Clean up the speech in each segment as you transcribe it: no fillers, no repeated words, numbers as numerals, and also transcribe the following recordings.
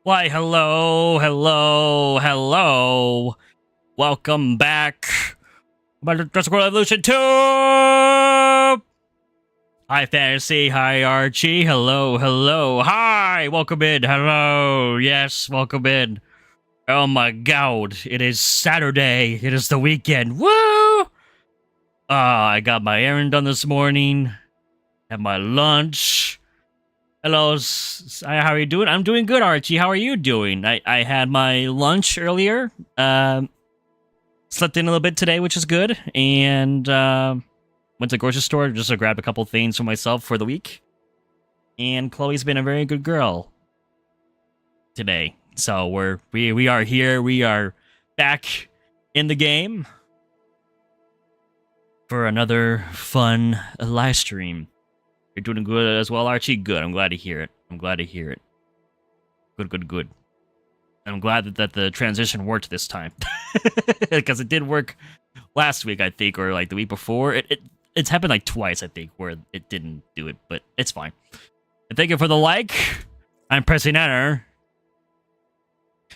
Why, hello, hello, hello. Welcome back. Jurassic World Evolution 2! Hi, Fantasy. Hi, Archie. Hello, hello. Hi! Welcome in. Hello. Yes, welcome in. Oh my god. It is Saturday. It is the weekend. Woo! I got my errand done this morning. Had my lunch. Hello, how are you doing? I'm doing good, Archie. How are you doing? I had my lunch earlier. Slept in a little bit today, which is good. And went to the grocery store just to grab a couple things for myself for the week. And Chloe's been a very good girl today. So we are here. We are back in the game for another fun live stream. You're doing good as well, Archie? Good. I'm glad to hear it. I'm glad to hear it. Good, good, good. I'm glad that the transition worked this time. Because it did work last week, I think, or like the week before. It's happened like twice, I think, where it didn't do it, but it's fine. And thank you for the like. I'm pressing enter.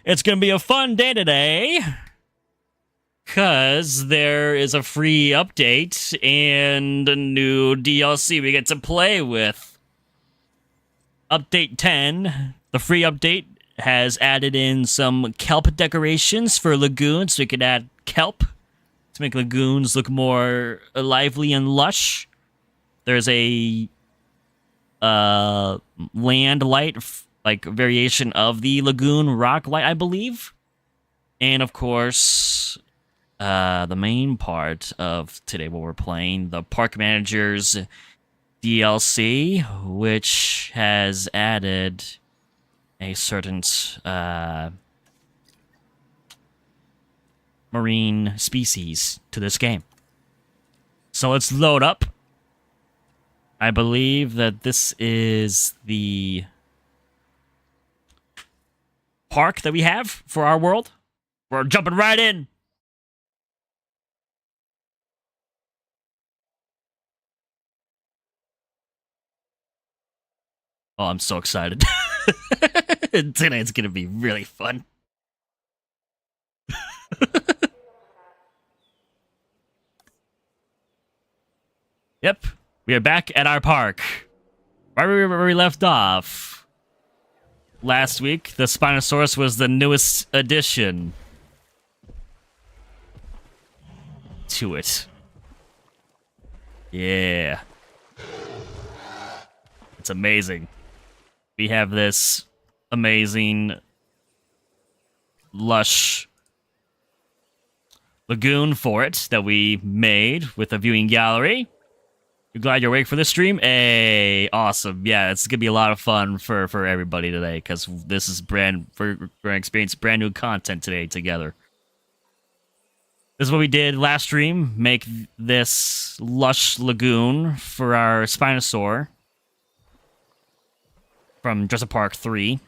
It's going to be a fun day today. Because there is a free update and a new DLC we get to play with. Update 10, the free update, has added in some kelp decorations for lagoons. So we could add kelp to make lagoons look more lively and lush. There's a land light, like variation of the lagoon rock light, I believe. And of course, the main part of today, what we're playing, the Park Manager's DLC, which has added a certain marine species to this game. So let's load up. I believe that this is the park that we have for our world. We're jumping right in. Oh, I'm so excited. Tonight's gonna be really fun. Yep, we are back at our park. Right where we left off. Last week, the Spinosaurus was the newest addition to it. Yeah. It's amazing. We have this amazing, lush lagoon for it that we made with a viewing gallery. You're glad you're awake for this stream? Hey, awesome. Yeah, it's going to be a lot of fun for everybody today because this is we're going to experience brand new content today together. This is what we did last stream. Make this lush lagoon for our Spinosaur from Jurassic Park 3.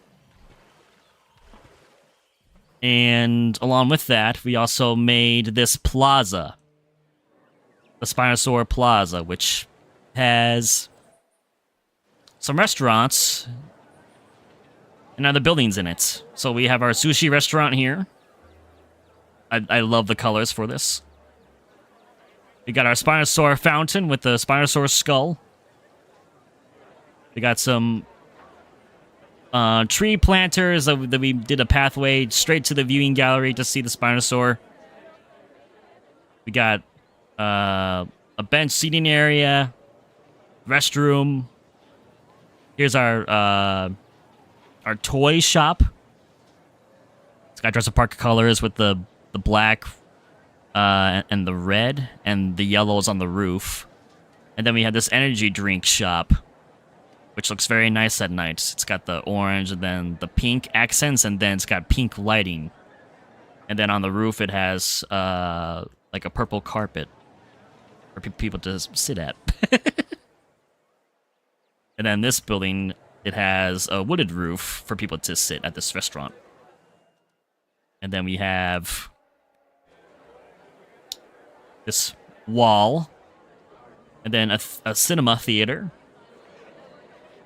And along with that, we also made this plaza. The Spinosaur Plaza, which has some restaurants and other buildings in it. So we have our sushi restaurant here. I love the colors for this. We got our Spinosaur fountain with the Spinosaur skull. We got some tree planters that we did a pathway straight to the viewing gallery to see the Spinosaur. We got a bench seating area, restroom. Here's our toy shop. It's got Jurassic Park colors with the black and the red and the yellows on the roof. And then we have this energy drink shop, which looks very nice at night. It's got the orange and then the pink accents, and then it's got pink lighting. And then on the roof, it has like a purple carpet for people to sit at. And then this building, it has a wooded roof for people to sit at this restaurant. And then we have this wall, and then a cinema theater.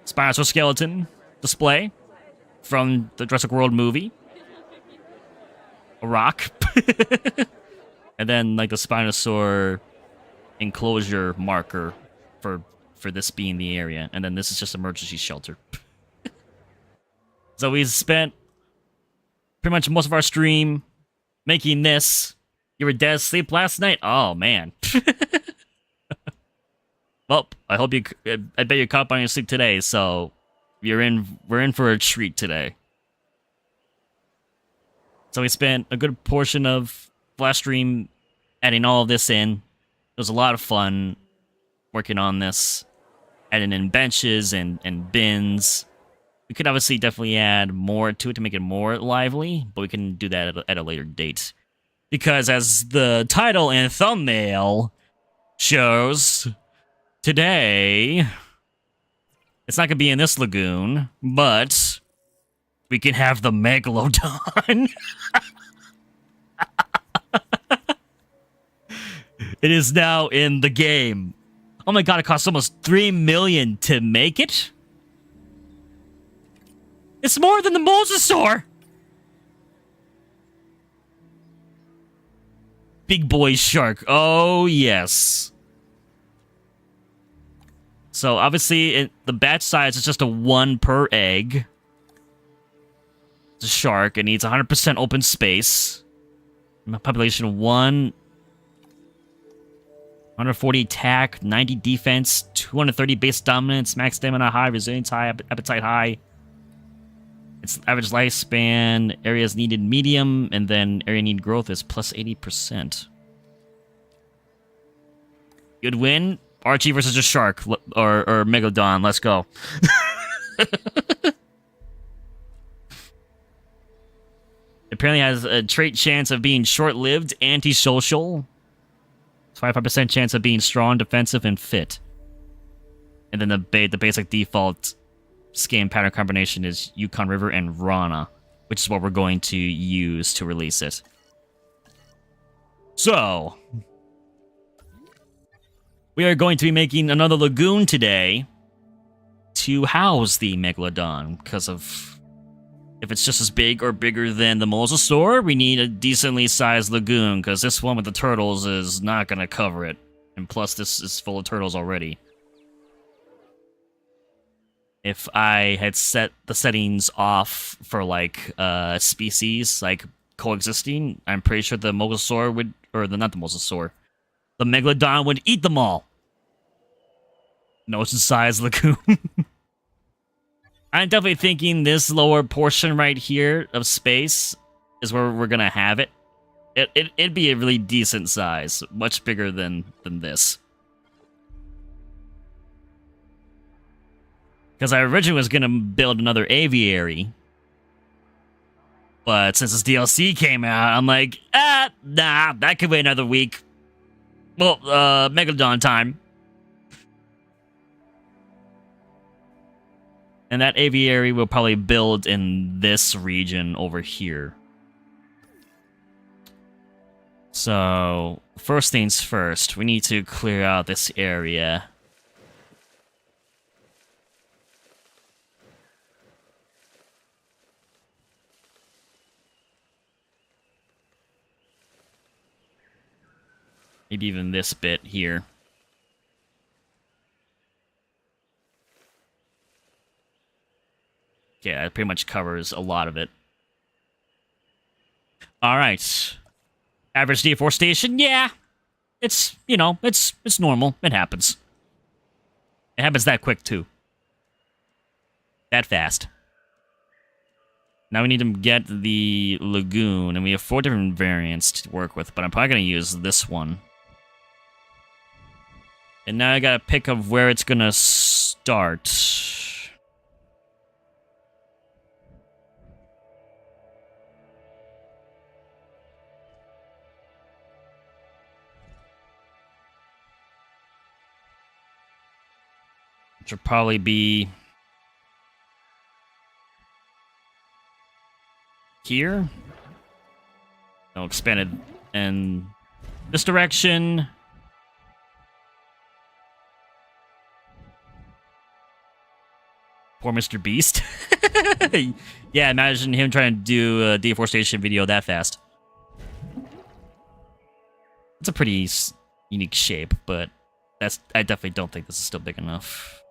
Spinosaur skeleton display from the Jurassic World movie. A rock. And then, like, the Spinosaur enclosure marker for this being the area. And then this is just emergency shelter. So we spent pretty much most of our stream making this. You were dead asleep last night? Oh, man. Well, I bet you're caught by your sleep today, so we're in for a treat today. So we spent a good portion of last stream adding all of this in. It was a lot of fun working on this. Adding in benches and bins. We could obviously definitely add more to it to make it more lively, but we can do that at a later date. Because as the title and thumbnail shows, today, it's not going to be in this lagoon, but we can have the Megalodon. It is now in the game. Oh my god, it cost almost $3 million to make it? It's more than the Mosasaur! Big boy shark. Oh, yes. So, obviously, the batch size is just a 1 per egg. It's a shark. It needs 100% open space. Population of 1. 140 attack, 90 defense, 230 base dominance, max stamina high, resilience high, appetite high. Its average lifespan, areas needed medium, and then area need growth is plus 80%. Good win. Archie versus a shark, or Megalodon. Let's go. Apparently has a trait chance of being short-lived, antisocial. 25% chance of being strong, defensive, and fit. And then the basic default skin pattern combination is Yukon River and Rana, which is what we're going to use to release it. So, we are going to be making another lagoon today to house the Megalodon, because of if it's just as big or bigger than the Mosasaur, we need a decently sized lagoon, because this one with the turtles is not going to cover it. And plus, this is full of turtles already. If I had set the settings off for, like, species, like, coexisting, I'm pretty sure the Mosasaur would, not the Mosasaur, the Megalodon would eat them all. No, it's a size lagoon. I'm definitely thinking this lower portion right here of space is where we're gonna have it. It'd be a really decent size, much bigger than this. Because I originally was gonna build another aviary, but since this DLC came out, I'm like, nah, that could wait another week. Well, Megalodon time. And that aviary will probably build in this region over here. So, first things first, we need to clear out this area. Maybe even this bit here. Yeah, it pretty much covers a lot of it. Alright. Average deforestation? Yeah. It's, you know, it's normal. It happens. It happens that quick, too. That fast. Now we need to get the lagoon, and we have 4 different variants to work with, but I'm probably going to use this one. And now I gotta pick up where it's gonna start. Which will probably be here. No, expanded in this direction. Poor Mr. Beast. Yeah, imagine him trying to do a deforestation video that fast. It's a pretty unique shape, but I definitely don't think this is still big enough.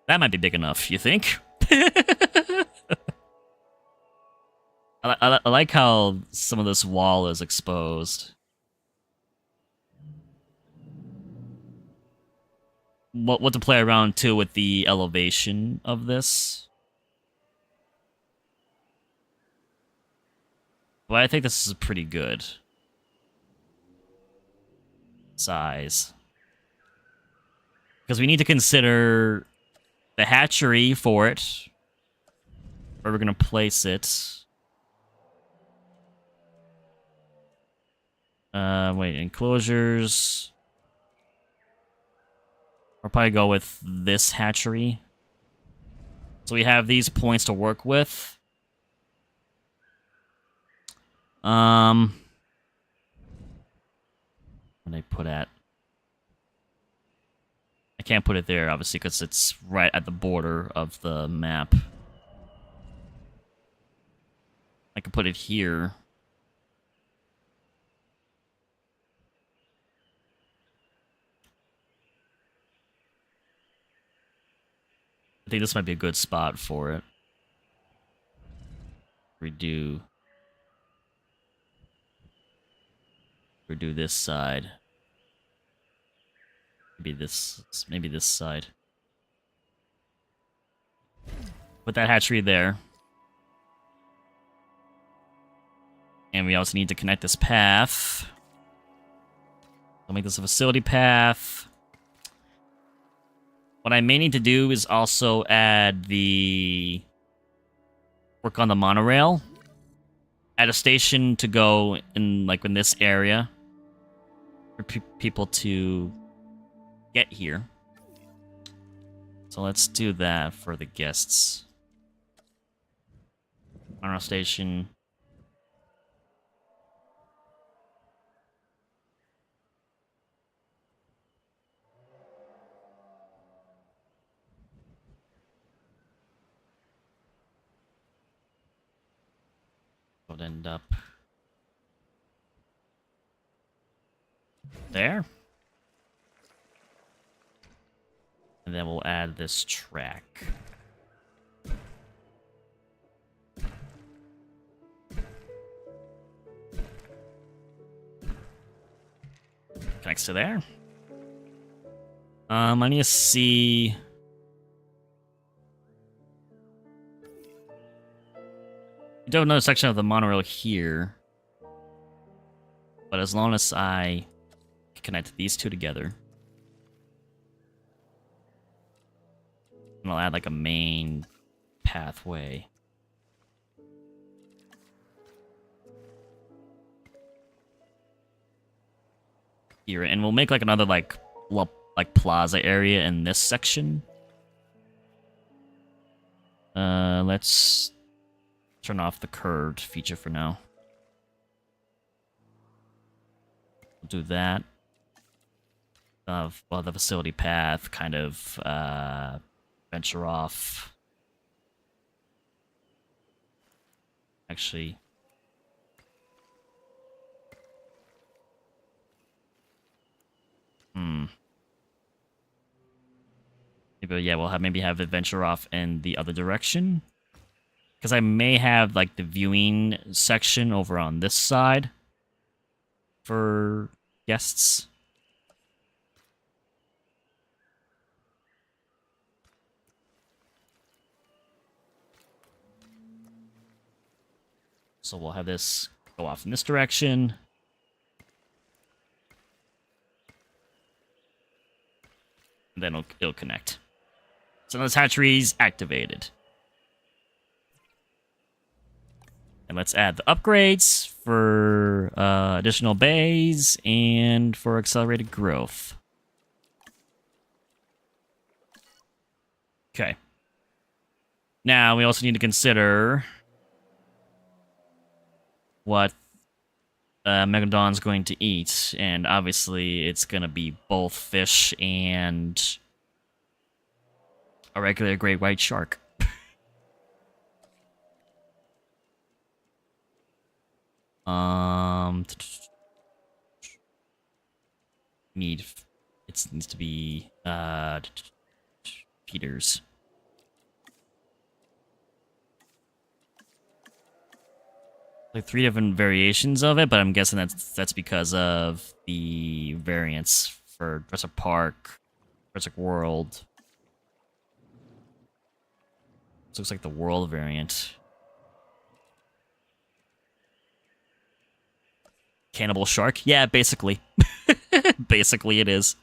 That might be big enough, you think? I like how some of this wall is exposed. What to play around too with the elevation of this. But I think this is pretty good size. Because we need to consider the hatchery for it. Where we're going to place it. Wait, enclosures. I'll probably go with this hatchery. So we have these points to work with. Where they put at? I can't put it there, obviously, because it's right at the border of the map. I could put it here. I think this might be a good spot for it. Redo this side. Maybe this side. Put that hatchery there. And we also need to connect this path. I'll make this a facility path. What I may need to do is also add work on the monorail. Add a station to go in this area for people to get here. So let's do that for the guests. Monorail station. Would end up there. And then we'll add this track. Connects to there. I need to see. We do have another section of the monorail here. But as long as I connect these two together. And I'll add a main pathway. Here, and we'll make another plaza area in this section. Let's turn off the curved feature for now. We'll do that. Well, the facility path kind of venture off. Actually, maybe, yeah, we'll maybe have it venture off in the other direction. Because I may have the viewing section over on this side for guests. So we'll have this go off in this direction. And then it'll connect. So now this hatchery's activated. And let's add the upgrades for additional bays and for accelerated growth. Okay. Now we also need to consider what Megalodon's going to eat, and obviously it's going to be both fish and a regular great white shark. Need it needs to be feeders. Like 3 different variations of it, but I'm guessing that's because of the variants for Jurassic Park, Jurassic World. This looks like the world variant. Cannibal shark? Yeah, basically. Basically it is.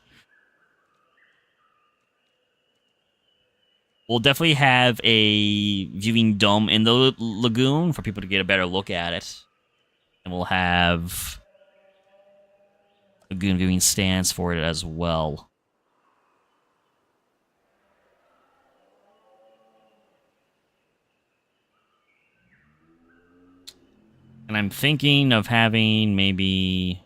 We'll definitely have a viewing dome in the lagoon for people to get a better look at it. And we'll have lagoon viewing stands for it as well. And I'm thinking of having maybe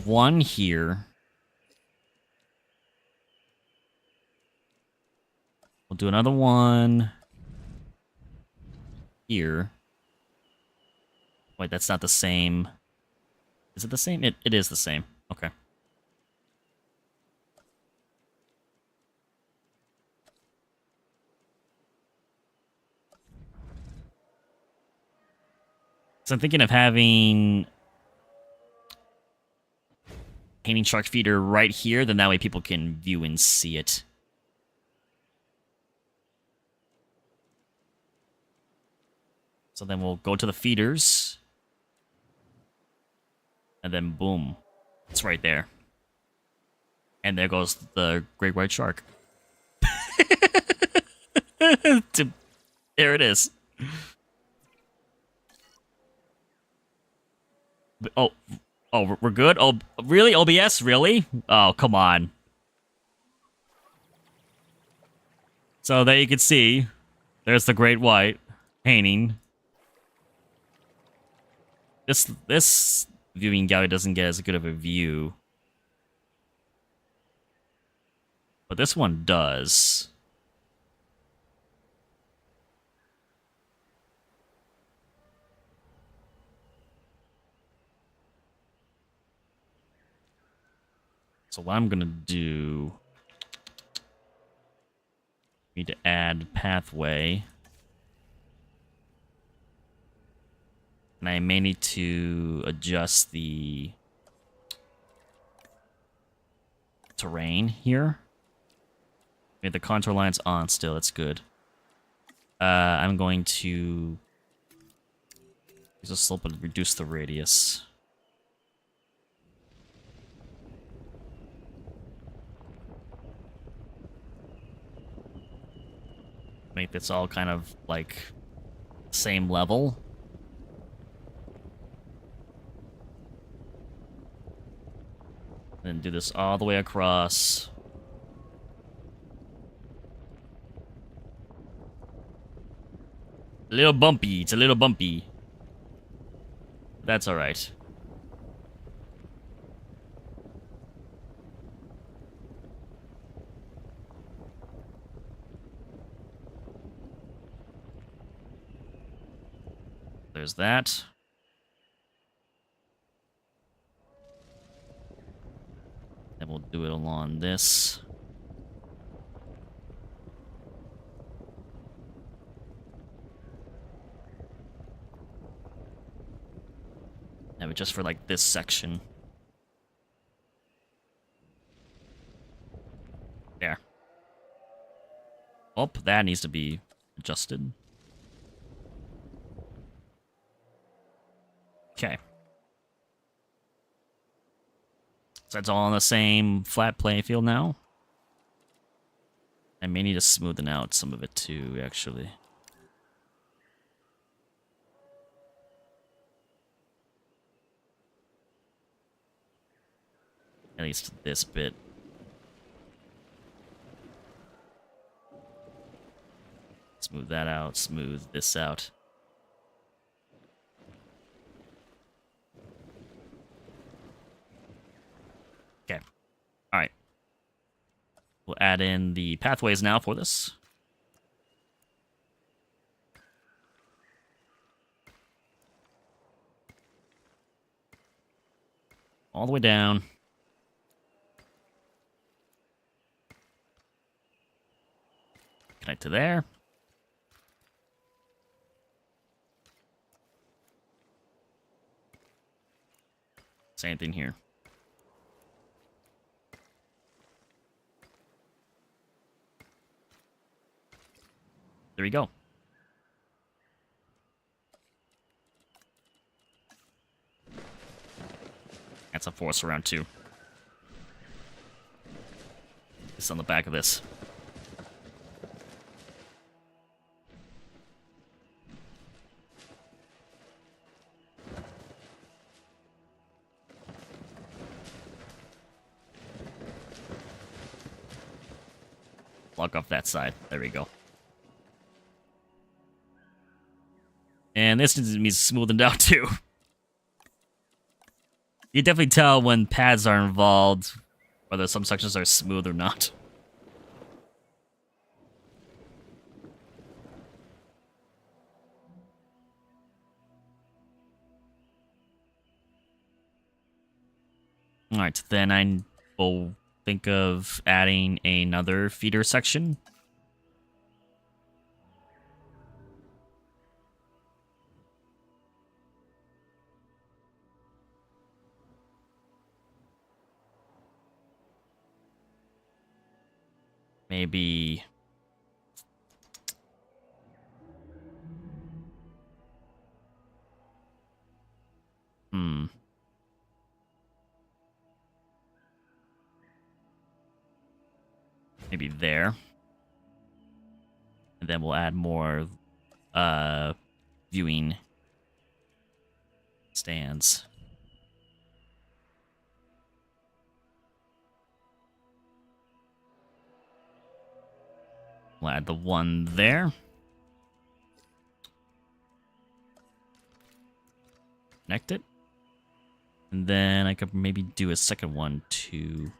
one here. We'll do another one here. Wait, that's not the same. Is it the same? It is the same. Okay. So I'm thinking of having painting shark feeder right here, then that way people can view and see it. So then we'll go to the feeders. And then boom. It's right there. And there goes the great white shark. There it is. Oh, we're good? Oh, really? OBS? Really? Oh, come on. So there you can see. There's the great white painting. This viewing gallery doesn't get as good of a view. But this one does. So what I'm gonna do, need to add pathway. And I may need to adjust the terrain here. The contour line's on still, that's good. I'm going to use a slope and reduce the radius. Make this all kind of like same level. Then do this all the way across. A little bumpy, it's a little bumpy. That's alright. There's that. Then we'll do it along this. Have it just for like this section. There. Oh, that needs to be adjusted. Okay. So that's all on the same flat playing field now. I may need to smoothen out some of it too, actually. At least this bit. Smooth that out. Smooth this out. Okay. All right. We'll add in the pathways now for this. All the way down. Connect to there. Same thing here. There we go. That's a force around 2. It's on the back of this. Block off that side. There we go. And this needs to be smoothened out too. You definitely tell when pads are involved, whether some sections are smooth or not. Alright, then I will think of adding another feeder section. Maybe... Maybe there. And then we'll add more viewing stands. We'll add the one there. Connect it. And then I could maybe do a second one too.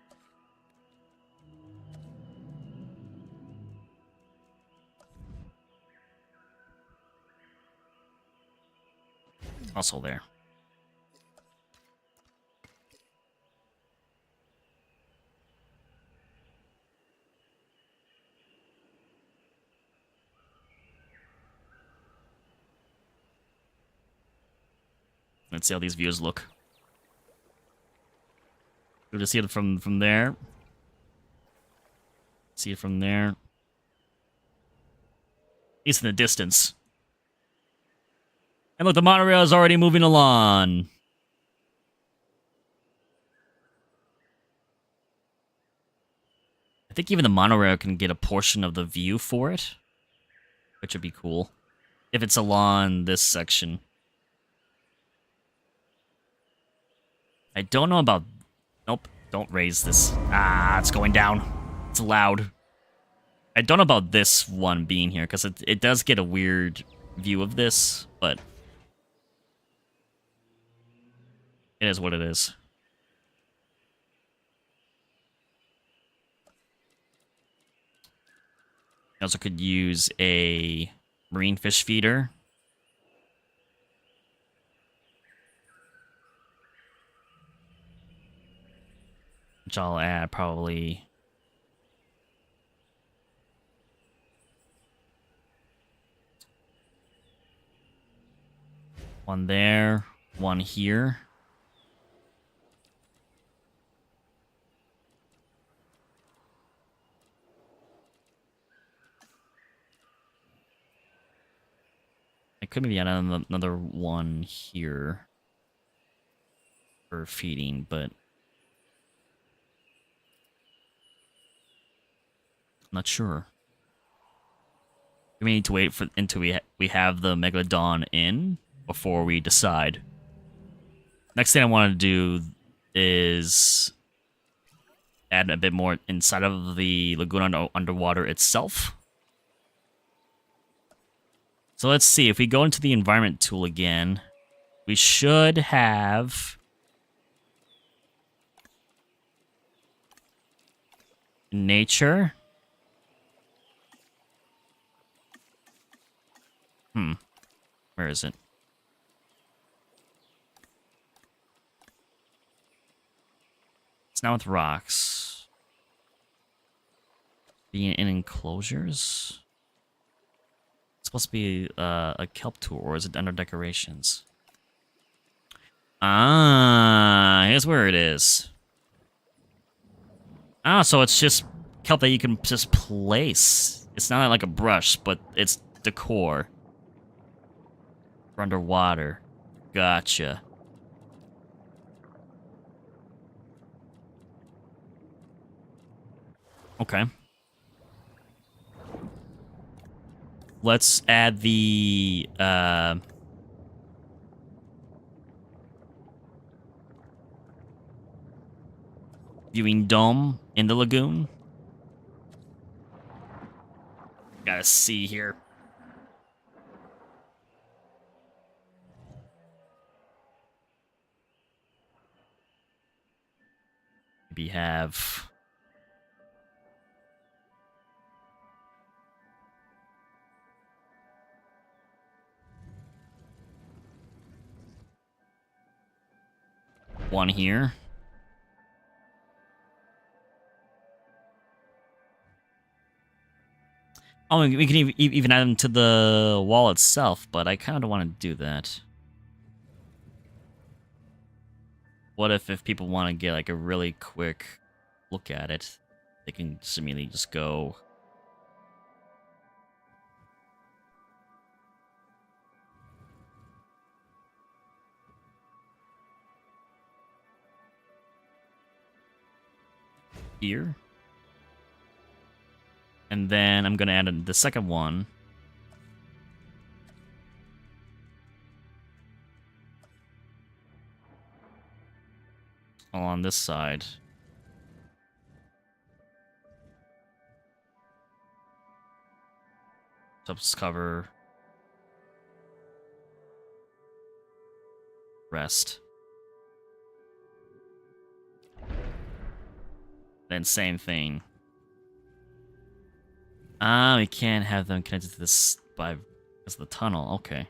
Also there. Let's see how these views look. Good to see it from there. See it from there. At least in the distance. And look, the monorail is already moving along. I think even the monorail can get a portion of the view for it, which would be cool if it's along this section. I don't know about... Nope, don't raise this. Ah, it's going down. It's loud. I don't know about this one being here, because it does get a weird view of this, but... It is what it is. I also could use a marine fish feeder. Which I'll add probably... One there, one here. I could maybe add another one here for feeding, but I'm not sure. We may need to wait until we have the Megalodon in before we decide. Next thing I want to do is add a bit more inside of the lagoon underwater itself. So let's see. If we go into the environment tool again, we should have nature. Where is it? It's now with rocks. Being in enclosures? It's supposed to be a kelp tool, or is it under decorations? Ah, here's where it is. Ah, so it's just kelp that you can just place. It's not like a brush, but it's decor. For underwater. Gotcha. Okay. Let's add the viewing dome in the lagoon. Gotta see here. Maybe have one here. Oh, we can even add them to the wall itself, but I kind of don't want to do that. What if people want to get like a really quick look at it, they can just immediately just go. Here. And then I'm going to add the second one. On this side. Subs cover. Rest. Then same thing. Ah, we can't have them connected to this by because of the tunnel. Okay.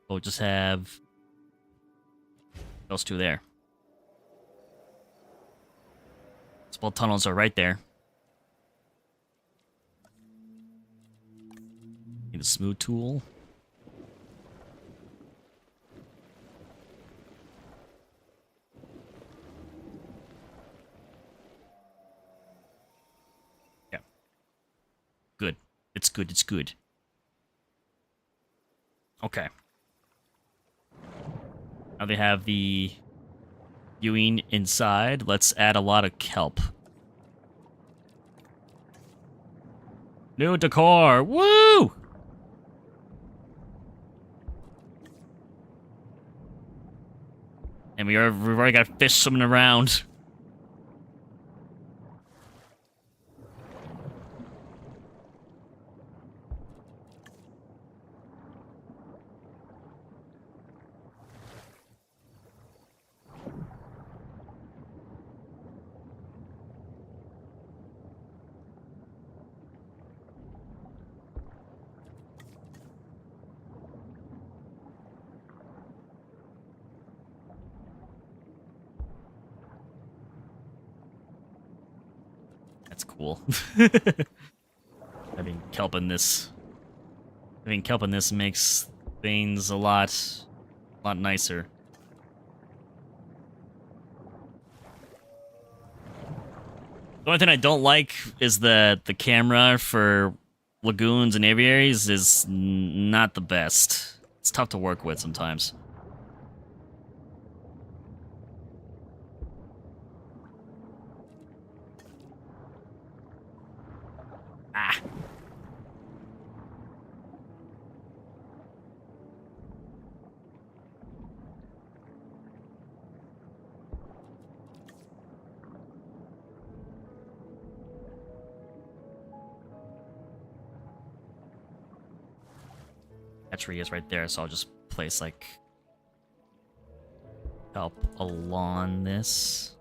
We'll just have those two there. Small tunnels are right there. Need a smooth tool. Yeah. Good. It's good. It's good. Okay. Now they have the viewing inside. Let's add a lot of kelp. New decor! Woo! And we've already got fish swimming around. That's cool. Having kelp in this makes things a lot nicer. The only thing I don't like is that the camera for lagoons and aviaries is not the best. It's tough to work with sometimes. Ah. hatchery is right there, so I'll just place like kelp along this.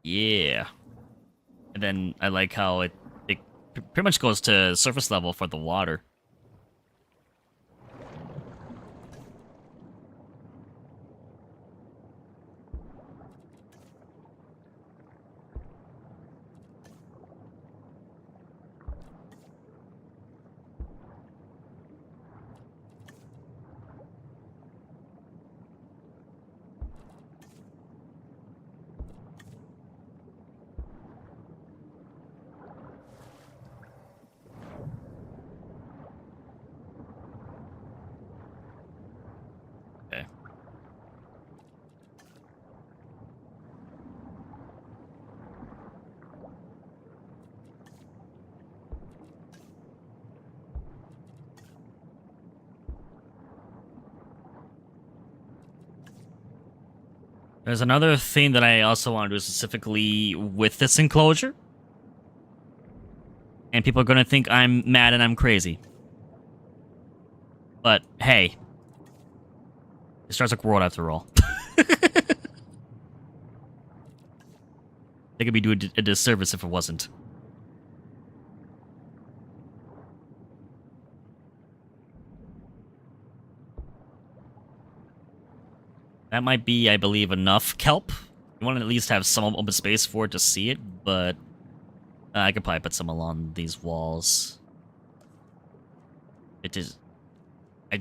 Yeah. And then I like how it pretty much goes to surface level for the water. Okay. There's another thing that I also want to do specifically with this enclosure. And people are going to think I'm mad and I'm crazy. But, hey. It's Jurassic World after all. They could be doing a disservice if it wasn't. That might be, I believe, enough kelp. You want to at least have some open space for it to see it, but I could probably put some along these walls. It is. I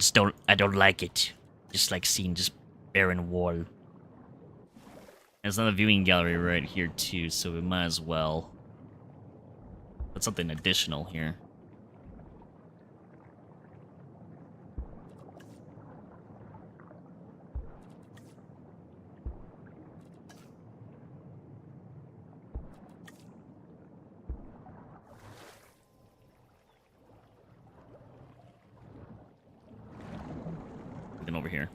don't like it. Just like seeing just barren wall. There's another viewing gallery right here too, so we might as well put something additional here. Over here.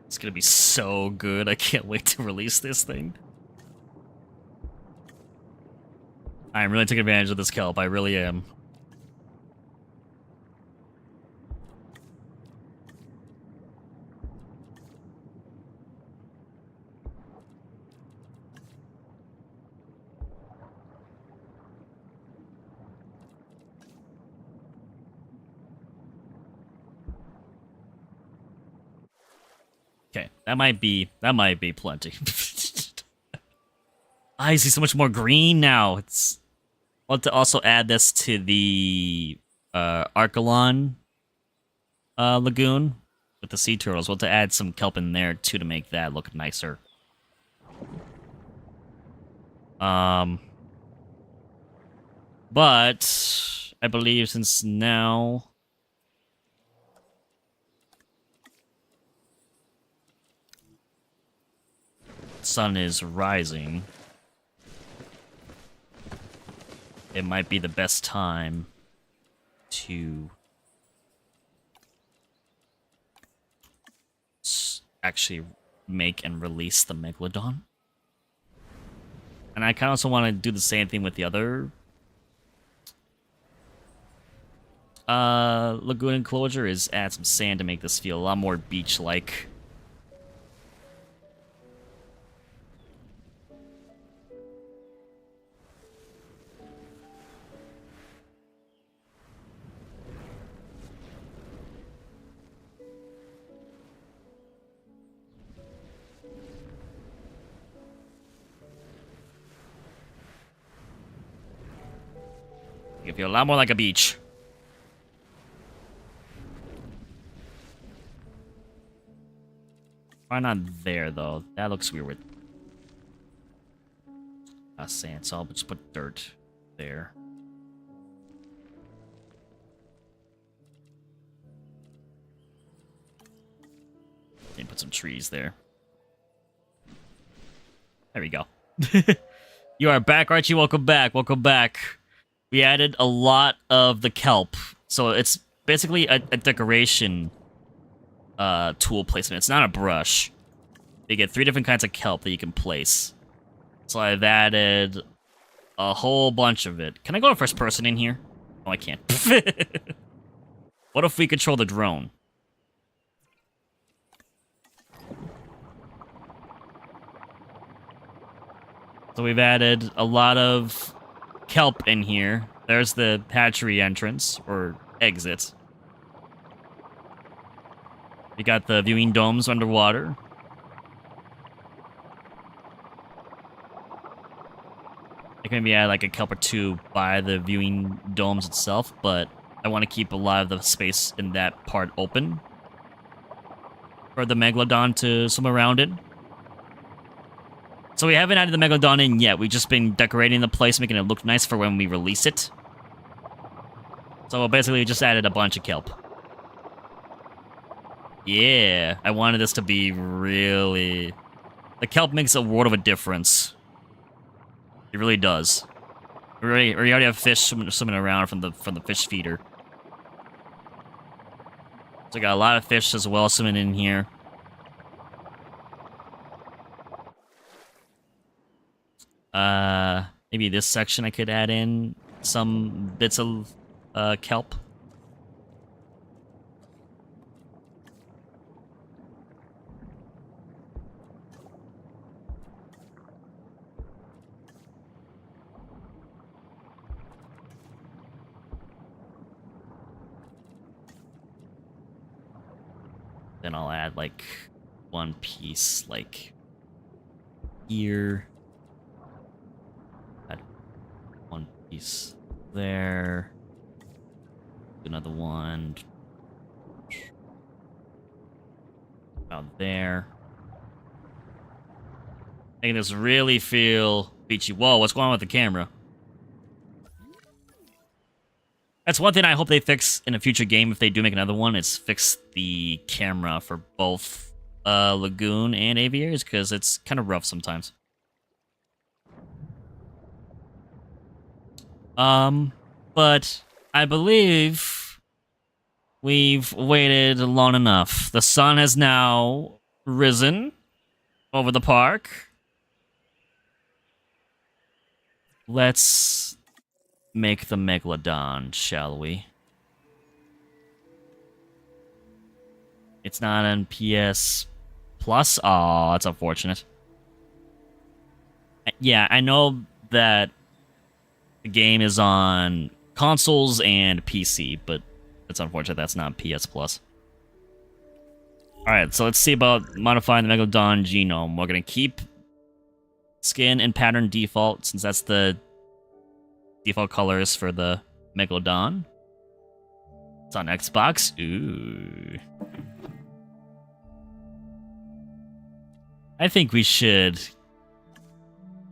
It's gonna be so good. I can't wait to release this thing. I'm really taking advantage of this kelp. I really am. Okay, that might be plenty. I see so much more green now. It's. I'll have to also add this to the Archelon lagoon with the sea turtles. We'll have to add some kelp in there too to make that look nicer. But I believe since now. Sun is rising, it might be the best time to actually make and release the Megalodon. And I kind of also want to do the same thing with the other lagoon enclosure, is add some sand to make this feel a lot more beach-like. You feel a lot more like a beach. Why not there, though? That looks weird with sand, so I'll just put dirt there. And put some trees there. There we go. You are back, Archie. Welcome back. Welcome back. We added a lot of the kelp. So it's basically a decoration tool placement. It's not a brush. You get 3 different kinds of kelp that you can place. So I've added a whole bunch of it. Can I go to first person in here? Oh, I can't. What if we control the drone? So we've added a lot of kelp in here. There's the hatchery entrance, or exit. We got the viewing domes underwater. I can maybe add like a kelp or 2 by the viewing domes itself, but I want to keep a lot of the space in that part open for the Megalodon to swim around in. So we haven't added the Megalodon in yet. We've just been decorating the place, making it look nice for when we release it. So basically, we just added a bunch of kelp. Yeah, I wanted this to be really... The kelp makes a world of a difference. It really does. We already have fish swimming around from the fish feeder. So I got a lot of fish as well swimming in here. Maybe this section I could add in some bits of kelp. Then I'll add like one piece like here. Add one piece there. Another one about there. Making this really feel beachy. Whoa, what's going on with the camera? That's one thing I hope they fix in a future game if they do make another one, is fix the camera for both Lagoon and Aviaries, because it's kind of rough sometimes. But I believe we've waited long enough. The sun has now risen over the park. Let's make the Megalodon, shall we? It's not on PS Plus? Aw, that's unfortunate. Yeah, I know that the game is on consoles and PC, but it's unfortunate that's not PS Plus. Alright, so let's see about modifying the Megalodon genome. We're gonna keep skin and pattern default, since that's the default colors for the Megalodon. It's on Xbox. Ooh. I think we should...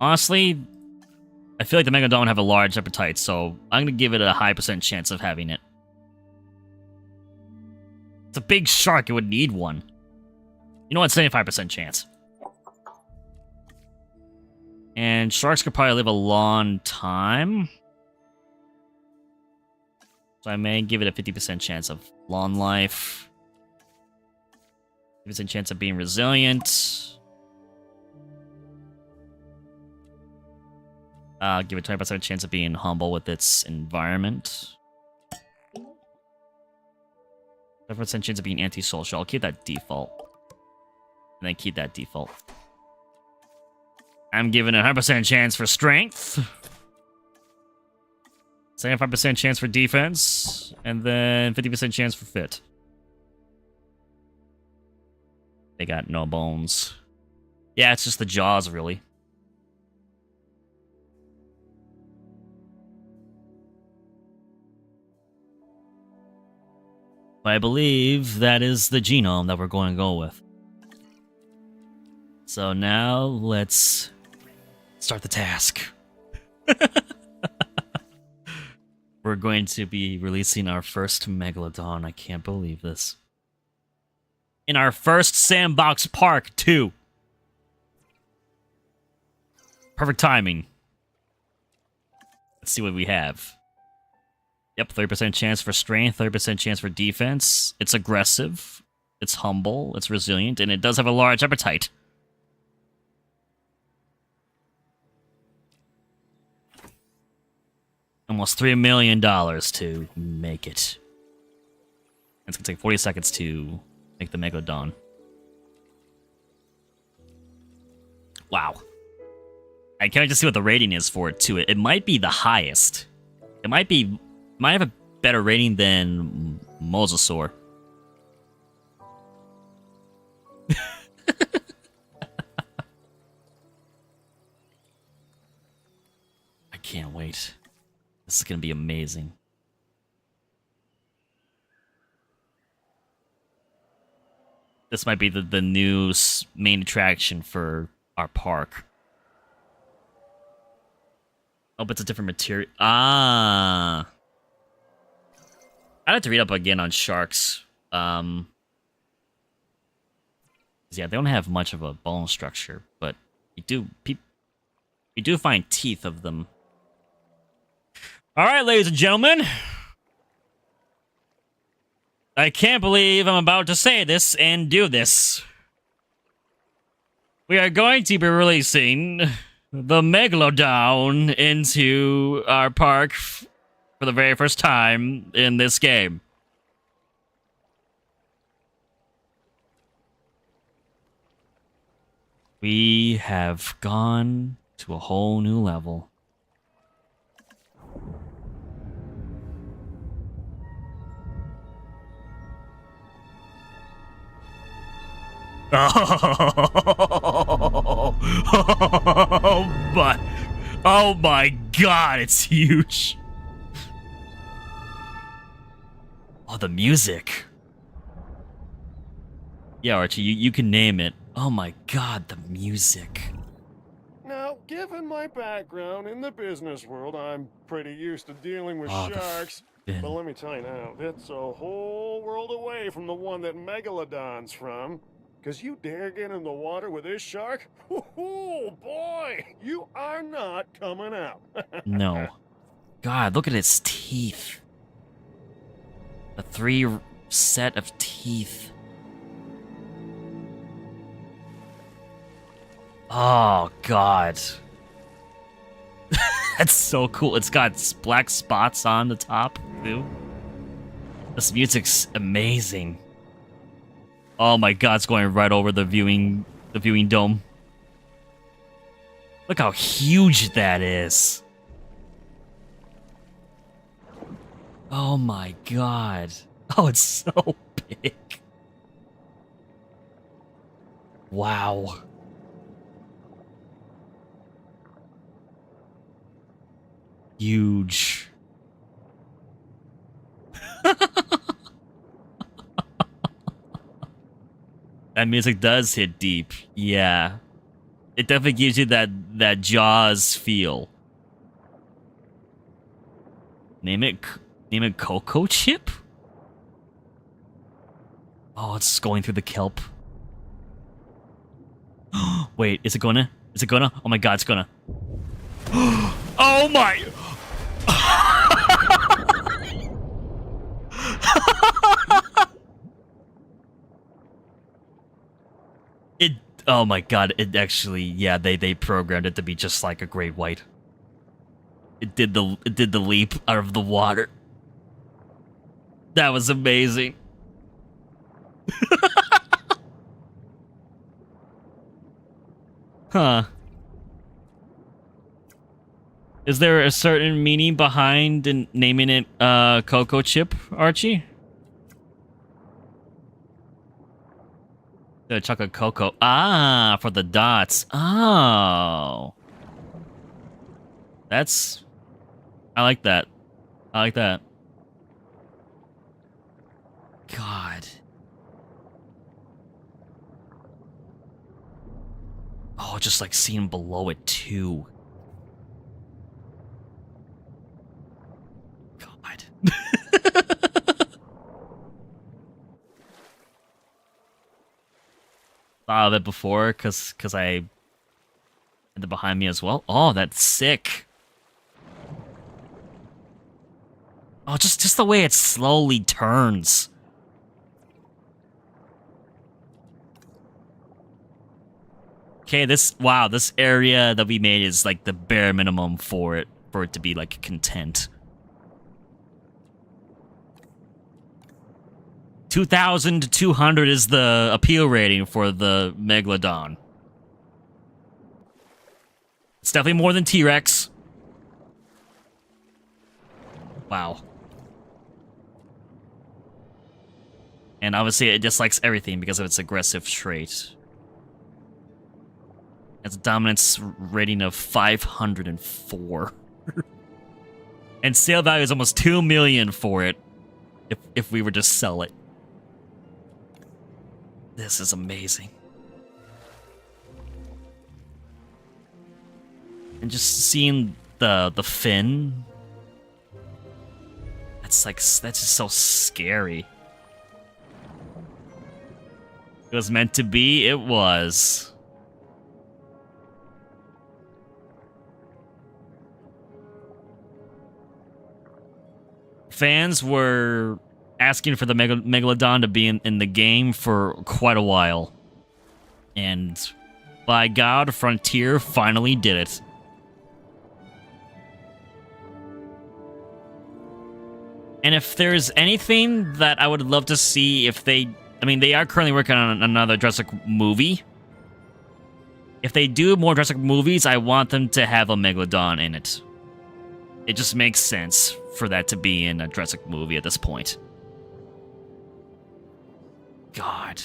Honestly, I feel like the Megalodon would have a large appetite, so I'm gonna give it a high % chance of having it. It's a big shark, it would need one. You know what, 75% chance. And sharks could probably live a long time. So I may give it a 50% chance of long life. 50% chance of being resilient. I'll give it a 20% chance of being humble with its environment. 5% chance of being antisocial. I'll keep that default. And then keep that default. I'm giving it a 100% chance for strength. 75% chance for defense. And then 50% chance for fit. They got no bones. Yeah, it's just the jaws, really. I believe that is the genome that we're going to go with. So now let's start the task. We're going to be releasing our first Megalodon. I can't believe this. In our first Sandbox Park, too. Perfect timing. Let's see what we have. Yep, 30% chance for strength, 30% chance for defense. It's aggressive, it's humble, it's resilient, and it does have a large appetite. Almost $3 million to make it. It's gonna take 40 seconds to make the Megalodon. Wow. I can't just see what the rating is for it, too. It might be the highest. It might have a better rating than Mosasaurus. I can't wait. This is gonna be amazing. This might be the new main attraction for our park. Oh, but it's a different material. Ah. I'd have to read up again on sharks. Yeah, they don't have much of a bone structure, but we do find teeth of them. All right, ladies and gentlemen. I can't believe I'm about to say this and do this. We are going to be releasing the Megalodon into our park for the very first time in this game. We have gone to a whole new level. Oh my god, it's huge. Oh, the music. Yeah, Archie, you can name it. Oh my god, the music. Now, given my background in the business world, I'm pretty used to dealing with sharks. But let me tell you now, it's a whole world away from the one that Megalodon's from. Because you dare get in the water with this shark? Oh boy, you are not coming out. No. God, look at its teeth. The 3 set of teeth. Oh, God. That's so cool. It's got black spots on the top, too. This music's amazing. Oh my god, it's going right over the viewing dome. Look how huge that is. Oh my god. Oh, it's so big. Wow. Huge. That music does hit deep. Yeah. It definitely gives you that Jaws feel. Name it CHOCO CHIP? Oh, it's going through the kelp. Wait, is it gonna? Oh my god, it's gonna. Oh my! Oh my god, it actually, yeah, they programmed it to be just like a great white. It did the leap out of the water. That was amazing. Huh. Is there a certain meaning behind naming it CHOCO CHIP, Archie? The chocolate cocoa. Ah, for the dots. Oh. That's... I like that. I like that. God. Oh, just like seeing below it too. God. Thought of it before, cause I had it behind me as well. Oh, that's sick. Oh, just the way it slowly turns. Okay, this area that we made is like the bare minimum for it to be like content. 2,200 is the appeal rating for the Megalodon. It's definitely more than T-Rex. Wow. And obviously it dislikes everything because of its aggressive trait. It's a dominance rating of 504. And sale value is almost 2 million for it if we were to sell it. This is amazing. And just seeing the fin. That's just so scary. It was meant to be, it was. Fans were asking for the Megalodon to be in the game for quite a while. And by God, Frontier finally did it. And if there's anything that I would love to see if they... I mean, they are currently working on another Jurassic movie. If they do more Jurassic movies, I want them to have a Megalodon in it. It just makes sense for that to be in a Jurassic movie at this point. God.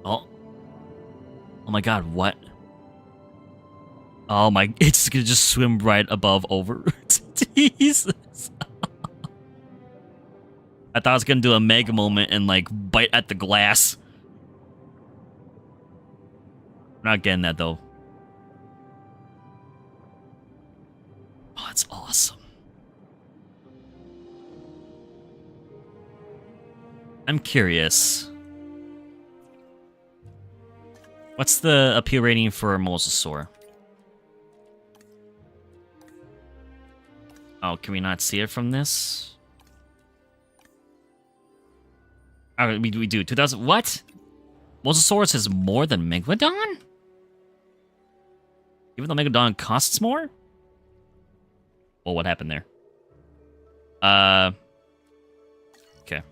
Oh. Oh my god, what? Oh my, it's gonna just swim right above over. Jesus. I thought I was gonna do a mega moment and like bite at the glass. I'm not getting that though. Oh, that's awesome. I'm curious. What's the appeal rating for Mosasaurus? Oh, can we not see it from this? Oh, we do. 2,000. What? Mosasaurus is more than Megalodon? Even though Megalodon costs more? Well, what happened there? Okay.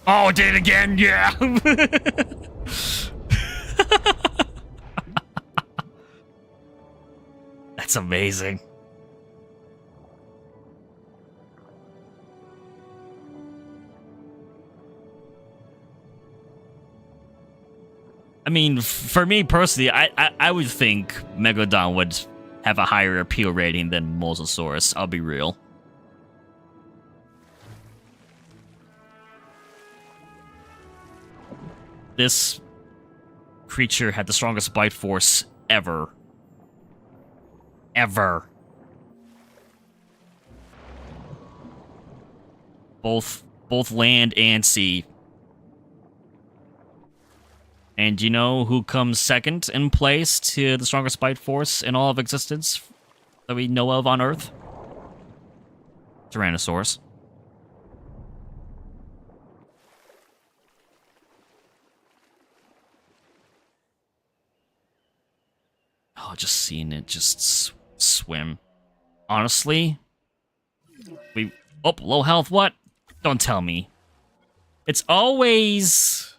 Oh, it did it again, yeah! That's amazing. I mean, for me personally, I would think Megalodon would have a higher appeal rating than Mosasaurus. I'll be real. This creature had the strongest bite force ever. Ever. Both land and sea. And do you know who comes second in place to the strongest bite force in all of existence that we know of on Earth? Tyrannosaurus. Oh, just seeing it just swim. Honestly, oh, low health, what? Don't tell me. It's always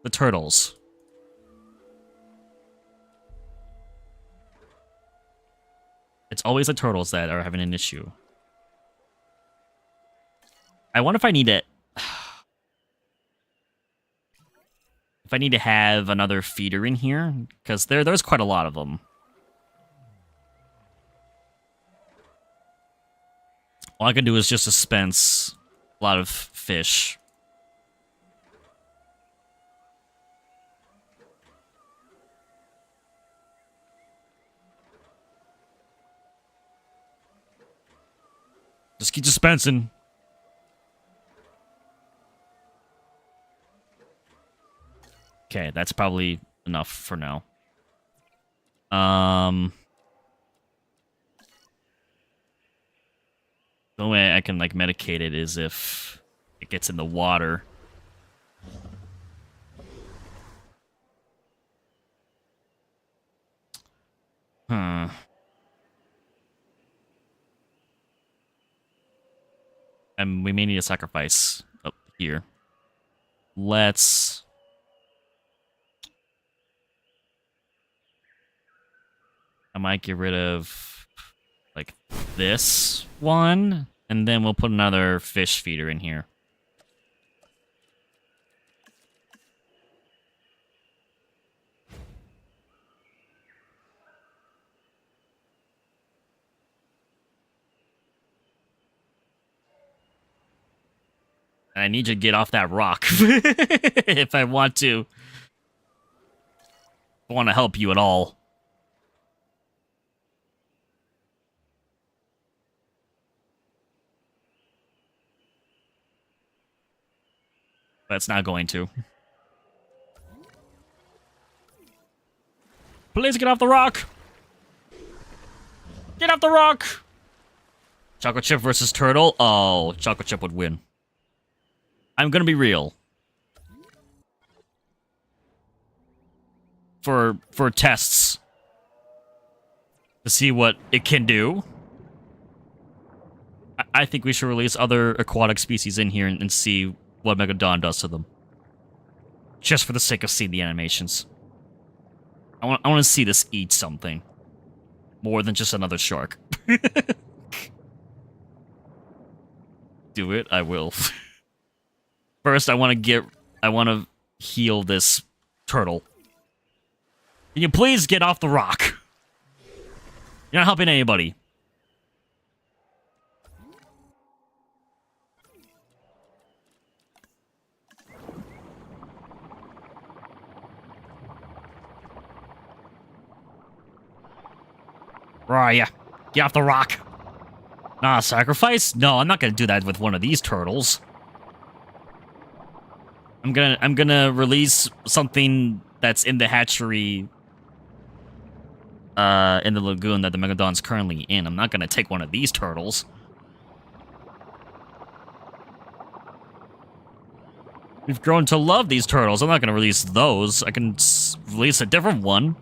the turtles. It's always the turtles that are having an issue. I wonder if I need to... if I need to have another feeder in here, because there's quite a lot of them. All I can do is just dispense A lot of fish. Just keep dispensing. Okay, that's probably enough for now. The only way I can, like, medicate it is if it gets in the water. Huh. And we may need a sacrifice up here. Let's... I might get rid of, like, this one, and then we'll put another fish feeder in here. I need you to get off that rock if I want to. I want to help you at all. But it's not going to. Please get off the rock! Get off the rock! Choco Chip versus Turtle? Oh, Choco Chip would win. I'm gonna be real. For tests. To see what it can do. I think we should release other aquatic species in here and see what Megalodon does to them. Just for the sake of seeing the animations. I want to see this eat something. More than just another shark. Do it? I will. First, I want to heal this turtle. Can you please get off the rock? You're not helping anybody. Where are ya? Get off the rock. Nah, sacrifice? No, I'm not gonna do that with one of these turtles. I'm gonna release something that's in the hatchery in the lagoon that the Megalodon's currently in. I'm not gonna take one of these turtles. We've grown to love these turtles. I'm not gonna release those. I can release a different one.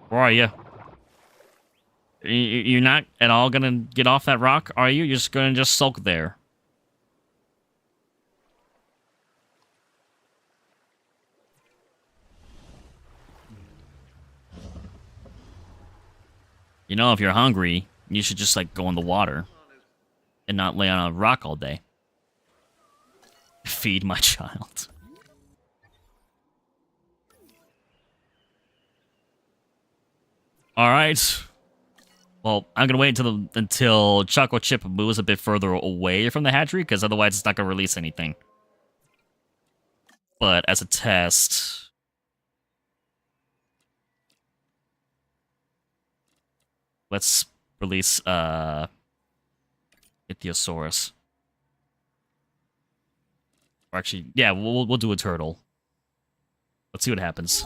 Where are you? You're not at all gonna get off that rock, are you? You're just gonna sulk there. You know, if you're hungry, you should just, like, go in the water and not lay on a rock all day. Feed my child. All right. Well, I'm gonna wait until Choco Chip moves a bit further away from the hatchery, because otherwise it's not gonna release anything. But as a test, let's release Ichthyosaurus. Or actually, yeah, we'll do a turtle. Let's see what happens.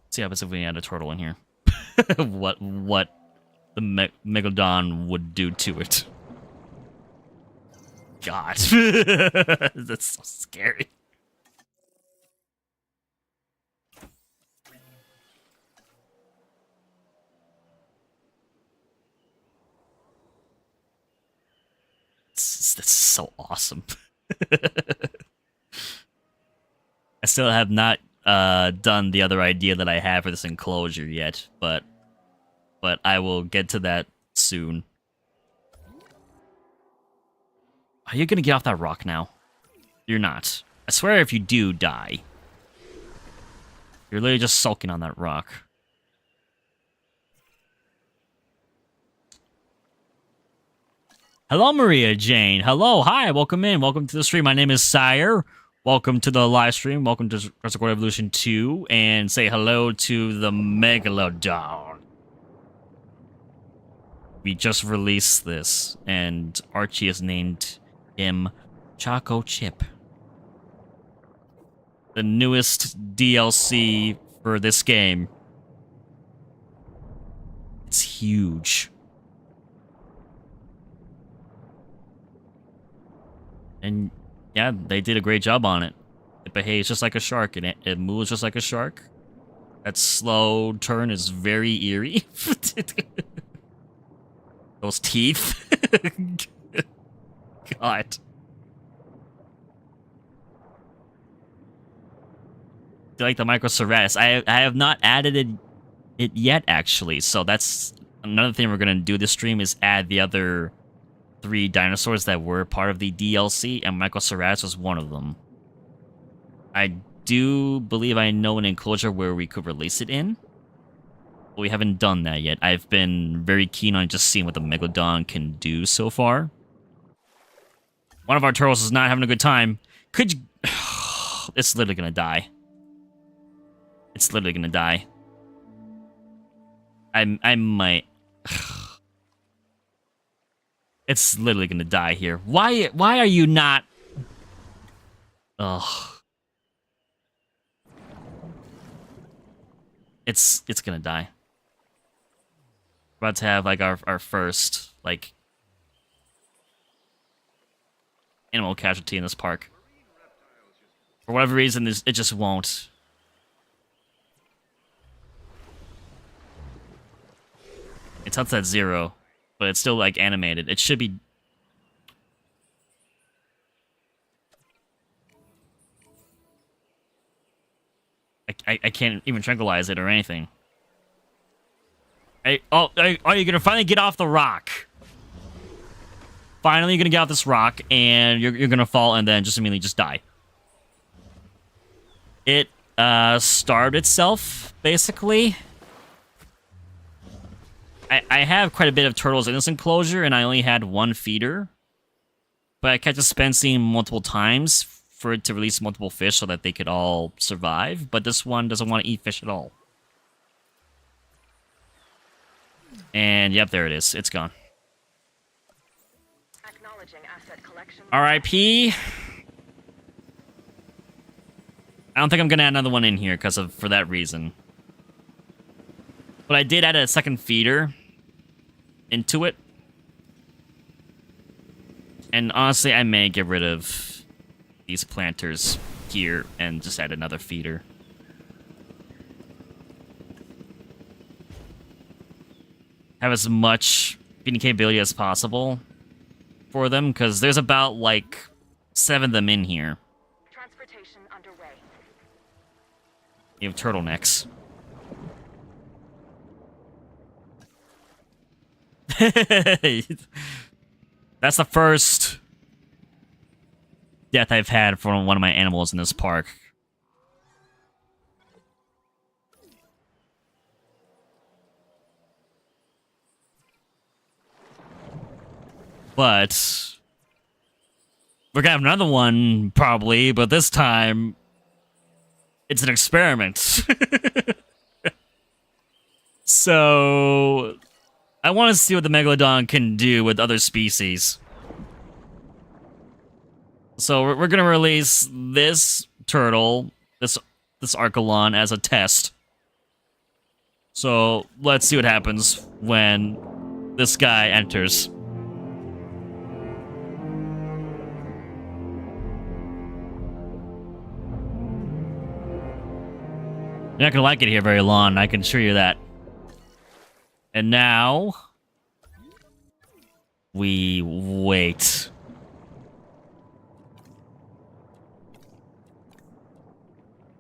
See what happens if we add a turtle in here. what the Megalodon would do to it. God. That's so scary. That's so awesome. I still have not done the other idea that I have for this enclosure yet, but I will get to that soon. Are you gonna get off that rock now? You're not. I swear if you do, die. You're literally just sulking on that rock. Hello, Maria Jane. Hello, hi, welcome in. Welcome to the stream. My name is Syhr. Welcome to the live stream. Welcome to Jurassic World Evolution 2. And say hello to the Megalodon. We just released this, and Archie has named him CHOCO CHIP. The newest DLC for this game. It's huge. And yeah, they did a great job on it. It behaves just like a shark, and it moves just like a shark. That slow turn is very eerie. Those teeth. God. Do you like the Microceratus? I have not added it yet, actually. So that's another thing we're going to do this stream is add the other 3 dinosaurs that were part of the DLC, and Microceratus was one of them. I do believe I know an enclosure where we could release it in, but we haven't done that yet. I've been very keen on just seeing what the Megalodon can do so far. One of our turtles is not having a good time. Could you... It's literally gonna die. It's literally gonna die. I might... It's literally gonna die here. Why are you not... Ugh. It's gonna die. We're about to have, like, our first, like... animal casualty in this park. For whatever reason, it just won't. It's up to that 0. But it's still, like, animated. It should be... I can't even tranquilize it or anything. Oh, are you gonna finally get off the rock? Finally, you're gonna get off this rock, and you're gonna fall, and then just immediately just die. It, starved itself, basically. I have quite a bit of turtles in this enclosure, and I only had 1 feeder. But I kept dispensing multiple times for it to release multiple fish so that they could all survive. But this one doesn't want to eat fish at all. And yep, there it is. It's gone. R.I.P. I don't think I'm going to add another one in here for that reason. But I did add a second feeder into it. And honestly, I may get rid of these planters here and just add another feeder. Have as much feeding capability as possible for them, because there's about, like, 7 of them in here. Transportation underway. You have turtlenecks. That's the first death I've had from one of my animals in this park. But we're gonna have another one probably, but this time it's an experiment. So I want to see what the Megalodon can do with other species. So we're gonna release this turtle, this Archelon, as a test. So let's see what happens when this guy enters. You're not gonna like it here very long, I can assure you that. And now we wait.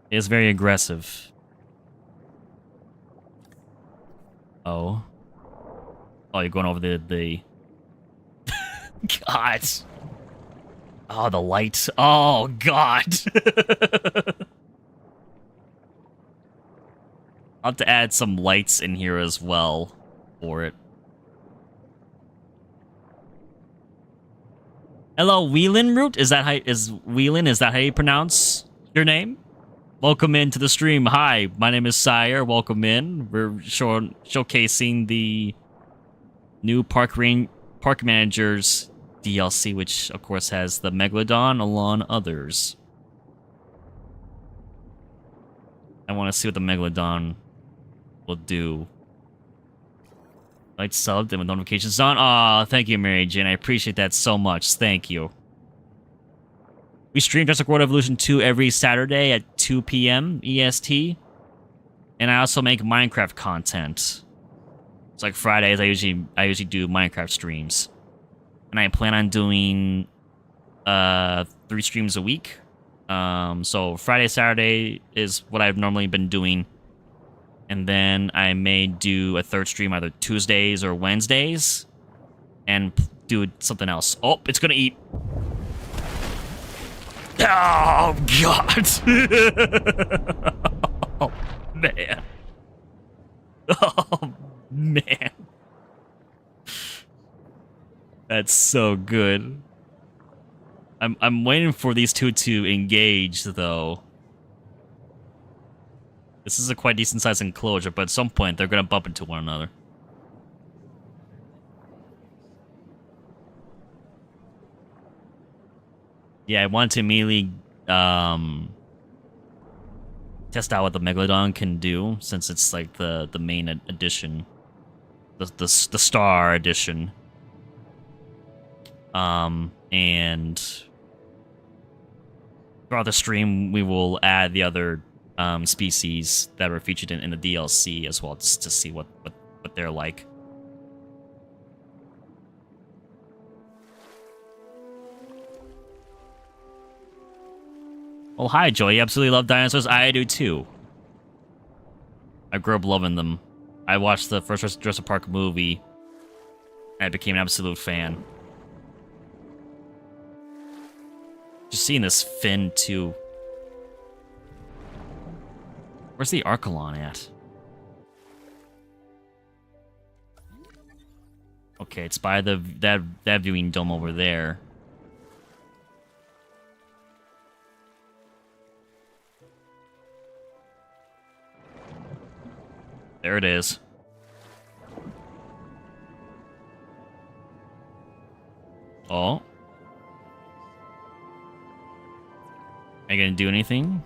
It's very aggressive. Oh. Oh, you're going over the... God. Oh, the light. Oh, God. I'll have to add some lights in here as well for it. Hello, Wheelin Root? Is that how you pronounce your name? Welcome into the stream. Hi, my name is Syhr. Welcome in. We're showcasing the new Park Managers DLC, which of course has the Megalodon along others. I want to see what the Megalodon will do. Like subbed and with notifications on. Aw, thank you, Mary Jane. I appreciate that so much. Thank you. We stream Jurassic World Evolution 2 every Saturday at 2 p.m. EST. And I also make Minecraft content. It's like Fridays, I usually do Minecraft streams. And I plan on doing 3 streams a week. So Friday, Saturday is what I've normally been doing. And then I may do a 3rd stream either Tuesdays or Wednesdays. And do something else. Oh, it's gonna eat. Oh, God. Oh, man. Oh, man. That's so good. I'm waiting for these two to engage, though. This is a quite decent-sized enclosure, but at some point, they're going to bump into one another. Yeah, I want to immediately test out what the Megalodon can do, since it's like the main edition. The star edition. And throughout the stream, we will add the other species that were featured in the DLC as well, just to see what they're like. Oh, hi, Joy. You absolutely love dinosaurs? I do, too. I grew up loving them. I watched the first Jurassic Park movie, and I became an absolute fan. Just seeing this fin, too. Where's the Archelon at? Okay, it's by that viewing dome over there. There it is. Oh. Are you gonna do anything?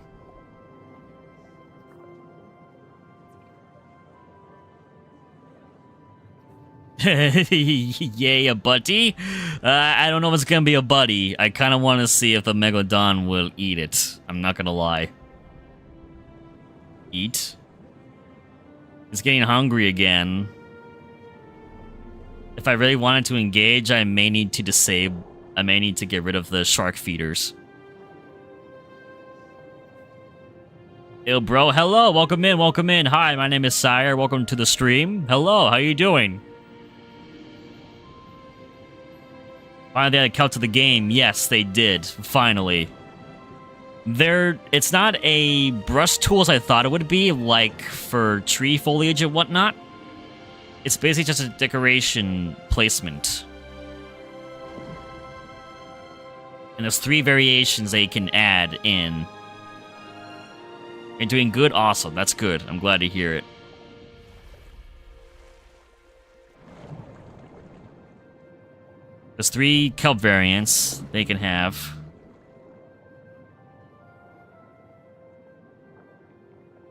Yay, a buddy? I don't know if it's gonna be a buddy. I kind of want to see if the Megalodon will eat it. I'm not gonna lie. Eat? It's getting hungry again. If I really wanted to engage, I may need to get rid of the shark feeders. Yo, bro, hello, welcome in, welcome in. Hi, my name is Syhr, welcome to the stream. Hello, how you doing? Finally, they added Kelp to the game. Yes, they did, finally. It's not a brush tool as I thought it would be, like for tree foliage and whatnot. It's basically just a decoration placement. And there's 3 variations that you can add in. You're doing good? Awesome. That's good. I'm glad to hear it. There's 3 kelp variants they can have.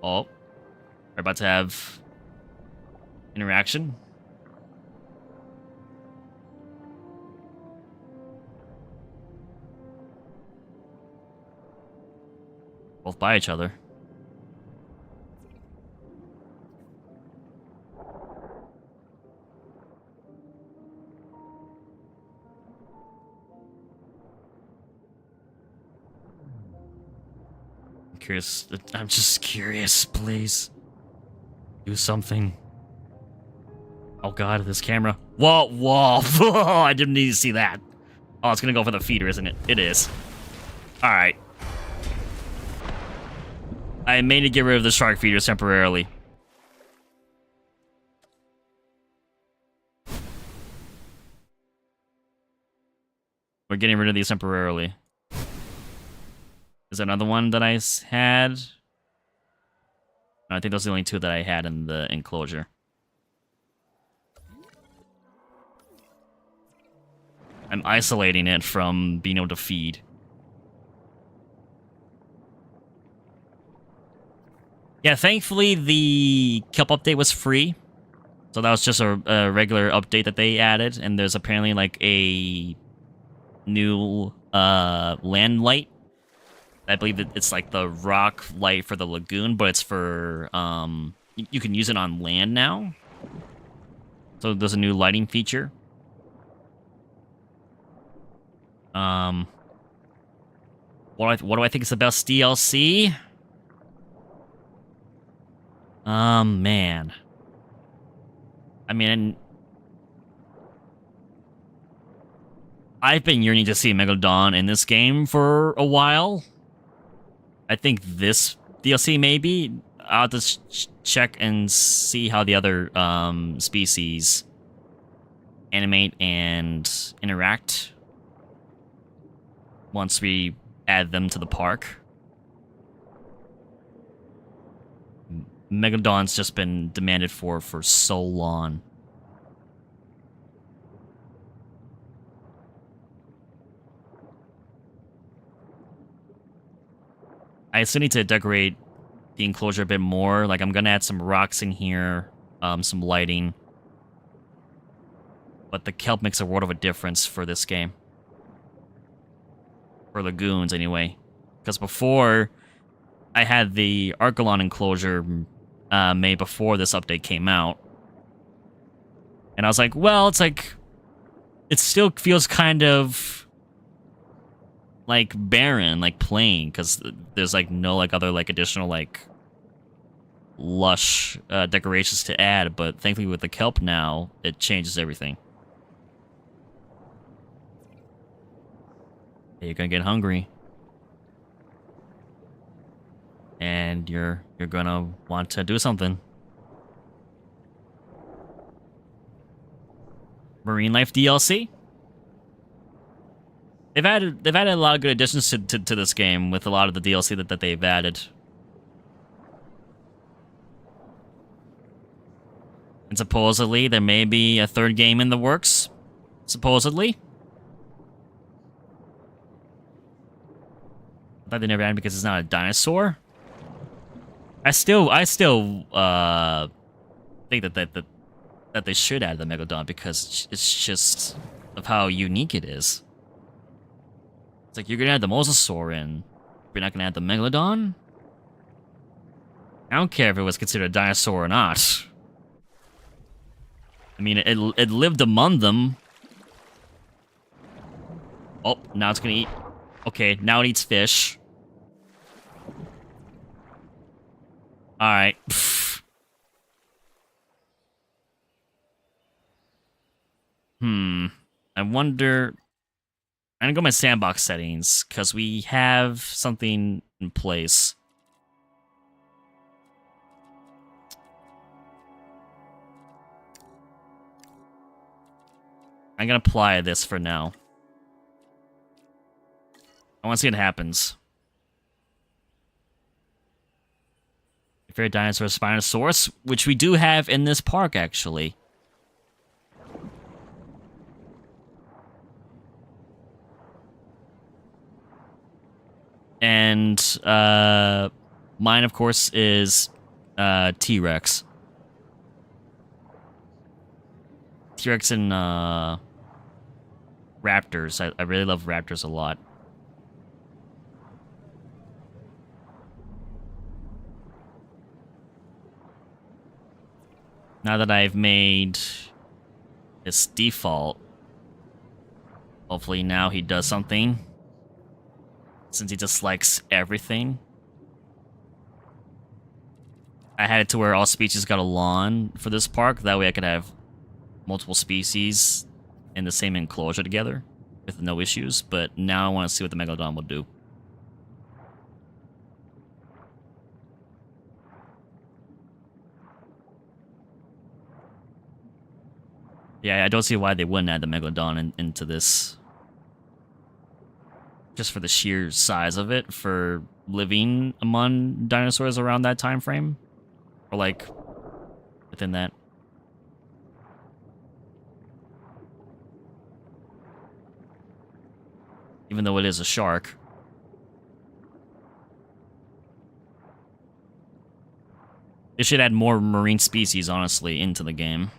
Oh. We're about to have interaction. Both by each other. Curious. I'm just curious, please. Do something. Oh god, this camera. Whoa, whoa. I didn't need to see that. Oh, it's gonna go for the feeder, isn't it? It is. Alright. I may need to get rid of the shark feeders temporarily. We're getting rid of these temporarily. Is there another one that I had? No, I think those are the only two that I had in the enclosure. I'm isolating it from being able to feed. Yeah, thankfully the Kelp update was free. So that was just a regular update that they added. And there's apparently like a new land light. I believe it's like the rock light for the lagoon, but it's for, you can use it on land now. So there's a new lighting feature. What do I think is the best DLC? Man. I mean, I've been yearning to see Megalodon in this game for a while. I think this DLC maybe. I'll just check and see how the other species animate and interact once we add them to the park. Megalodon's just been demanded for so long. I still need to decorate the enclosure a bit more. Like, I'm gonna add some rocks in here, some lighting. But the kelp makes a world of a difference for this game. For lagoons, anyway. Because before, I had the Archelon enclosure made before this update came out. And I was like, well, it's like... It still feels kind of... like, barren, like, plain. Because there's, like, no, like, other, like, additional, like... lush decorations to add. But thankfully with the kelp now, it changes everything. You're gonna get hungry. And you're gonna want to do something. Marine Life DLC? They've added a lot of good additions to this game with a lot of the DLC that they've added. And supposedly there may be a third game in the works. Supposedly. I thought they never added because it's not a dinosaur. I still think that they should add the Megalodon because it's just of how unique it is. It's like you're gonna add the Mosasaurus in, but you're not gonna add the Megalodon? I don't care if it was considered a dinosaur or not. I mean, it lived among them. Oh, now it's gonna eat. Okay, now it eats fish. Alright. I wonder... I'm gonna go my sandbox settings, because we have something in place. I'm gonna apply this for now. I want to see what happens. Favorite dinosaur, Spinosaurus, which we do have in this park, actually. And mine, of course, is T-Rex. T-Rex and Raptors. I really love Raptors a lot. Now that I've made this default, hopefully now he does something. Since he dislikes everything. I had it to where all species got a lawn for this park. That way I could have multiple species in the same enclosure together with no issues. But now I want to see what the Megalodon will do. Yeah, I don't see why they wouldn't add the Megalodon into this. just for the sheer size of it, for living among dinosaurs around that time frame, or like within that. Even though it is a shark. They should add more marine species, honestly, into the game.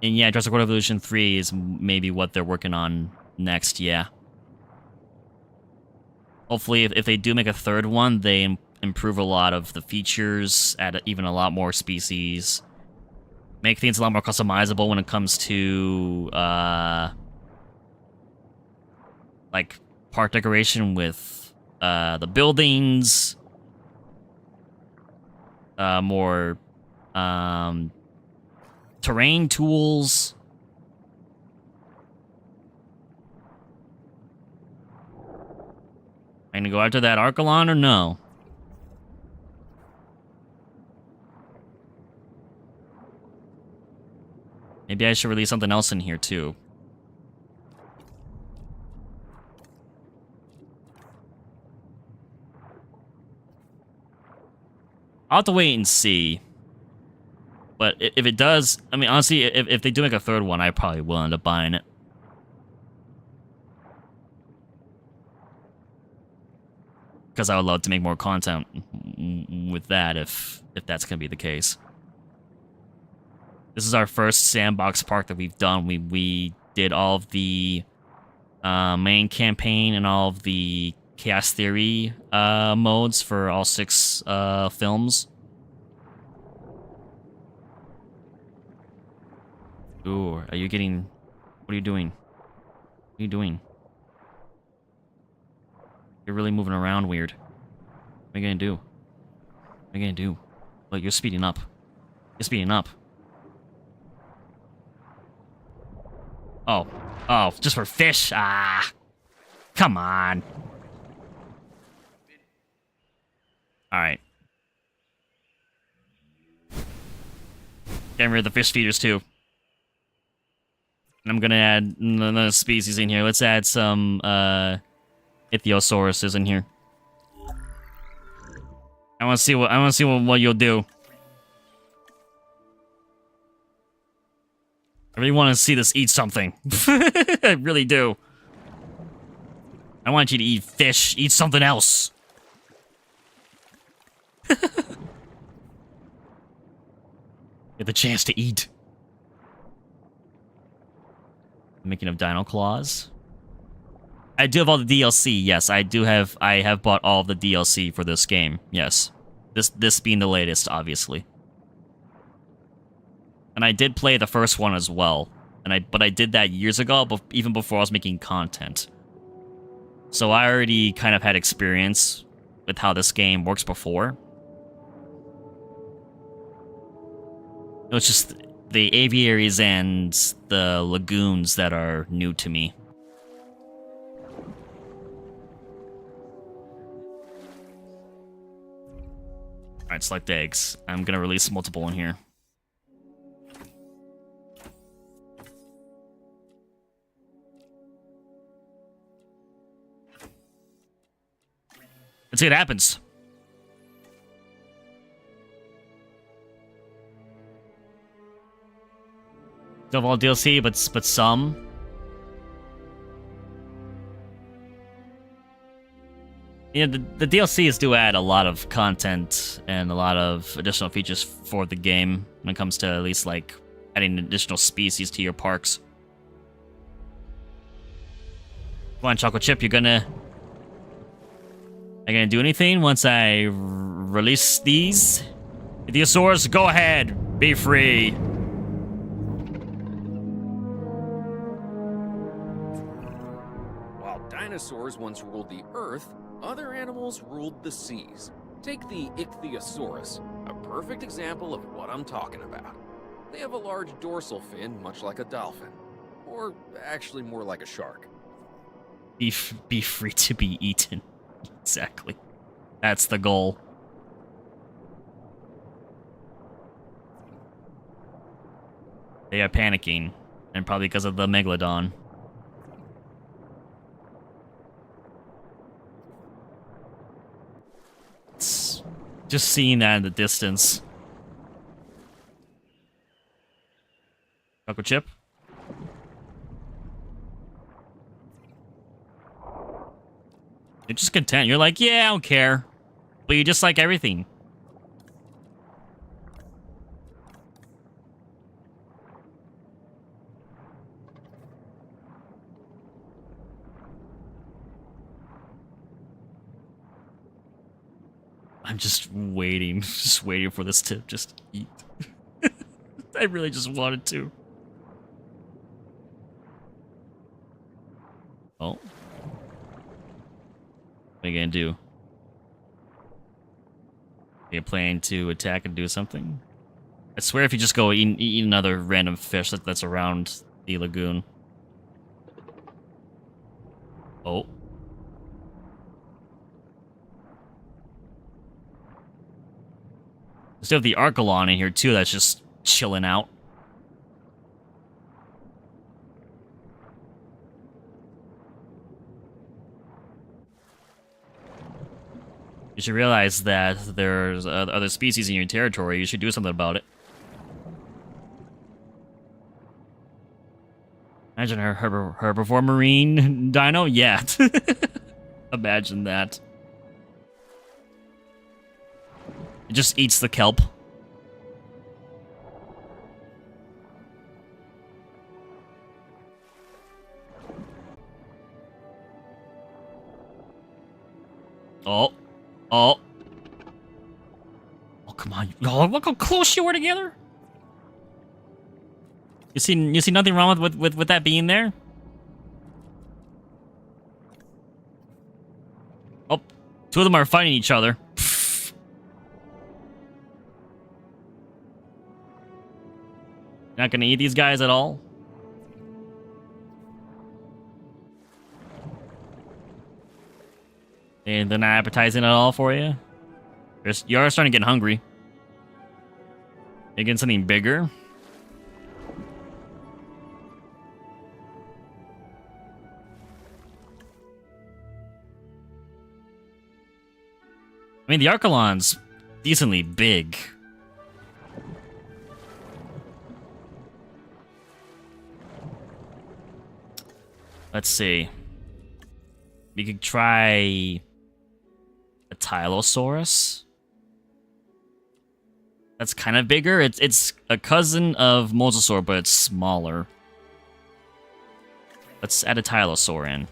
And yeah, Jurassic World Evolution 3 is maybe what they're working on next, yeah. Hopefully, if they do make a third one, they improve a lot of the features, add even a lot more species, make things a lot more customizable when it comes to, like, park decoration with the buildings, more terrain tools. Am I gonna go after that Archelon or no? Maybe I should release something else in here too. I'll have to wait and see. But if it does, I mean, honestly, if they do make a third one, I probably will end up buying it. Because I would love to make more content with that if that's going to be the case. This is our first sandbox park that we've done. We did all of the main campaign and all of the Chaos Theory modes for all 6 films. Ooh, are you getting... What are you doing? What are you doing? You're really moving around weird. What are you gonna do? What are you gonna do? Look, you're speeding up. You're speeding up. Oh. Oh, just for fish? Ah. Come on. Alright. Getting rid of the fish feeders, too. And I'm gonna add another species in here. Let's add some, Ichthyosauruses in here. I want to see what you'll do. I really want to see this eat something. I really do. I want you to eat fish. Eat something else. Get the chance to eat. Making of Dino Claws. I do have all the DLC, yes. I have bought all of the DLC for this game, yes. This being the latest, obviously. And I did play the first one as well. But I did that years ago, even before I was making content. So I already kind of had experience with how this game works before. It's just the aviaries and the lagoons that are new to me. Alright, select eggs. I'm gonna release multiple in here. Let's see what happens. Don't have all DLC, but some. Yeah, the DLCs do add a lot of content and a lot of additional features for the game when it comes to at least, like, adding additional species to your parks. Come on, CHOCO CHIP, are you gonna do anything once I release these? Dinosaurs, go ahead, be free. While dinosaurs once ruled the Earth, other animals ruled the seas. Take the Ichthyosaurus, a perfect example of what I'm talking about. They have a large dorsal fin, much like a dolphin. Or actually more like a shark. Be free to be eaten. Exactly. That's the goal. They are panicking. And probably because of the Megalodon. It's just seeing that in the distance. CHOCO CHIP? You're just content. You're like, yeah, I don't care. But you just like everything. I'm just waiting for this to just eat. I really just wanted to. Oh. What are you gonna do? Are you planning to attack and do something? I swear if you just go eat another random fish that's around the lagoon. Oh. Still have the Archelon in here too that's just chilling out. You should realize that there's other species in your territory. You should do something about it. Imagine a herbivore marine dino? Yeah. Imagine that. It just eats the kelp. Oh. Oh. Oh, come on. Oh, look how close you were together. You see nothing wrong with that being there? Oh, two of them are fighting each other. Not gonna eat these guys at all? And they're not appetizing at all for you? You are starting to get hungry. You getting something bigger? I mean, the Archelon's decently big. Let's see. We could try a Tylosaurus. That's kind of bigger. It's a cousin of Mosasaurus, but it's smaller. Let's add a Tylosaur in.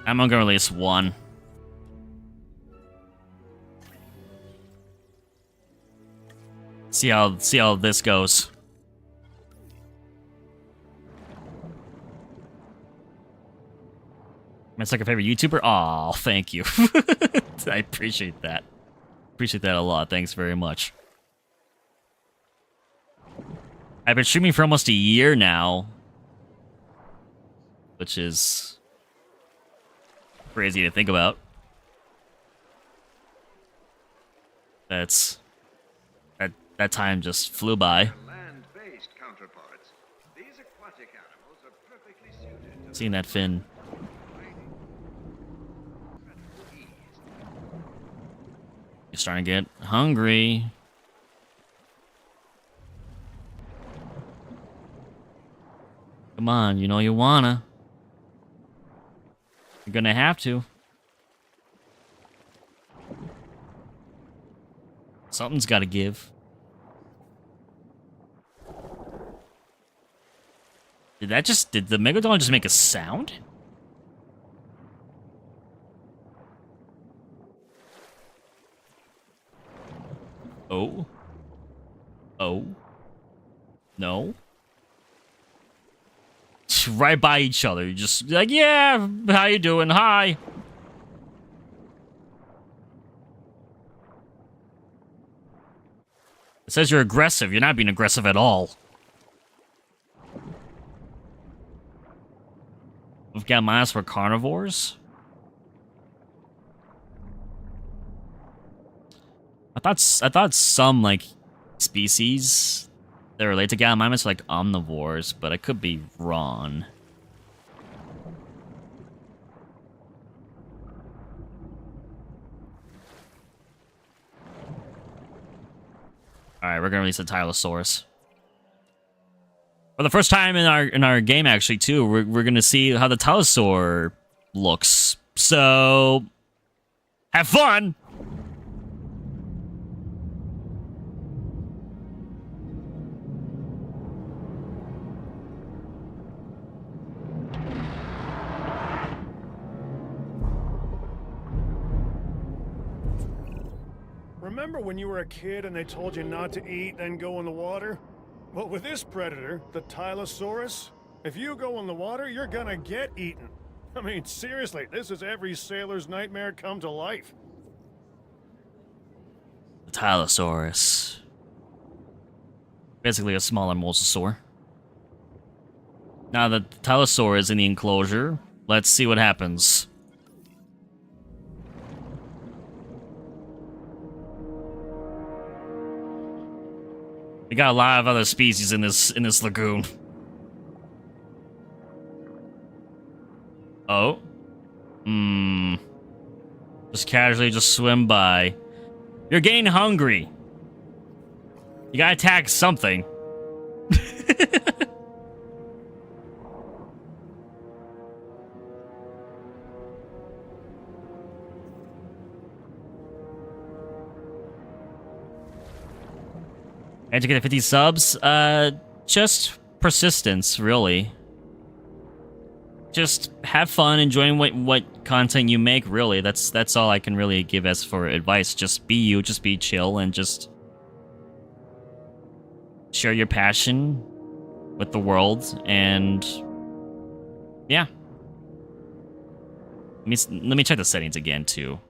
I'm gonna release one. See how this goes. My second favorite YouTuber? Aw, thank you. I appreciate that. Appreciate that a lot. Thanks very much. I've been streaming for almost a year now, which is crazy to think about. That time just flew by. Land-based counterparts. These aquatic animals are perfectly suited to Seeing that fin. You're starting to get hungry. Come on, you know you wanna. You're gonna have to. Something's gotta give. Did the Megalodon just make a sound? Oh. Oh. No. Right by each other. You're just like, yeah, how you doing? Hi. It says you're aggressive. You're not being aggressive at all. Gamma minus for carnivores? I thought some like species that relate to Gallimimus are like omnivores, but I could be wrong. Alright, we're gonna release the Tylosaurus. For the first time in our game actually too, we're gonna see how the Tylosaur looks. So have fun! Remember when you were a kid and they told you not to eat, then go in the water? Well, with this predator, the Tylosaurus, if you go in the water, you're gonna get eaten. I mean, seriously, this is every sailor's nightmare come to life. The Tylosaurus. Basically a smaller mosasaur. Now that the Tylosaur is in the enclosure, let's see what happens. We got a lot of other species in this lagoon. Oh. Just casually just swim by. You're getting hungry. You gotta attack something. And to get 50 subs, just persistence, really. Just have fun, enjoying what content you make, really. That's all I can really give as for advice. Just be you, just be chill, and just share your passion with the world, and yeah. Let me check the settings again, too.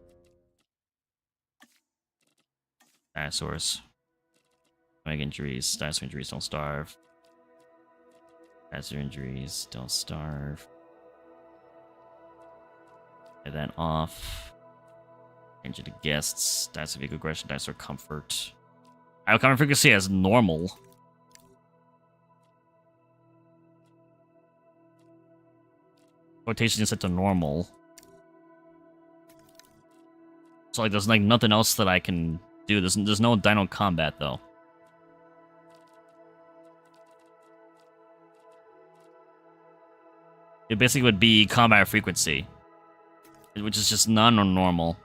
Dinosaurs. Mega injuries. Dinosaur injuries don't starve. Dinosaur injuries don't starve. Get that off. Injure the guests. Dinosaur vehicle aggression. Dinosaur comfort. Our comfort frequency as normal. Rotation is set to normal. So like there's like nothing else that I can do. There's no dino combat though. It basically would be combat frequency, which is just non-normal.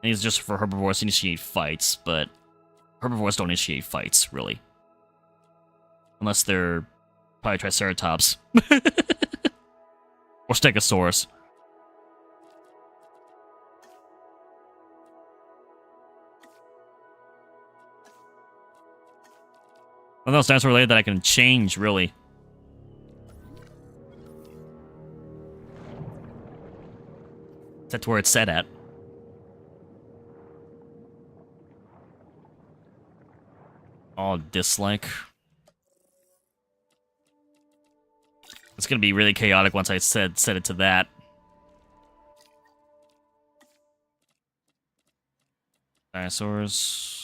And it's just for herbivores to initiate fights, but herbivores don't initiate fights, really. Unless they're probably Triceratops. Or Stegosaurus. One of those dinosaur related that I can change, really. Set to where it's set at. Oh, dislike. It's gonna be really chaotic once I set it to that. Dinosaurs.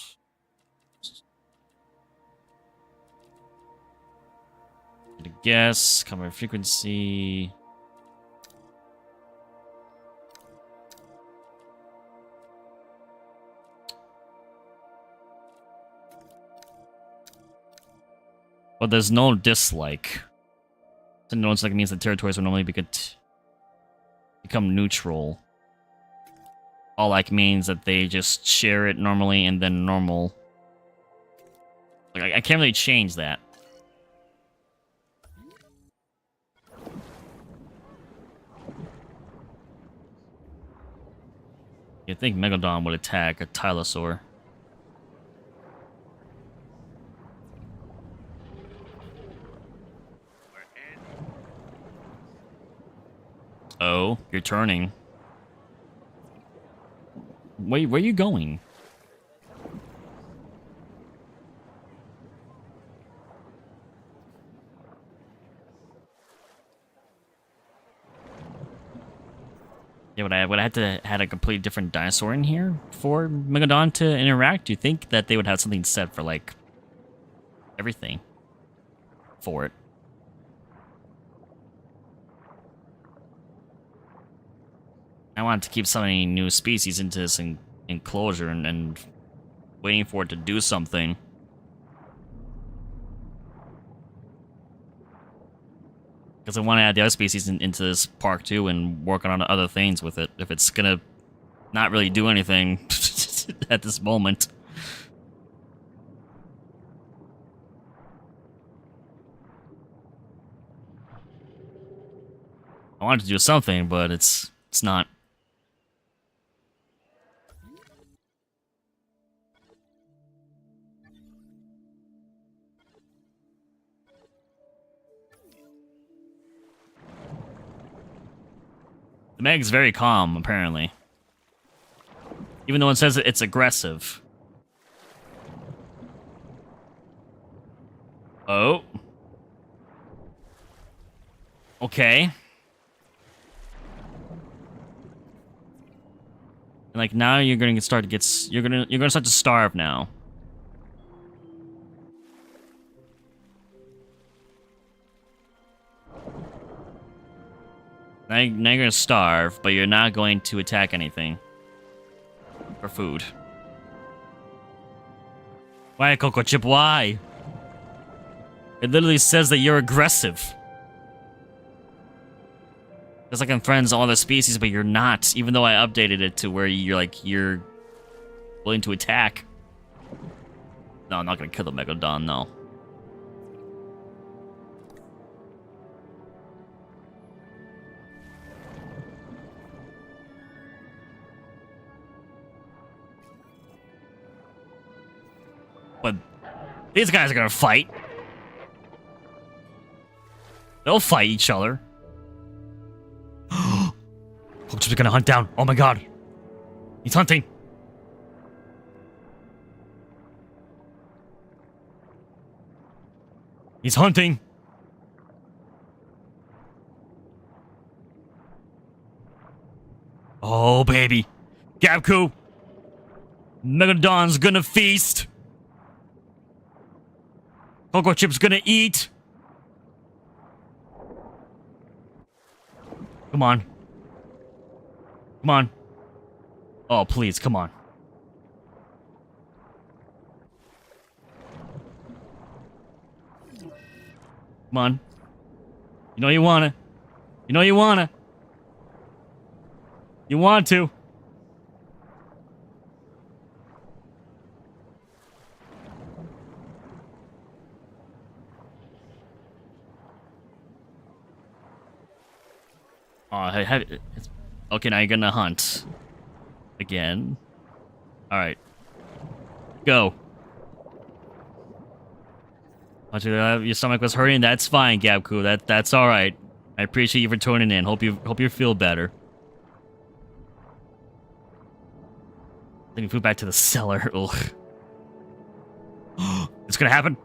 To guess, combat frequency. But there's no dislike. So no dislike means the territories will normally become neutral. All like means that they just share it normally and then normal. Like I can't really change that. You'd think Megalodon would attack a Tylosaur. Oh, you're turning. Wait, where are you going? would I have to had a completely different dinosaur in here for Megalodon to interact? Do you think that they would have something set for like everything for it? I wanted to keep so many new species into this enclosure and waiting for it to do something. Because I want to add the other species into this park too and work on other things with it. If it's gonna not really do anything at this moment. I wanted to do something, but it's not. The Meg's very calm, apparently. Even though it says it's aggressive. Oh. Okay. And like now you're gonna start to starve now. Now you're gonna starve, but you're not going to attack anything. For food. Why, CHOCO CHIP, why? It literally says that you're aggressive. It's like I'm friends with all the species, but you're not. Even though I updated it to where you're willing to attack. No, I'm not gonna kill the Megalodon, no. But these guys are gonna fight. They'll fight each other. CHOCO CHIP's gonna hunt down. Oh my god. He's hunting. He's hunting. Oh baby. Gabku. Megalodon's gonna feast. CHOCO CHIP's gonna eat. Come on. Come on. Oh, please, come on. Come on. You know you wanna. You know you wanna. You want to. Oh, okay, now you're gonna hunt. Again. Alright. Go. Your stomach was hurting? That's fine, Gabku. That's alright. I appreciate you for tuning in. Hope you feel better. Taking food back to the cellar. Ugh. It's gonna happen?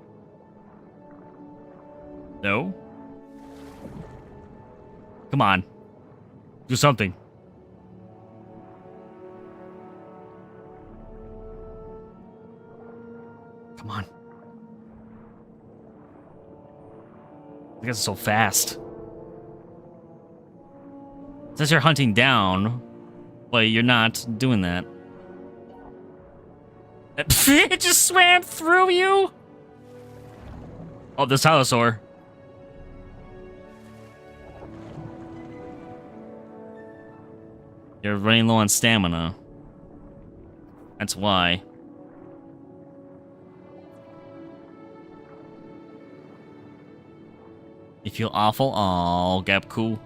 No? Come on. Do something. Come on. I guess it's so fast. It says you're hunting down, but you're not doing that. It just swam through you? Oh, this dinosaur. You're running low on stamina. That's why. You feel awful? Oh, Gabku.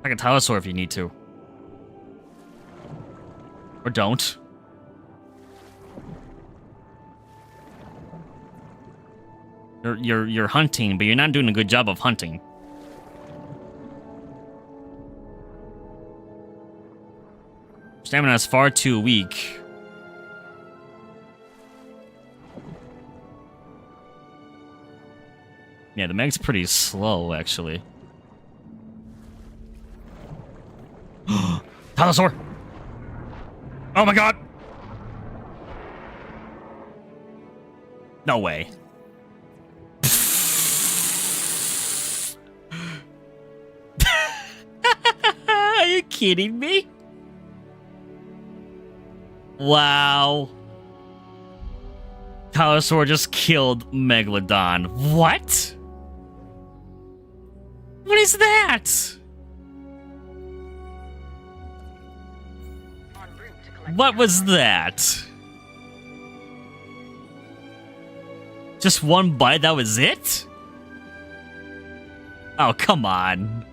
Like a Tylosaur if you need to. Or don't. You're hunting, but you're not doing a good job of hunting. Stamina is far too weak. Yeah, the Meg's pretty slow, actually. Dinosaur! Oh my god! No way. Are you kidding me? Wow. Dinosaur just killed Megalodon. What? What is that? What was that? Just one bite, that was it? Oh, come on.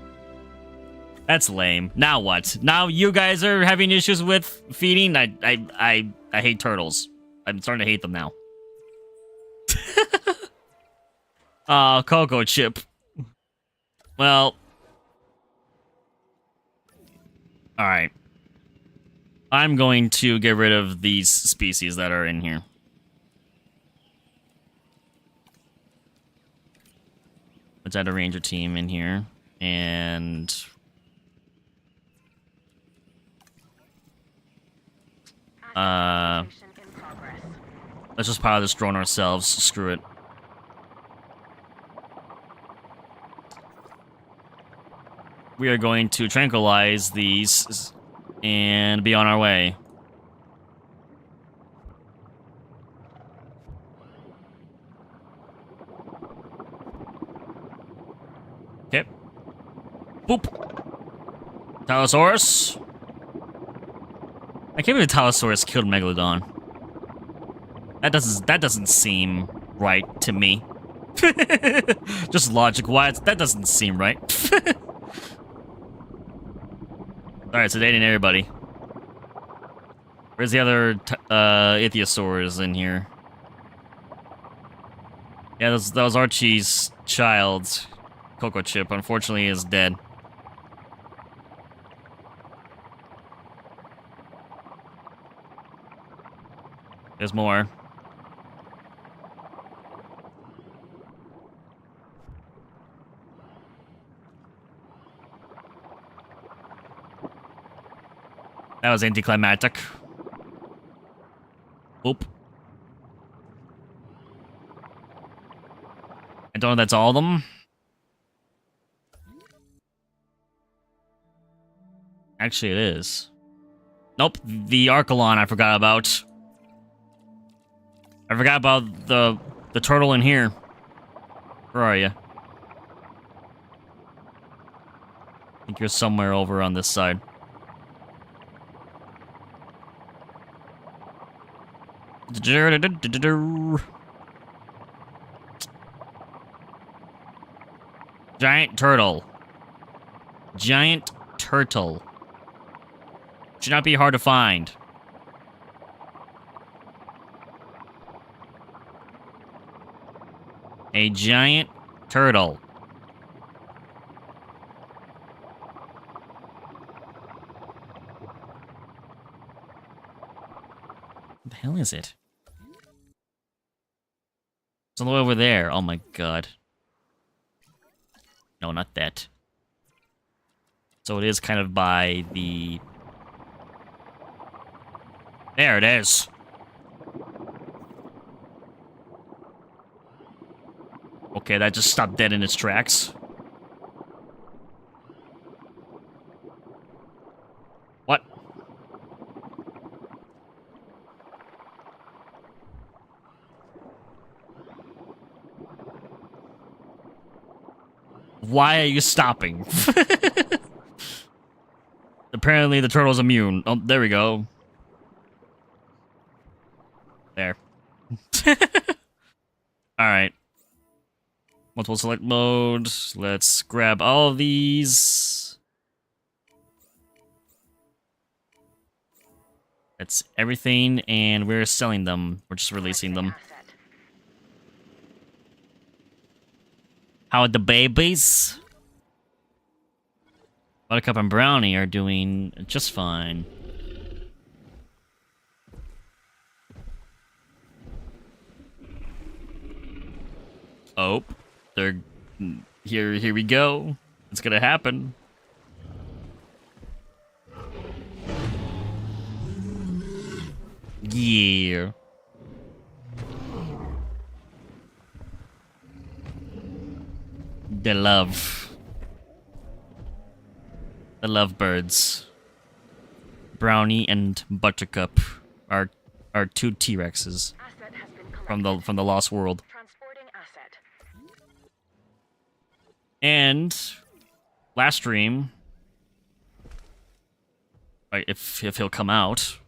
That's lame. Now what? Now you guys are having issues with feeding? I hate turtles. I'm starting to hate them now. CHOCO CHIP. Well. Alright. I'm going to get rid of these species that are in here. Let's add a ranger team in here. And... let's just pilot this drone ourselves. Screw it. We are going to tranquilize these and be on our way. Okay. Boop. Tylosaurus. I can't believe Tylosaurus killed Megalodon. That doesn't seem right to me. Just logic-wise, that doesn't seem right. Alright, sedating everybody. Where's the other ichthyosaurs in here? Yeah, that was Archie's child. CHOCO CHIP, unfortunately, is dead. There's more. That was anticlimactic. Oop. I don't know if that's all of them. Actually, it is. Nope, the Archelon I forgot about. I forgot about the turtle in here. Where are you? I think you're somewhere over on this side. Giant turtle. Giant turtle. Should not be hard to find. A giant turtle. What the hell is it? It's all the way over there. Oh my god. No, not that. So it is kind of by the... There it is. Okay, that just stopped dead in its tracks. What? Why are you stopping? Apparently the turtle's immune. Oh, there we go. There. Alright. Multiple select mode. Let's grab all of these. That's everything, and we're selling them. We're just releasing them. How are the babies? Buttercup and Brownie are doing just fine. Oh, they're Here we go. It's gonna happen. Yeah. The love birds. Brownie and Buttercup are two T-Rexes from the Lost World. And last stream, if he'll come out,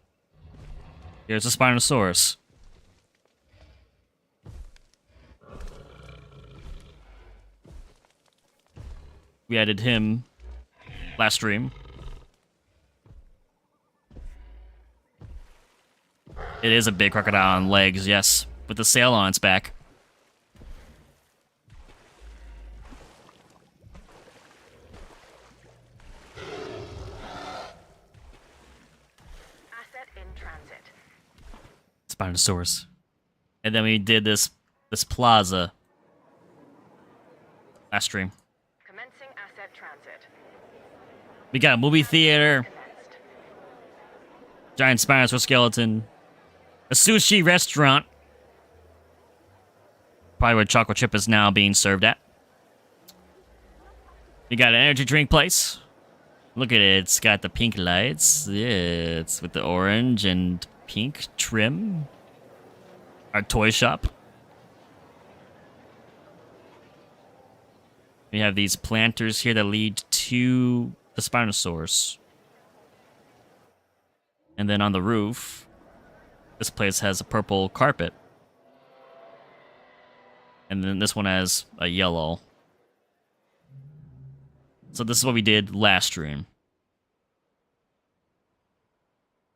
here's a Spinosaurus. We added him last stream. It is a big crocodile on legs, yes, with the sail on its back. Asset in transit. Spinosaurus. And then we did this plaza last stream. Commencing asset transit. We got a movie theater, giant Spinosaurus skeleton, a sushi restaurant, probably where CHOCO CHIP is now being served at. We got an energy drink place. Look at it, it's got the pink lights. Yeah, it's with the orange and pink trim. Our toy shop. We have these planters here that lead to the Spinosaurus. And then on the roof, this place has a purple carpet. And then this one has a yellow. So this is what we did last stream.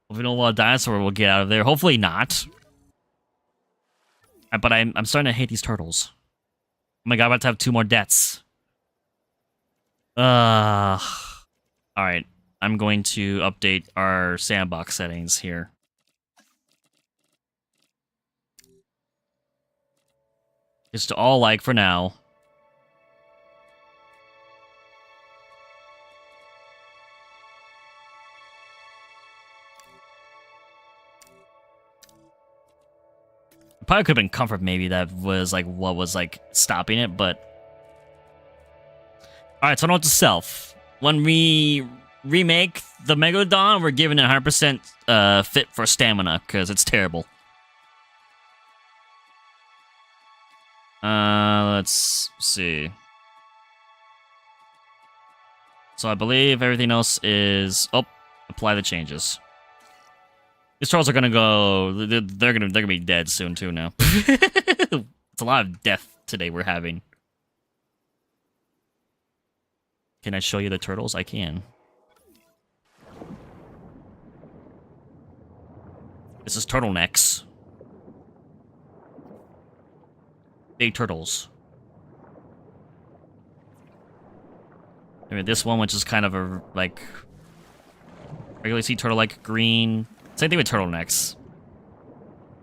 If we don't want a dinosaur, we'll get out of there. Hopefully not. But I'm starting to hate these turtles. Oh my god, I'm about to have 2 more deaths. Alright. I'm going to update our sandbox settings here. Just to all like for now. Probably could have been comfort, maybe that was like what was like stopping it, but alright, so note to self. When we remake the Megalodon, we're giving it 100% fit for stamina, because it's terrible. Let's see. So I believe everything else is... Oh, apply the changes. These trolls are gonna go... They're gonna be dead soon, too, now. It's a lot of death today we're having. Can I show you the turtles? I can. This is turtlenecks. Big turtles. I mean, this one, which is kind of a, like... regularly see turtle like green. Same thing with turtlenecks.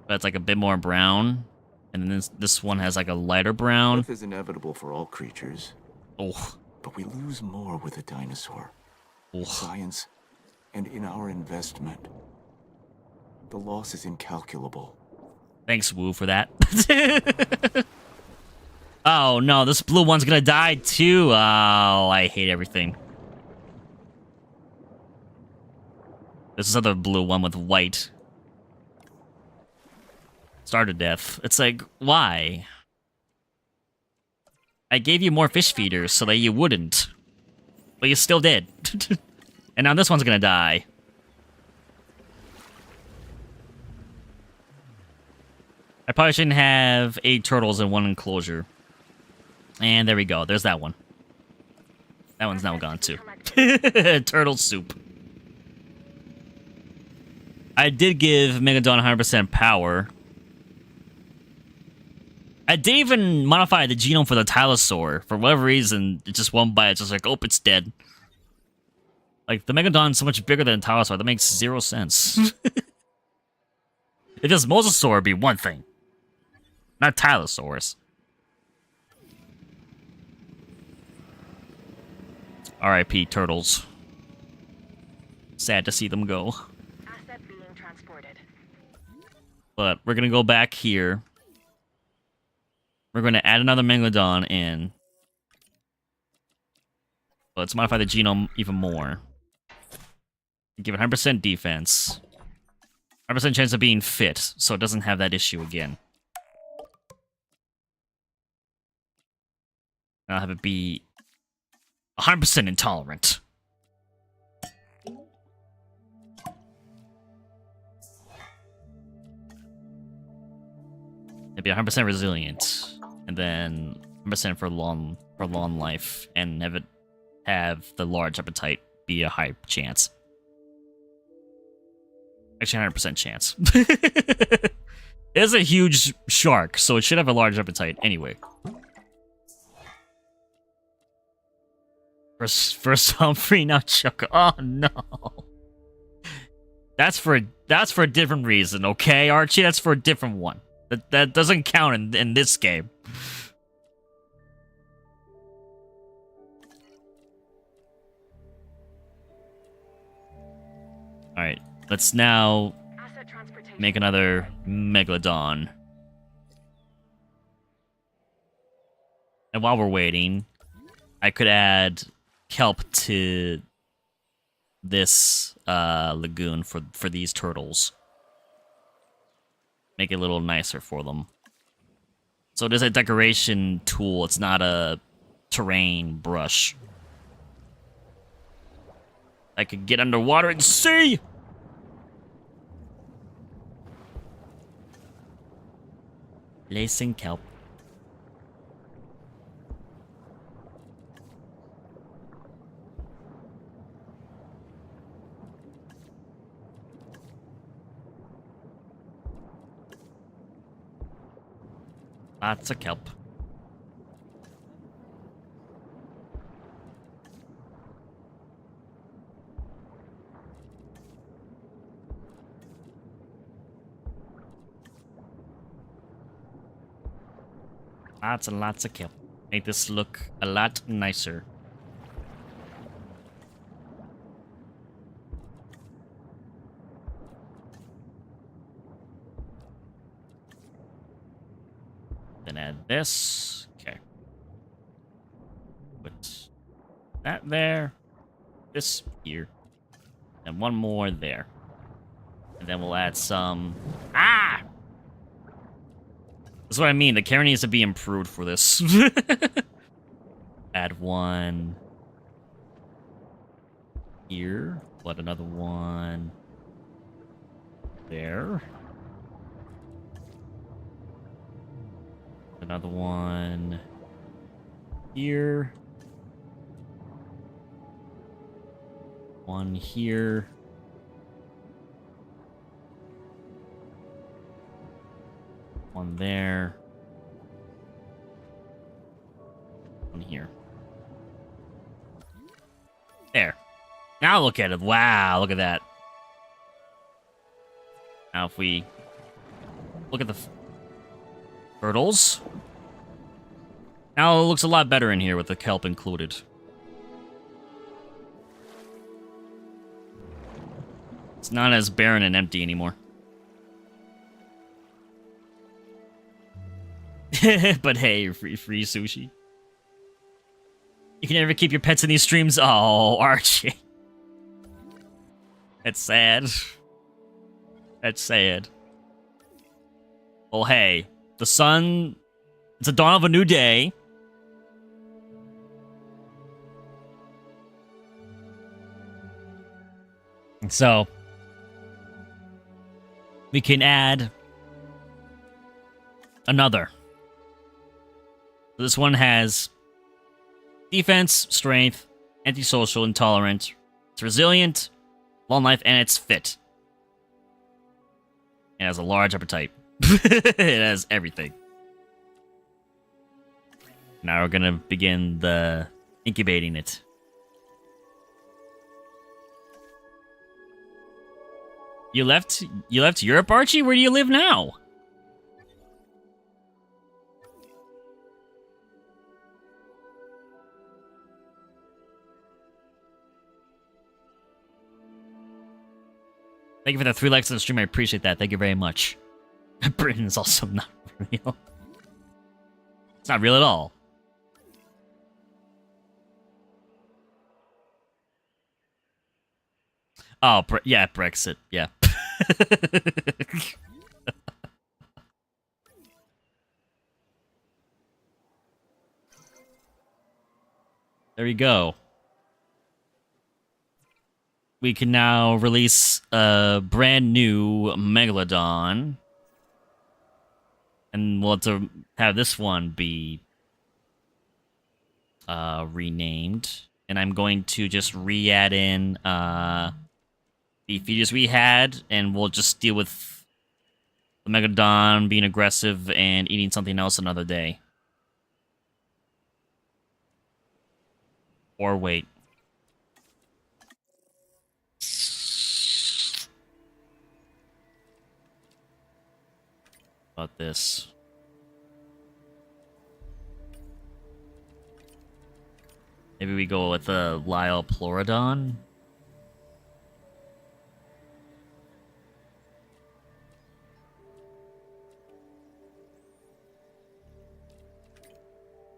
But it's like a bit more brown. And then this one has like a lighter brown. Death is inevitable for all creatures. Oh. But we lose more with a dinosaur. Oh. Science and in our investment. The loss is incalculable. Thanks, Wu, for that. Oh, no, this blue one's gonna die, too. Oh, I hate everything. This is another blue one with white. Started death. It's like, why? I gave you more fish feeders so that you wouldn't. But you still did. And now this one's gonna die. I probably shouldn't have 8 turtles in one enclosure. And there we go. There's that one. That one's now gone too. Turtle soup. I did give Megalodon 100% power. I didn't even modify the genome for the Tylosaur. For whatever reason, it just won't buy it. It's just like, oh, it's dead. Like, the Megalodon's so much bigger than Tylosaur. That makes 0 sense. If this Mosasaur, it'd be one thing. Not Tylosaurus. R.I.P. turtles. Sad to see them go. Asset being transported. But we're gonna go back here. We're gonna add another Megalodon in. Let's modify the genome even more. Give it 100% defense. 100% chance of being fit, so it doesn't have that issue again. And I'll have it be 100% intolerant. It'd be 100% resilient, and then 100% for long life, and have the large appetite be a high chance. Actually, 100% chance. It is a huge shark, so it should have a large appetite anyway. First Humphrey, now Choco. Oh no. That's for a different reason, okay, Archie? That's for a different one. That doesn't count in this game. Alright, let's now make another Megalodon. And while we're waiting, I could add Kelp to this lagoon for these turtles. Make it a little nicer for them. So it is a decoration tool, it's not a terrain brush. I could get underwater and see! Lacing Kelp. Lots of kelp. Lots and lots of kelp. Make this look a lot nicer. Then add this. Okay. Put that there. This here. And one more there. And then we'll add some... Ah! That's what I mean. The camera needs to be improved for this. Add one here. Put another one there. Another one here. One here. One there. One here. There. Now look at it. Wow, look at that. Now if we look at the turtles. Now it looks a lot better in here with the kelp included. It's not as barren and empty anymore. But hey, free sushi. You can never keep your pets in these streams. Oh, Archie. That's sad. That's sad. Well, hey. The sun... It's the dawn of a new day. So... we can add... another. This one has defense, strength, antisocial, intolerant. It's resilient, long life, and it's fit. It has a large appetite. It has everything. Now we're gonna begin the incubating it. You left Europe, Archie? Where do you live now? Thank you for the 3 likes on the stream. I appreciate that. Thank you very much. Britain is also not real. It's not real at all. Oh, yeah, Brexit. Yeah. There you go. We can now release a brand new Megalodon. And we'll have to have this one be renamed. And I'm going to just re-add in the features we had, and we'll just deal with the Megalodon being aggressive and eating something else another day. Or wait. About this. Maybe we go with the Lyopleurodon.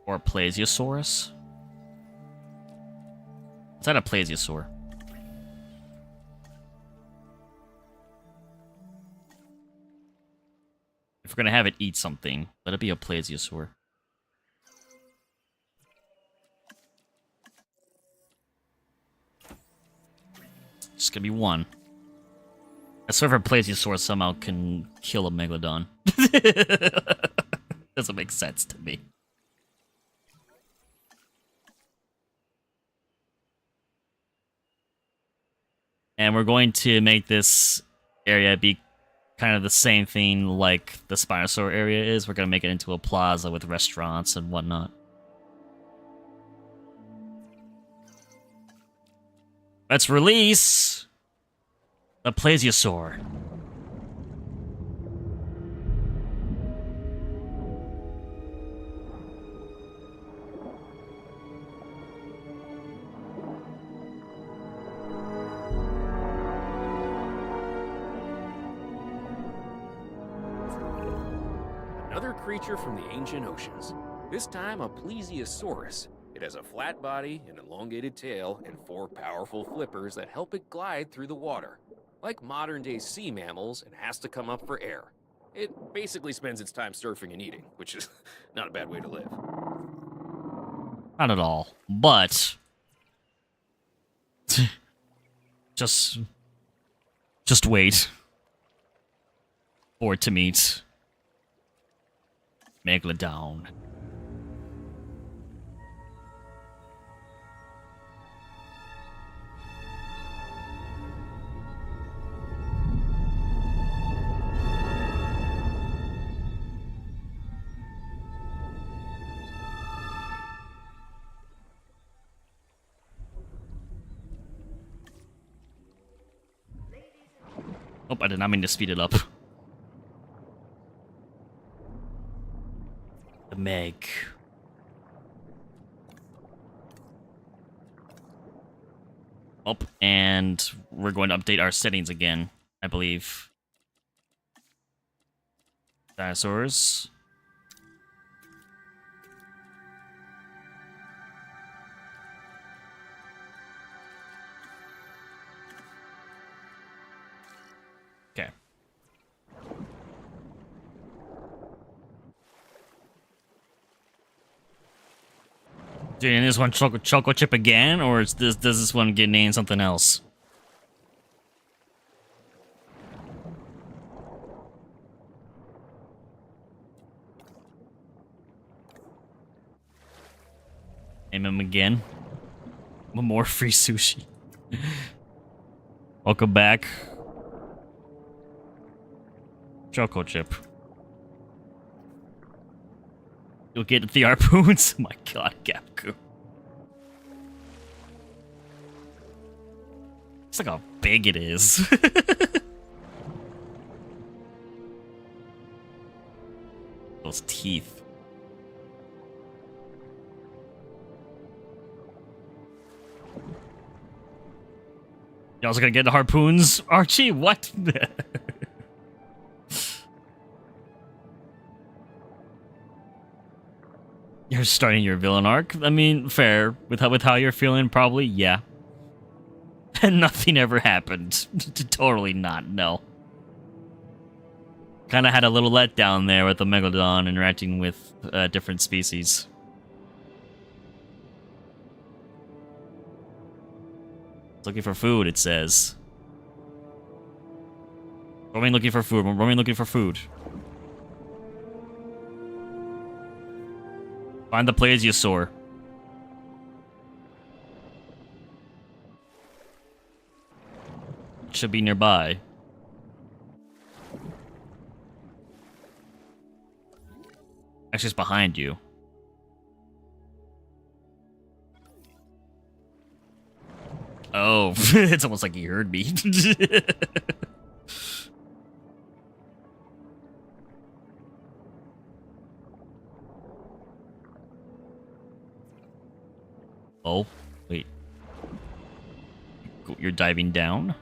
Or Plesiosaurus. Is that a Plesiosaur? If we're gonna have it eat something, let it be a Plesiosaur. Just gonna be one. I swear if a Plesiosaur somehow can kill a Megalodon. Doesn't make sense to me. And we're going to make this area be kind of the same thing like the Spinosaur area is. We're going to make it into a plaza with restaurants and whatnot. Let's release the Plesiosaur. Another creature from the ancient oceans. This time a Plesiosaurus. It has a flat body, an elongated tail, and 4 powerful flippers that help it glide through the water. Like modern-day sea mammals, it has to come up for air. It basically spends its time surfing and eating, which is not a bad way to live. Not at all, but just wait for it to meet Megalodon. Oh, I did not mean to speed it up. The Meg. Oh, and we're going to update our settings again, I believe. Dinosaurs. Okay. Doing this one Choco Chip again, or is does this one get named something else? Name him again. More free sushi. Welcome back. Choco Chip. You'll get the harpoons. Oh my god, Gapku. It's like how big it is. Those teeth. You also gonna get the harpoons, Archie? What? You're starting your villain arc. I mean, fair. With how you're feeling, probably, yeah. And nothing ever happened. Totally not, no. Kind of had a little letdown there with the Megalodon interacting with different species. It's looking for food, it says. Roaming looking for food. Roaming looking for food. Find the plesiosaur. It should be nearby. Actually, it's behind you. Oh, it's almost like he heard me. Oh, wait. You're diving down?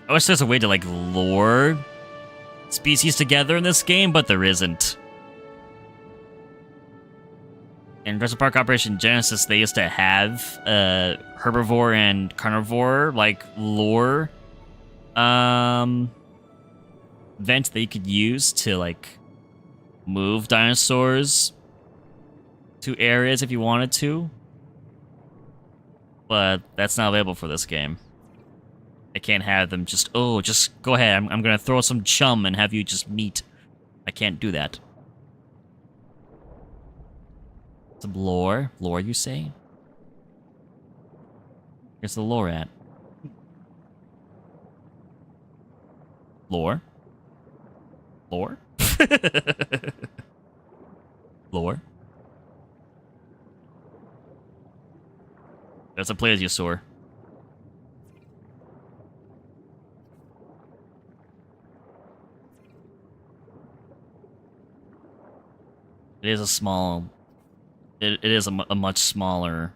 I wish there's a way to, like, lure species together in this game, but there isn't. In Jurassic Park Operation Genesis, they used to have herbivore and carnivore, like, lure vent that you could use to, like, move dinosaurs to areas if you wanted to. But that's not available for this game. I can't have them just, oh, just go ahead. I'm gonna throw some chum and have you just meet. I can't do that. Some lore. Lore, you say? Where's the lore at? Lore? Lore? Lore? There's a plesiosaur. It is a small... It is a much smaller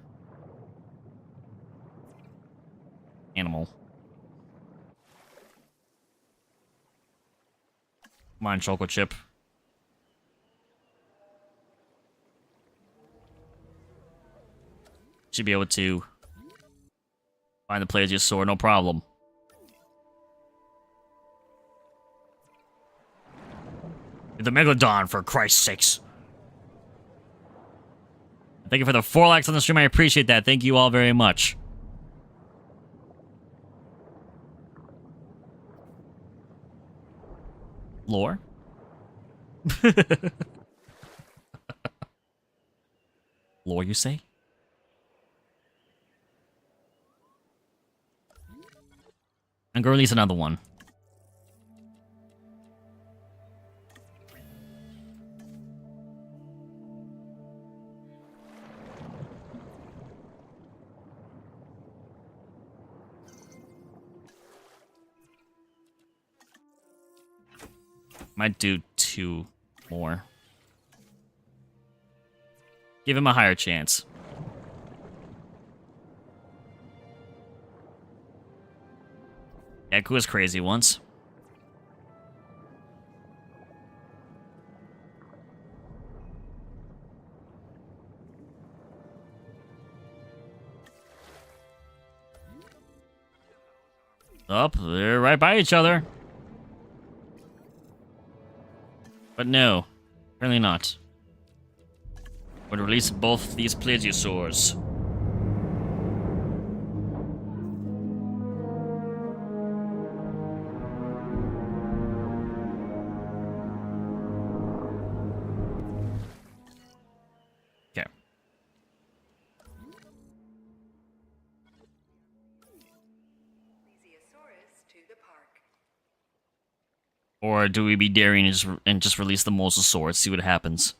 animal. Come on, CHOCO CHIP. Should be able to find the plesiosaur, no problem. The Megalodon, for Christ's sakes. Thank you for the 4 likes on the stream. I appreciate that. Thank you all very much. Lore? Lore, you say? I'm gonna release another one. Might do 2 more. Give him a higher chance. Eku was crazy once. Up, they're right by each other. But no, apparently not. Would release both these plesiosaurs. Okay. Or do we be daring and just release the Mosasaurus, see what happens?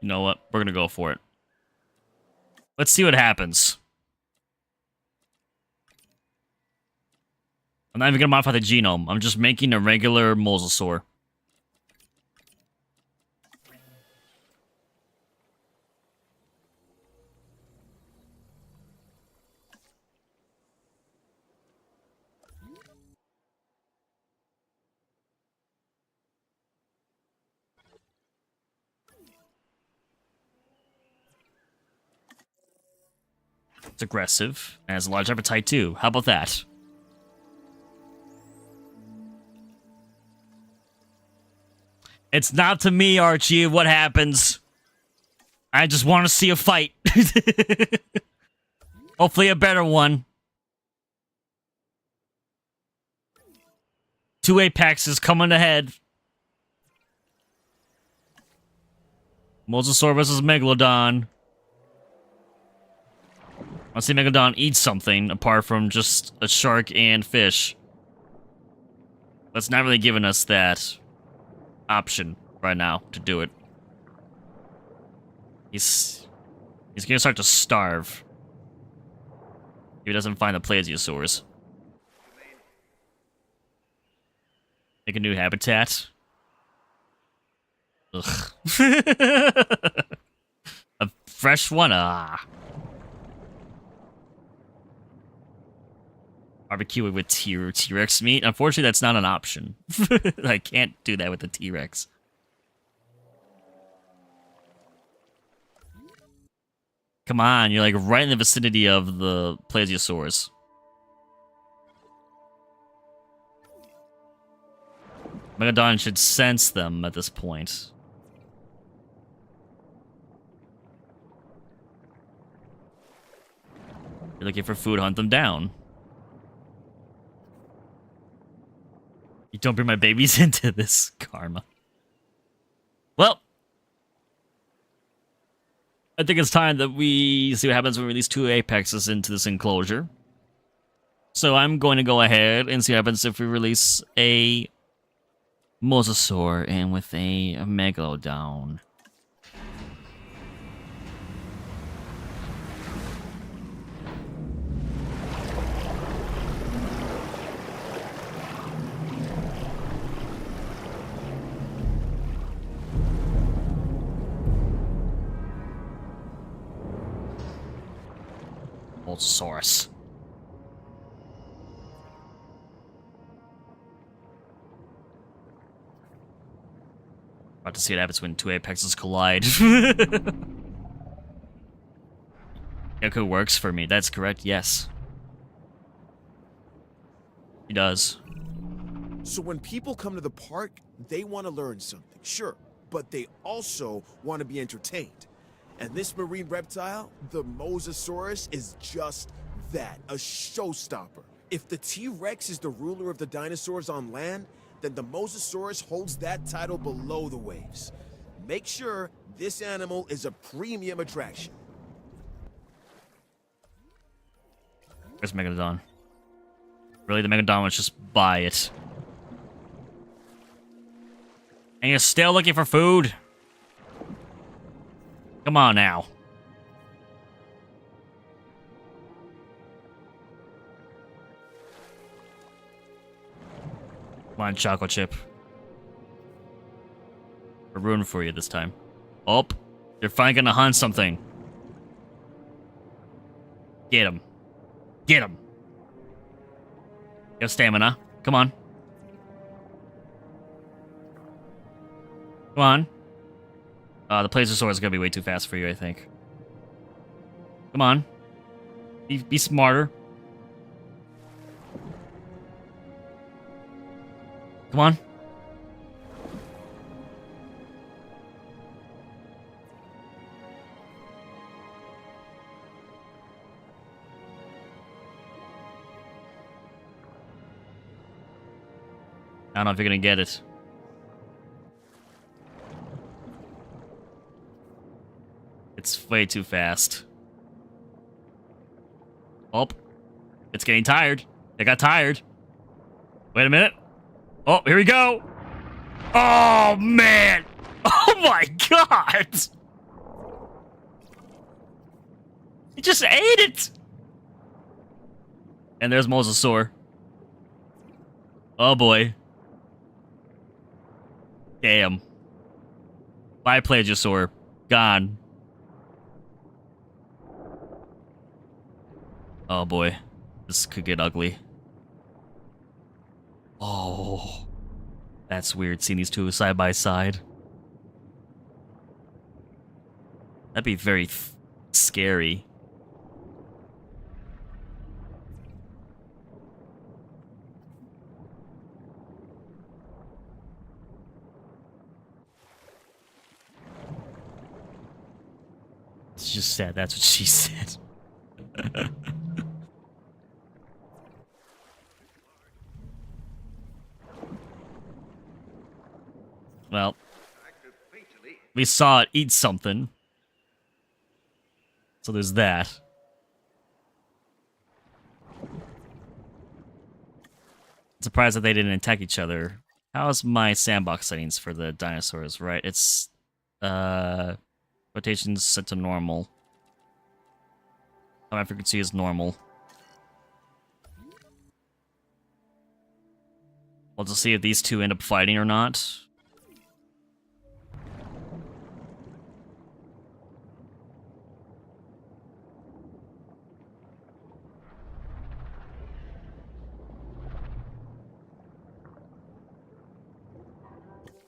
You know what? We're gonna go for it. Let's see what happens. I'm not even gonna modify the genome. I'm just making a regular Mosasaur. It's aggressive and has a large appetite too. How about that? It's not to me, Archie, what happens. I just want to see a fight. Hopefully a better one. 2 Apexes coming ahead. Mosasaur versus Megalodon. I see Megalodon eat something apart from just a shark and fish. That's not really giving us that option right now to do it. He's gonna start to starve if he doesn't find the Plesiosaurs. Make a new habitat. Ugh. A fresh one? Ah. Barbecue it with T-Rex meat? Unfortunately, that's not an option. I can't do that with the T-Rex. Come on, you're like right in the vicinity of the Plesiosaurs. Megalodon should sense them at this point. You're looking for food, hunt them down. You don't bring my babies into this, karma. Well, I think it's time that we see what happens when we release 2 Apexes into this enclosure. So I'm going to go ahead and see what happens if we release a Mosasaur and with a Megalodon. Mosasaurus. About to see what happens when 2 Apexes collide. Yoko works for me. That's correct, yes. He does. So when people come to the park, they want to learn something, sure, but they also want to be entertained. And this marine reptile, the Mosasaurus, is just that, a showstopper. If the T-Rex is the ruler of the dinosaurs on land, then the Mosasaurus holds that title below the waves. Make sure this animal is a premium attraction. Where's Megalodon? Really, the Megalodon was just buy it. And you're still looking for food? Come on now. Come on, CHOCO CHIP. We're rooting for you this time. Oh, you're finally gonna hunt something. Get him. Get him. You have stamina. Come on. Come on. The Plesiosaur is gonna be way too fast for you, I think. Come on. Be smarter. Come on. I don't know if you're gonna get it. It's way too fast. Oh, it's getting tired. It got tired. Wait a minute. Oh, here we go. Oh, man. Oh, my God. He just ate it! And there's Mosasaur. Oh boy. Damn. Bye, Plesiosaur. Gone. Oh boy. This could get ugly. Oh. That's weird, seeing these two side by side. That'd be very scary. It's just sad, that's what she said. Well, we saw it eat something. So there's that. Surprised that they didn't attack each other. How's my sandbox settings for the dinosaurs? Right, it's rotations set to normal. Command frequency is normal. We'll just see if these two end up fighting or not.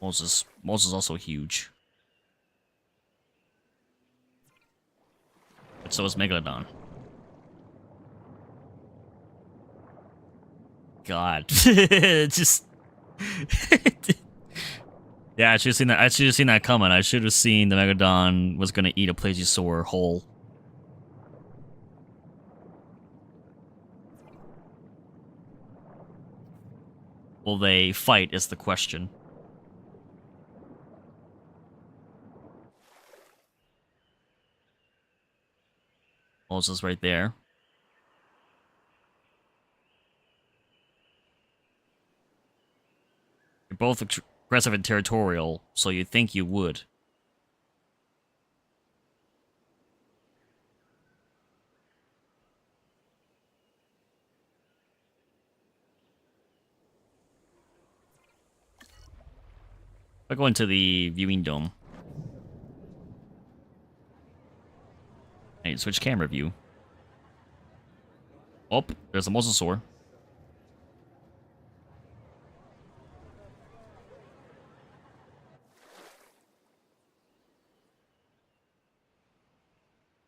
Moses is also huge. But so is Megalodon. God. Just yeah, I should have seen that. I should have seen that coming. I should have seen the Megalodon was gonna eat a Plesiosaur whole. Will they fight is the question. Moses right there. You're both aggressive and territorial, so you'd think you would. I'll go into the viewing dome. I need to switch camera view. Oh, there's a Mosasaur.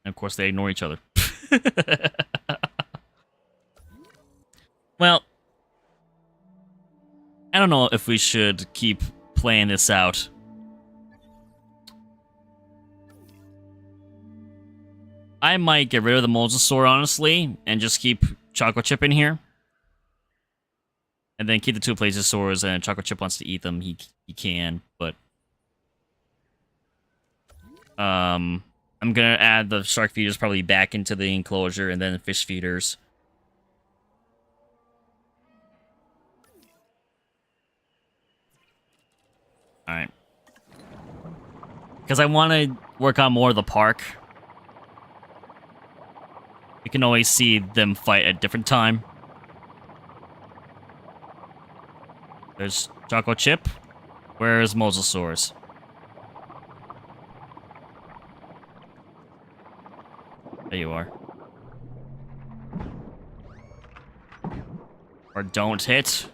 And of course, they ignore each other. Well, I don't know if we should keep playing this out. I might get rid of the Mosasaur, honestly, and just keep CHOCO CHIP in here. And then keep the two Plesiosaurs, and if CHOCO CHIP wants to eat them, he can, but... I'm gonna add the shark feeders probably back into the enclosure, and then the fish feeders. Alright. Because I want to work on more of the park. You can always see them fight at different time. There's CHOCO CHIP. Where's Mosasaurus? There you are. Or don't hit.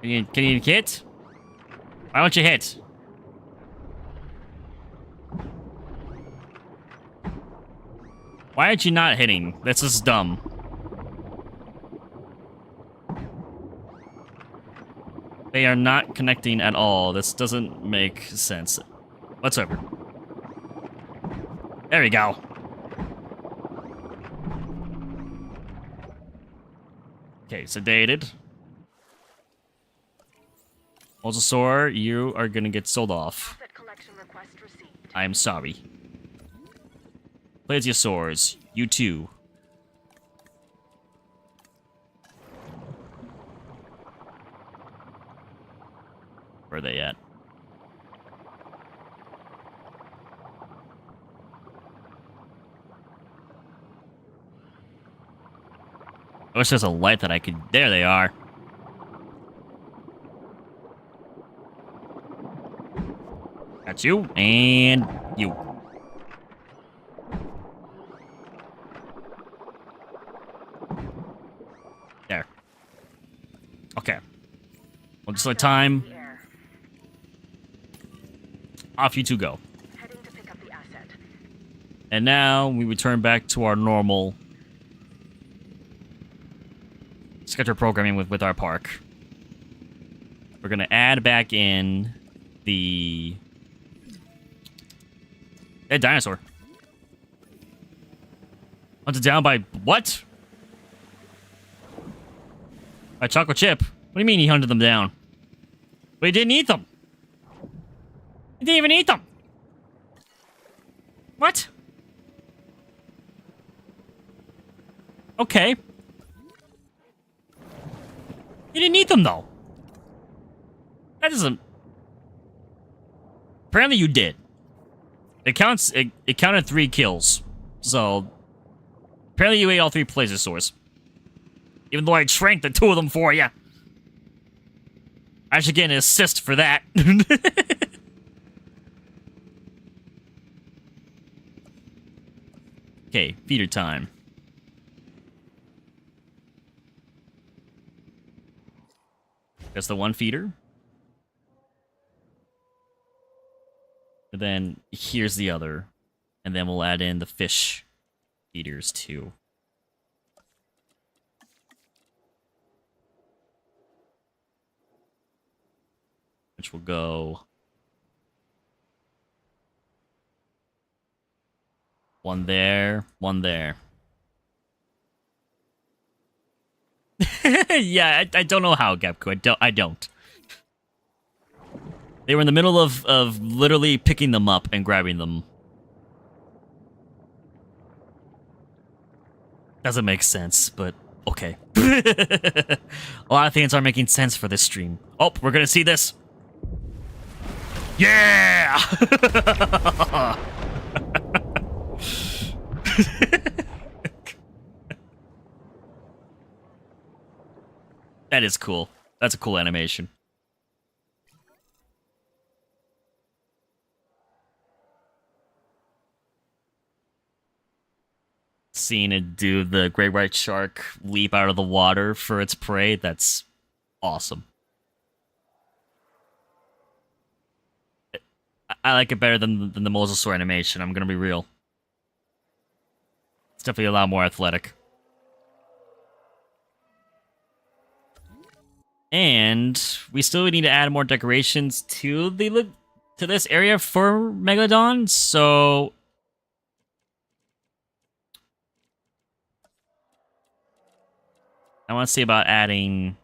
Can you hit? Why don't you hit? Why aren't you not hitting? That's just dumb. They are not connecting at all. This doesn't make sense whatsoever. There we go. Okay, sedated. Mosasaur, you are gonna get sold off. I'm sorry. Plesiosaurs, you too. Where are they at? I wish there's a light that I could... There they are. That's you, and you. There. Okay. Well, just like time. Off you two go. Heading to pick up the asset. And now we return back to our normal schedule programming with our park. We're gonna add back in the dinosaur. Hunted down by what? By CHOCO CHIP. What do you mean he hunted them down? But he didn't eat them. He didn't even eat them. What? Okay. You didn't eat them, though. That doesn't... Apparently you did. It counts... It counted 3 kills. So... Apparently you ate all 3 Plesiosaurs. Even though I shrank the 2 of them for you. I should get an assist for that. Okay, feeder time. That's the one feeder. And then here's the other. And then we'll add in the fish feeders too. Which will go... One there, one there. Yeah, I don't know how, Gapco. I don't. They were in the middle of literally picking them up and grabbing them. Doesn't make sense, but okay. A lot of things aren't making sense for this stream. Oh, we're gonna see this. Yeah! That is cool. That's a cool animation. Seeing it do the great white shark leap out of the water for its prey, that's awesome. I like it better than the Mosasaur animation, I'm gonna be real. It's definitely a lot more athletic. And we still need to add more decorations to this area for Megalodon, so I want to see about adding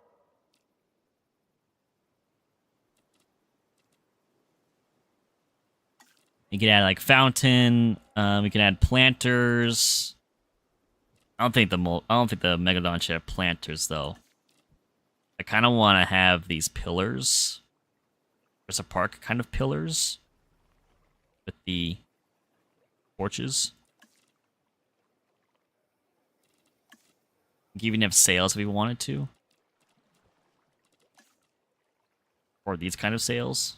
you can add like fountain, we can add planters. I don't think the Megalodon should have planters though. I kind of want to have these pillars. There's a park kind of pillars with the torches. We can even have sails if we wanted to. Or these kind of sails.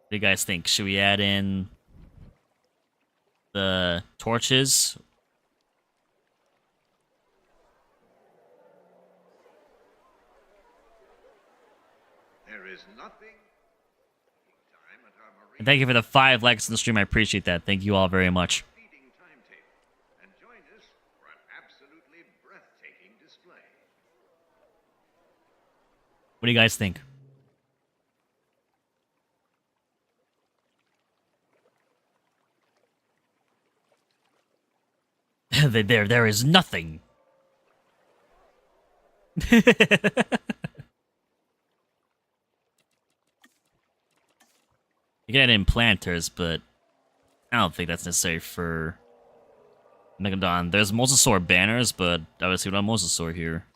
What do you guys think? Should we add in the torches? There is nothing time at our marine And thank you for the 5 likes in the stream. I appreciate that. Thank you all very much. feeding timetable. And join us for an absolutely breathtaking display. What do you guys think? There is nothing. You can add in planters, but I don't think that's necessary for Megalodon. There's Mosasaur banners, but obviously we don't have Mosasaur here.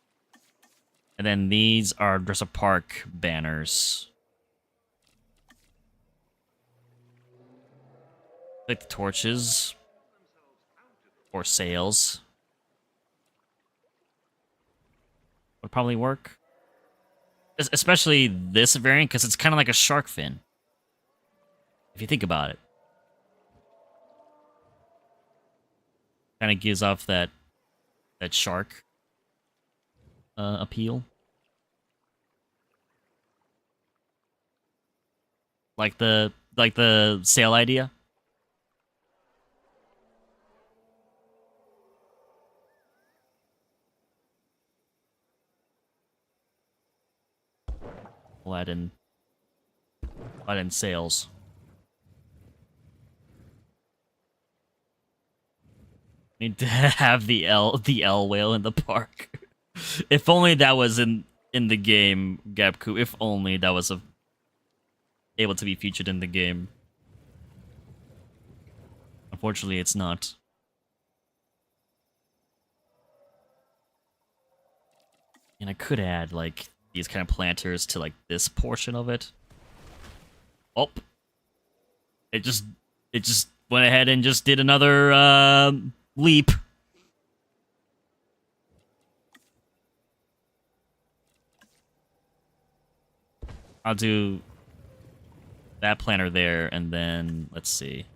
And then these are Jurassic Park banners. Like the torches. Or sails. Would probably work. Especially this variant, because it's kind of like a shark fin. If you think about it. Kind of gives off that shark appeal. Like the sail idea. We'll add in sails. Need to have the L whale in the park. If only that was in the game, Gapku. If only that was able to be featured in the game. Unfortunately, it's not. And I could add like these kind of planters to like this portion of it. Oh, it just went ahead and just did another leap. I'll do that planter there, and then let's see.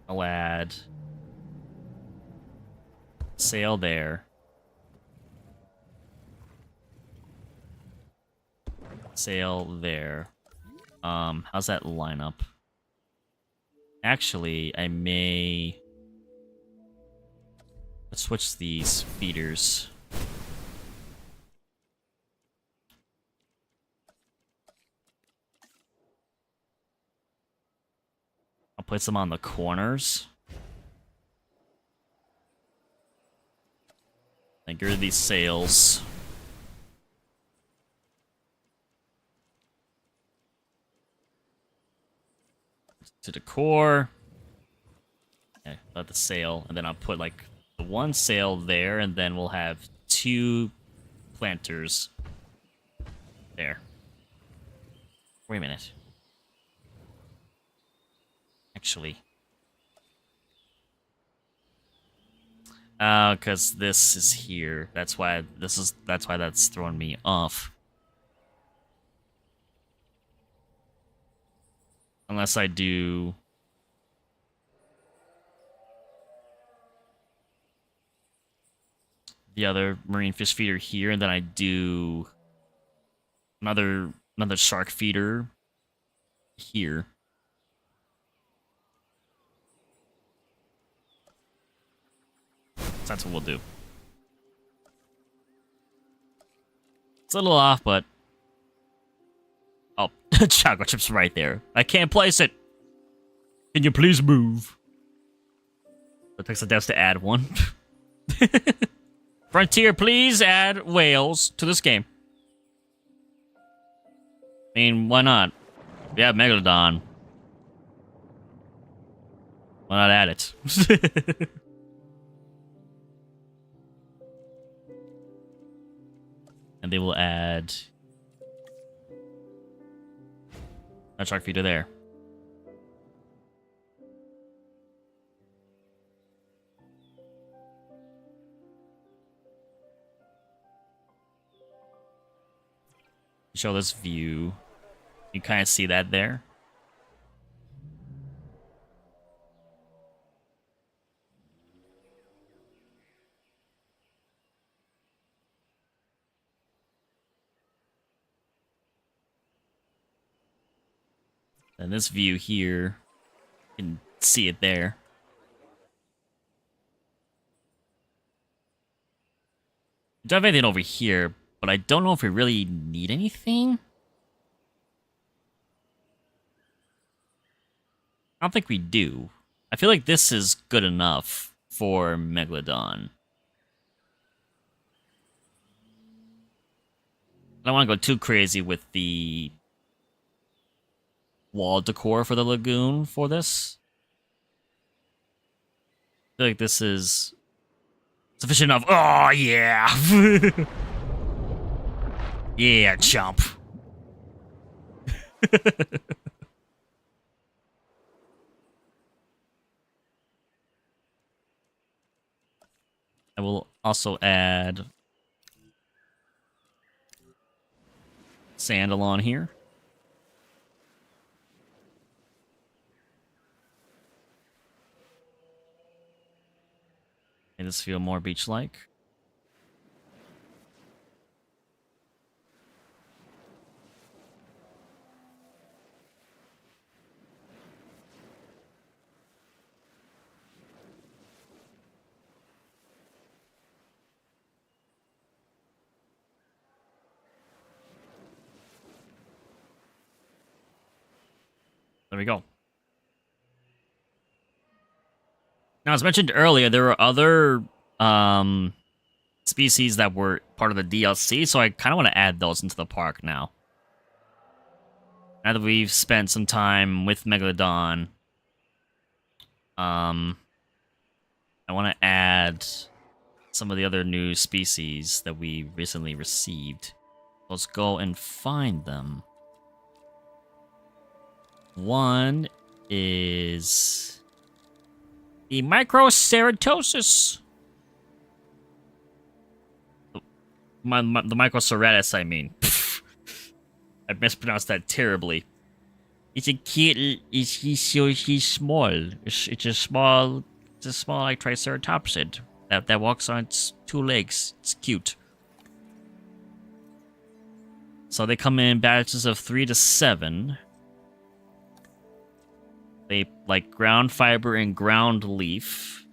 I'll add sail there. Sail there. How's that line up? Actually, I may... Let's switch these feeders. I'll put some on the corners. And get rid of these sails. To the core. Okay, about the sail, and then I'll put like the one sail there, and then we'll have two planters there. Wait a minute. Actually. Because this is here. That's why that's throwing me off. Unless I do... the other marine fish feeder here, and then I do another shark feeder here. So that's what we'll do. It's a little off, but... Oh, Choco Chip's right there. I can't place it. Can you please move? It takes a death to add one. Frontier, please add whales to this game. I mean, why not? We have Megalodon. Why not add it? And they will add a shark feeder there. Show this view. You kind of see that there. And this view here, you can see it there. Don't have anything over here, but I don't know if we really need anything. I don't think we do. I feel like this is good enough for Megalodon. I don't want to go too crazy with the wall decor for the lagoon for this. I feel like this is sufficient enough. Oh, yeah! Yeah, chomp. I will also add sand along here. Make this feel more beach-like. There we go. Now, as mentioned earlier, there were other species that were part of the DLC, so I kind of want to add those into the park now. Now that we've spent some time with Megalodon, I want to add some of the other new species that we recently received. Let's go and find them. One is the Microceratus. The Microceratus, I mean. I mispronounced that terribly. It's a kid. He's small. It's a small like Triceratopsid that walks on its two legs. It's cute. So they come in batches of 3 to 7. They like ground fiber and ground leaf.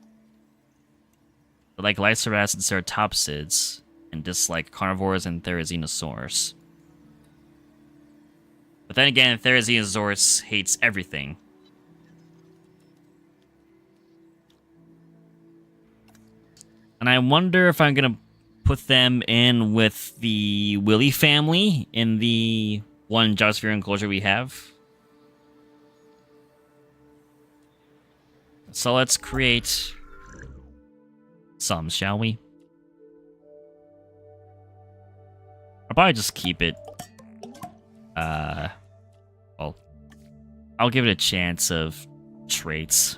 They like Lycerats and Ceratopsids, and dislike carnivores and Therizinosaurs. But then again, Therizinosaurus hates everything. And I wonder if I'm gonna put them in with the Willy family in the one Geosphere enclosure we have. So let's create some, shall we? I'll probably just keep it. Well, I'll give it a chance of traits.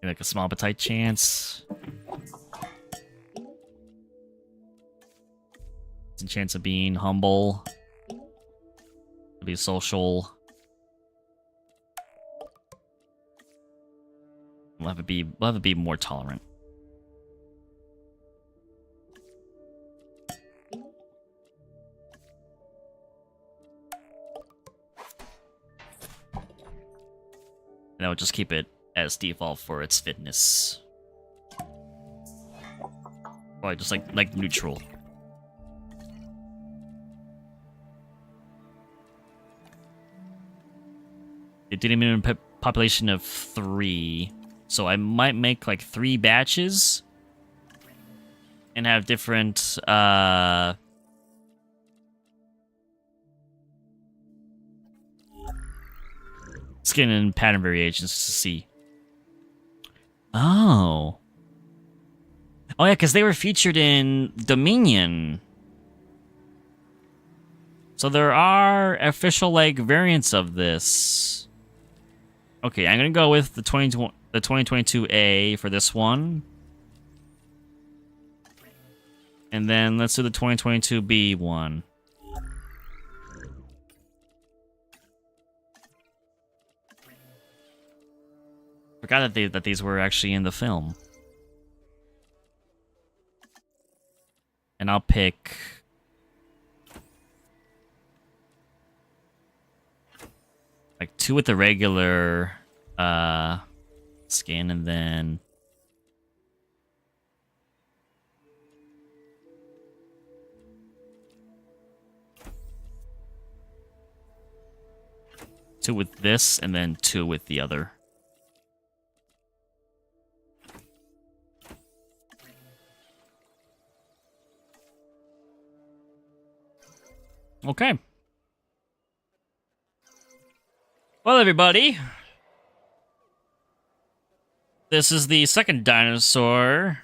Like a small appetite chance. It's a chance of being humble. Be social. We'll have to be more tolerant. And I'll just keep it as default for its fitness. Probably just like neutral. It did a minimum population of 3, so I might make like 3 batches and have different skin and pattern variations to see. Oh yeah, because they were featured in Dominion. So there are official like variants of this. Okay, I'm gonna go with the 2022A for this one. And then let's do the 2022B one. Forgot that these were actually in the film. And I'll pick like 2 with the regular skin, and then two with this, and then 2 with the other. Okay. Well, everybody, This is the second dinosaur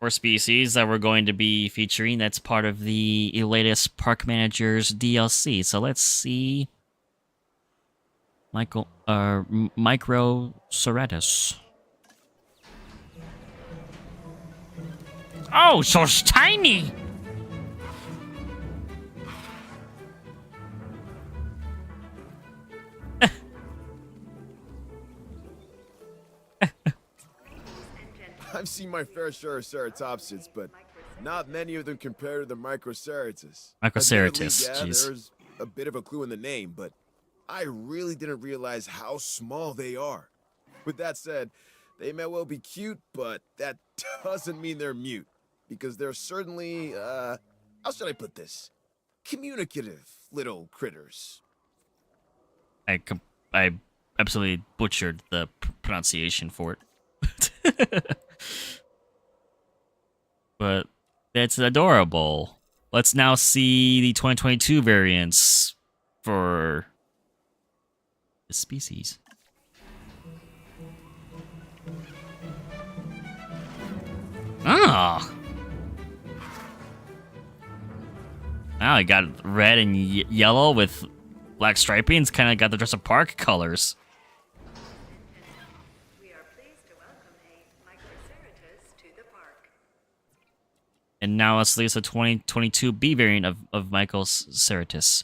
or species that we're going to be featuring. That's part of the latest Park Managers DLC. So let's see. Microceratus. Oh, so tiny! I've seen my fair share of ceratopsids, but not many of them compare to the Microceratus. Microceratus, Admittedly, jeez. there's a bit of a clue in the name, but I really didn't realize how small they are. With that said, they may well be cute, but that doesn't mean they're mute, because they're certainly, how should I put this? Communicative little critters. I absolutely butchered the pronunciation for it. But that's adorable. Let's now see the 2022 variants for the species. Oh. Now I got red and yellow with black striping. It's kind of got the Jurassic Park colors. We are pleased to welcome a Microceratus to the park. And now let's release a 2022 B variant of Microceratus.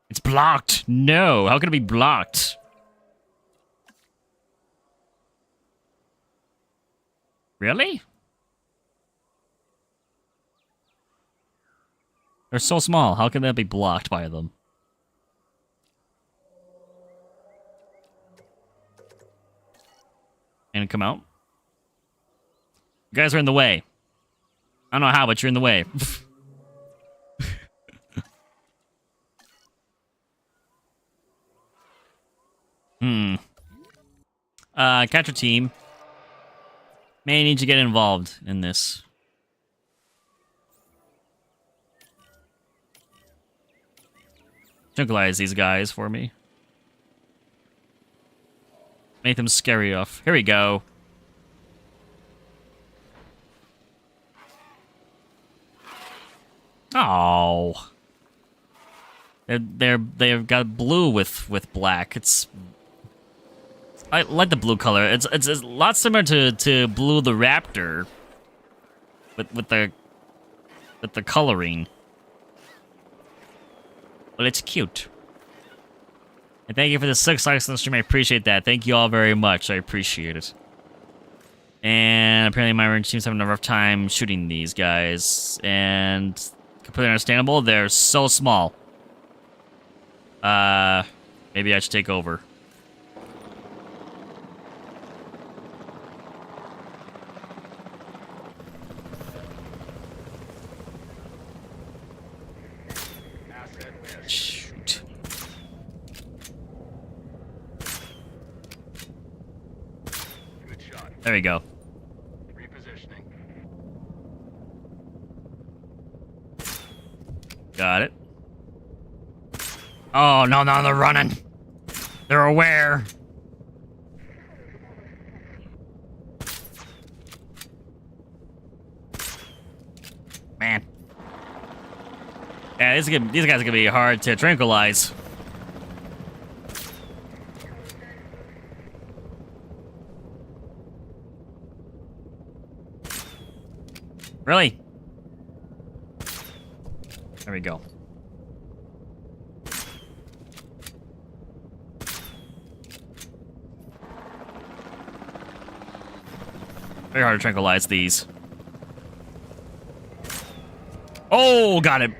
It's blocked. No, how can it be blocked? Really? They're so small. How can that be blocked by them? And come out. You guys are in the way. I don't know how, but you're in the way. Catcher team. May need to get involved in this. Tranquilize these guys for me. Make them scary off. Here we go. Oh, they've got blue with black. I like the blue color. It's a lot similar to Blue the Raptor, with the coloring. But it's cute. And thank you for the 6 likes on the stream. I appreciate that. Thank you all very much. I appreciate it. And apparently my team's having a rough time shooting these guys. And completely understandable. They're so small. Maybe I should take over. Shoot. Good shot. There we go. Repositioning. Got it. Oh, no, they're running. They're aware. Man. Yeah, these guys are gonna be hard to tranquilize. Really? There we go. Very hard to tranquilize these. Oh, got it.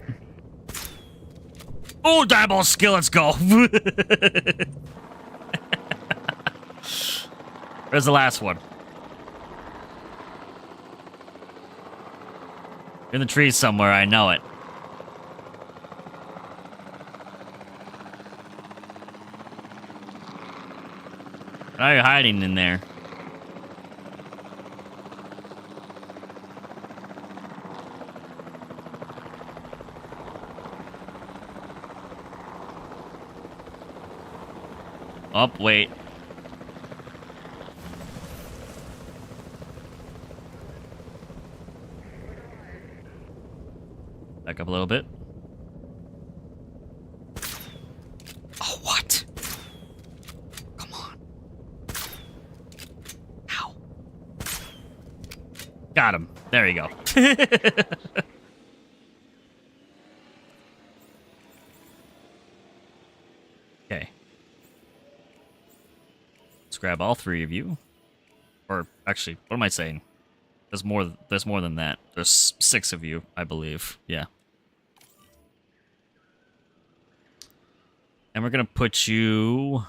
Oh, diabolical skill, let's go. Where's the last one? In the trees somewhere, I know it. Why are you hiding in there? Oh, wait. Back up a little bit. Oh, what? Come on. Ow. Got him. There you go. Okay. Let's grab all three of you. Or actually, what am I saying? There's more than that. There's 6 of you, I believe. Yeah. And we're gonna put you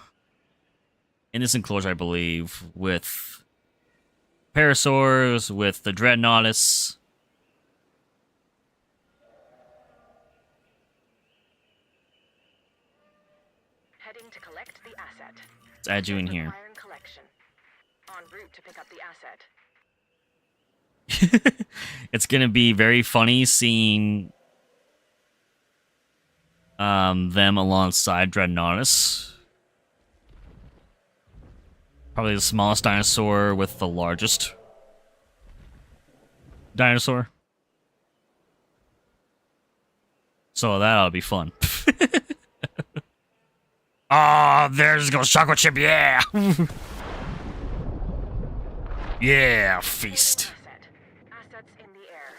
in this enclosure, I believe, with Parasaurs, with the Dreadnoughtus. Heading to collect the asset. Let's add you in here. Requiring collection. En route to pick up the asset. It's gonna be very funny seeing them alongside Dreadnoughtus. Probably the smallest dinosaur with the largest dinosaur. So that'll be fun. Ah, there's goes CHOCO CHIP, yeah! Yeah, feast. Asset. Assets in the air.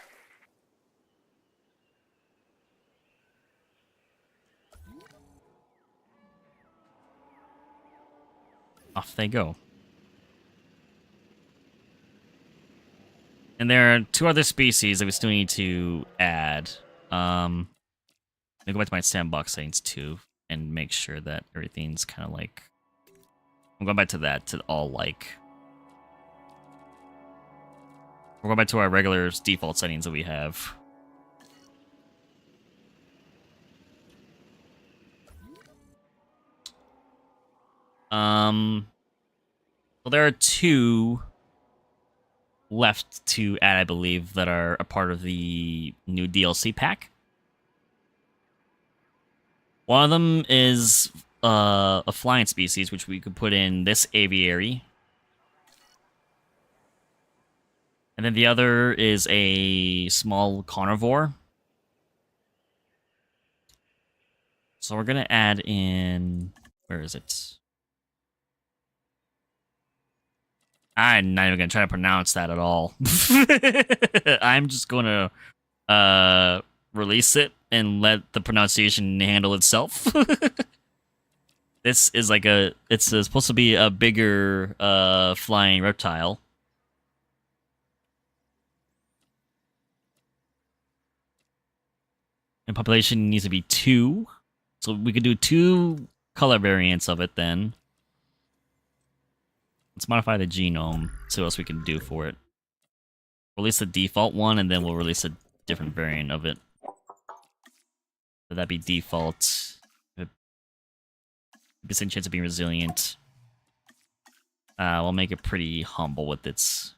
Off they go. And there are 2 other species that we still need to add. Let me go back to my sandbox settings too and make sure that everything's kind of like... I'm going back to that, to all like. We're going back to our regular default settings that we have. So there are 2 left to add, I believe, that are a part of the new DLC pack. One of them is a flying species, which we could put in this aviary. And then the other is a small carnivore. So we're going to add in... Where is it? I'm not even going to try to pronounce that at all. I'm just going to release it and let the pronunciation handle itself. This is like a... It's supposed to be a bigger flying reptile. And population needs to be 2. So we could do 2 color variants of it then. Let's modify the genome, see what else we can do for it. Release the default one, and then we'll release a different variant of it. So that'd be default. Decent chance of being resilient. We'll make it pretty humble with its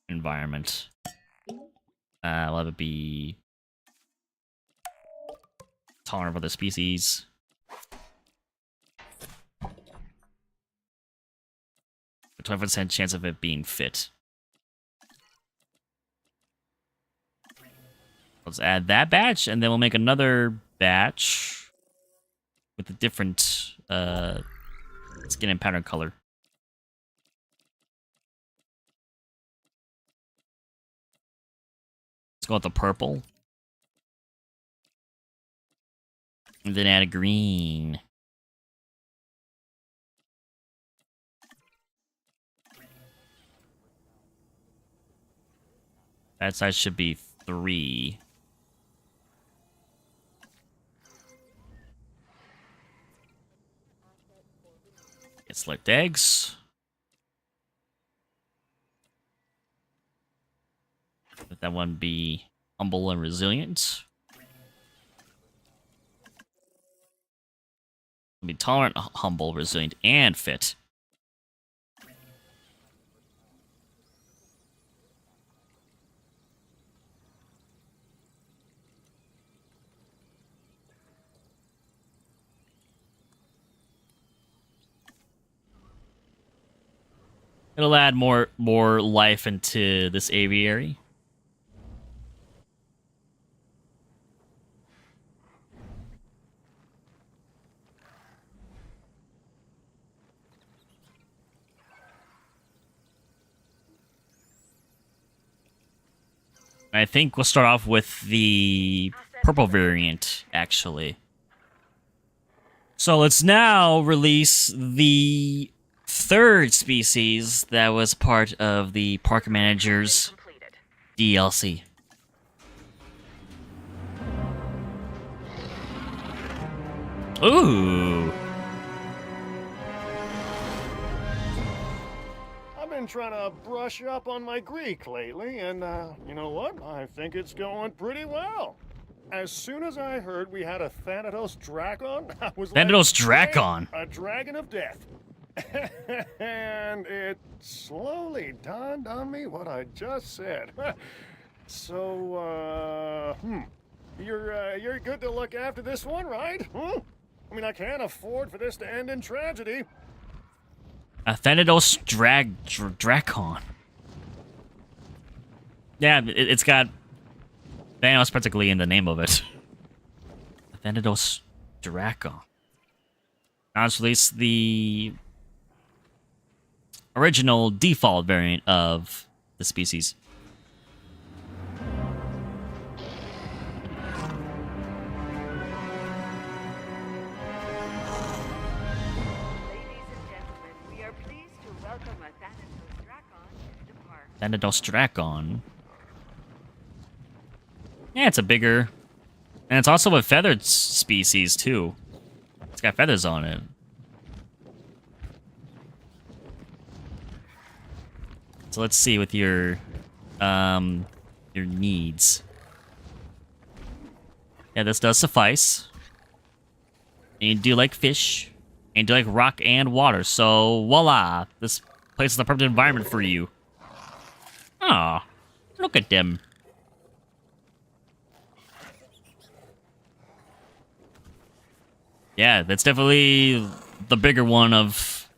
environment. We'll have it be tolerant of other species. A 20% chance of it being fit. Let's add that batch, and then we'll make another batch with a different skin and pattern color. Let's go with the purple. And then add a green. That size should be 3. Get select eggs. Let that one be humble and resilient. Be tolerant, humble, resilient, and fit. It'll add more life into this aviary. I think we'll start off with the purple variant, actually. So let's now release the third species that was part of the Park Manager's DLC. Ooh. I've been trying to brush up on my Greek lately, and you know what? I think it's going pretty well. As soon as I heard we had a Thanatosdrakon, I was Thanatosdrakon. A dragon of death. And it slowly dawned on me what I just said. So, you're good to look after this one, right? I mean, I can't afford for this to end in tragedy. A Thanatosdrakon. Yeah, it's got Thanos practically in the name of it. Thanatosdrakon. Now let's release the original default variant of the species. Ladies and gentlemen, we are pleased to welcome a Thanatosdrakon to the park. Thanatosdrakon. Yeah, it's a bigger... And it's also a feathered species, too. It's got feathers on it. So let's see with your needs. Yeah, this does suffice. And you do like fish. And you do like rock and water. So, voila. This place is the perfect environment for you. Aw, look at them. Yeah, that's definitely the bigger one of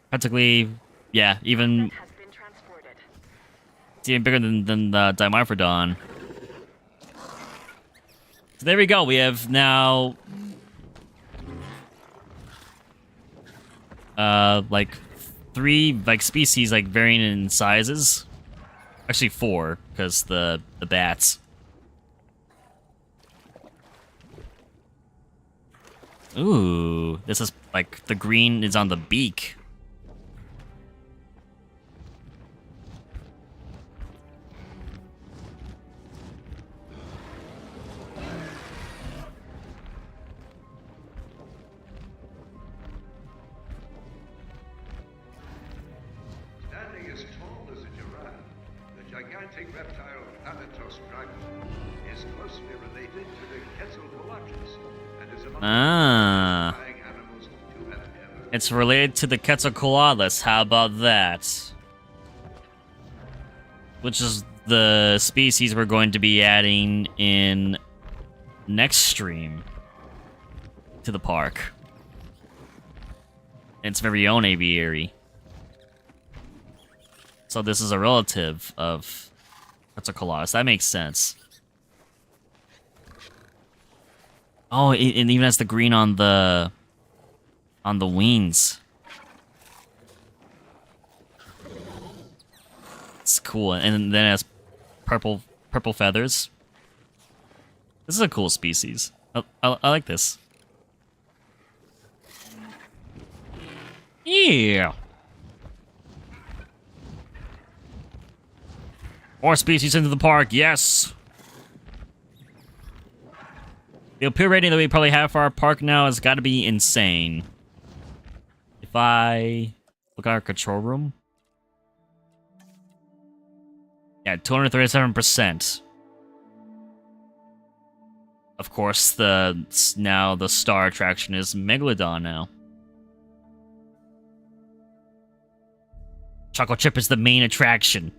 practically, yeah, even Has been transported. it's even bigger than the Dimorphodon. So there we go. We have now like 3 like species like varying in sizes. Actually 4, because the bats. Ooh, this is like the green is on the beak. Standing as tall as a giraffe, the gigantic reptile Thanatosdrakon is closely related to the Quetzalcoatlus and is among Ah. the flying animals to have ever. It's related to the Quetzalcoatlus. How about that? Which is the species we're going to be adding in next stream to the park. Its very own aviary. So this is a relative of Quetzalcoatlus. That makes sense. Oh, it even has the green on the wings. It's cool, and then it has purple feathers. This is a cool species. I like this. Yeah. More species into the park, yes. The appeal rating that we probably have for our park now has got to be insane. If I look at our control room. Yeah, 237%. Of course, now the star attraction is Megalodon now. CHOCO CHIP is the main attraction.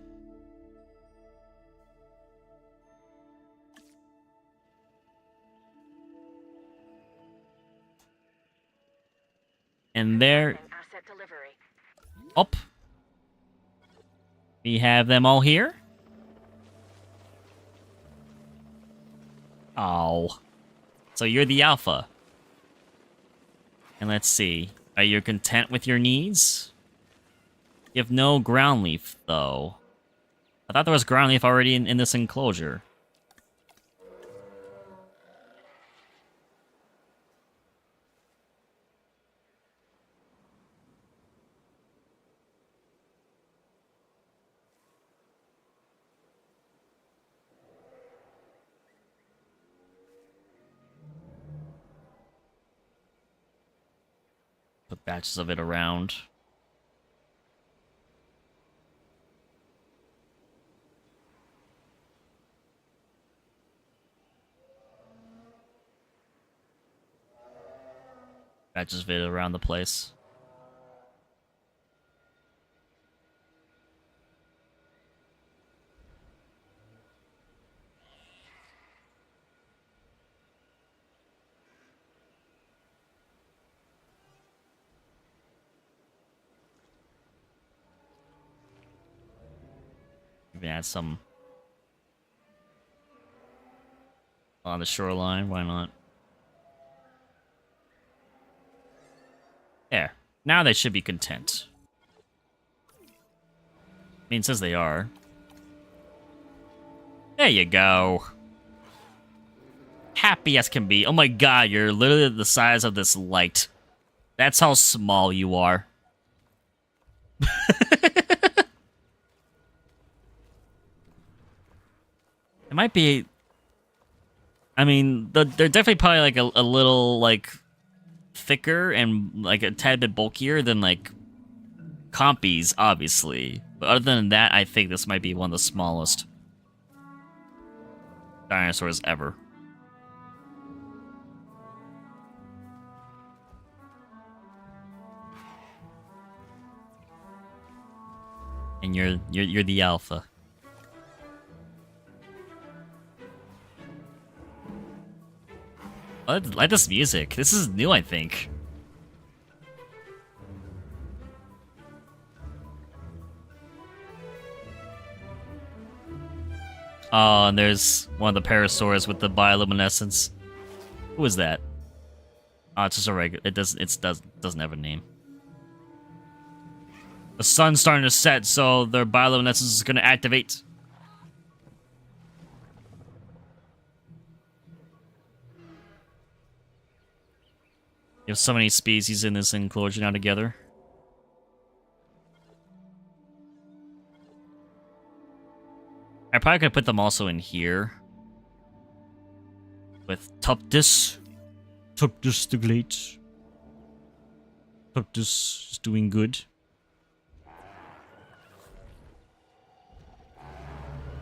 And there, Asset delivery. up. We have them all here. Oh. So you're the alpha. And let's see. Are you content with your needs? You have no ground leaf, though. I thought there was ground leaf already in this enclosure. Put batches of it around. Batches of it around the place. Maybe add some on the shoreline. Why not? There. Now they should be content. I mean, it says they are. There you go. Happy as can be. Oh my god, you're literally the size of this light. That's how small you are. It might be... I mean, they're definitely probably like a little, like, thicker and like a tad bit bulkier than, like, compies, obviously. But other than that, I think this might be one of the smallest dinosaurs ever. And you're the alpha. I like this music. This is new, I think. Oh, and there's one of the parasaurs with the bioluminescence. Who is that? Oh, it's just a regular. It doesn't have a name. The sun's starting to set, so their bioluminescence is going to activate. You have so many species in this enclosure now together. I probably could put them also in here. With Tuptuś the Great. Tuptuś is doing good.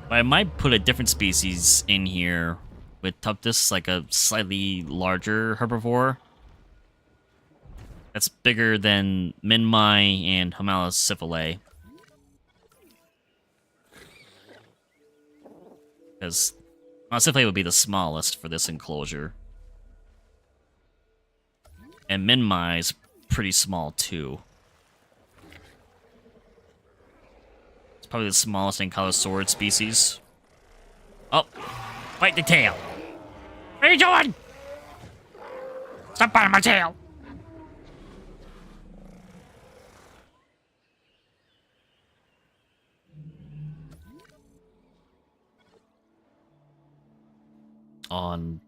But I might put a different species in here with Tuptuś, like a slightly larger herbivore. That's bigger than Minmi and Homalocephalae. Because Homalocephalae would be the smallest for this enclosure. And Minmi is pretty small too. It's probably the smallest ankylosaurid species. Oh, bite the tail. What are you doing? Stop biting my tail. And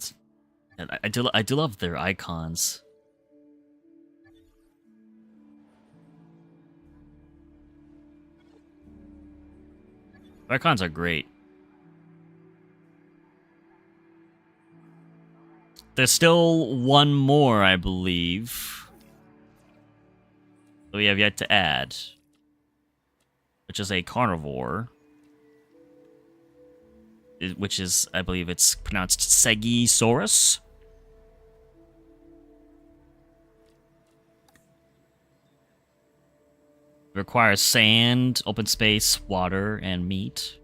I do love their icons. Their icons are great. There's still one more, I believe, that we have yet to add, which is a carnivore. Which is, I believe it's pronounced Segisaurus. It requires sand, open space, water, and meat.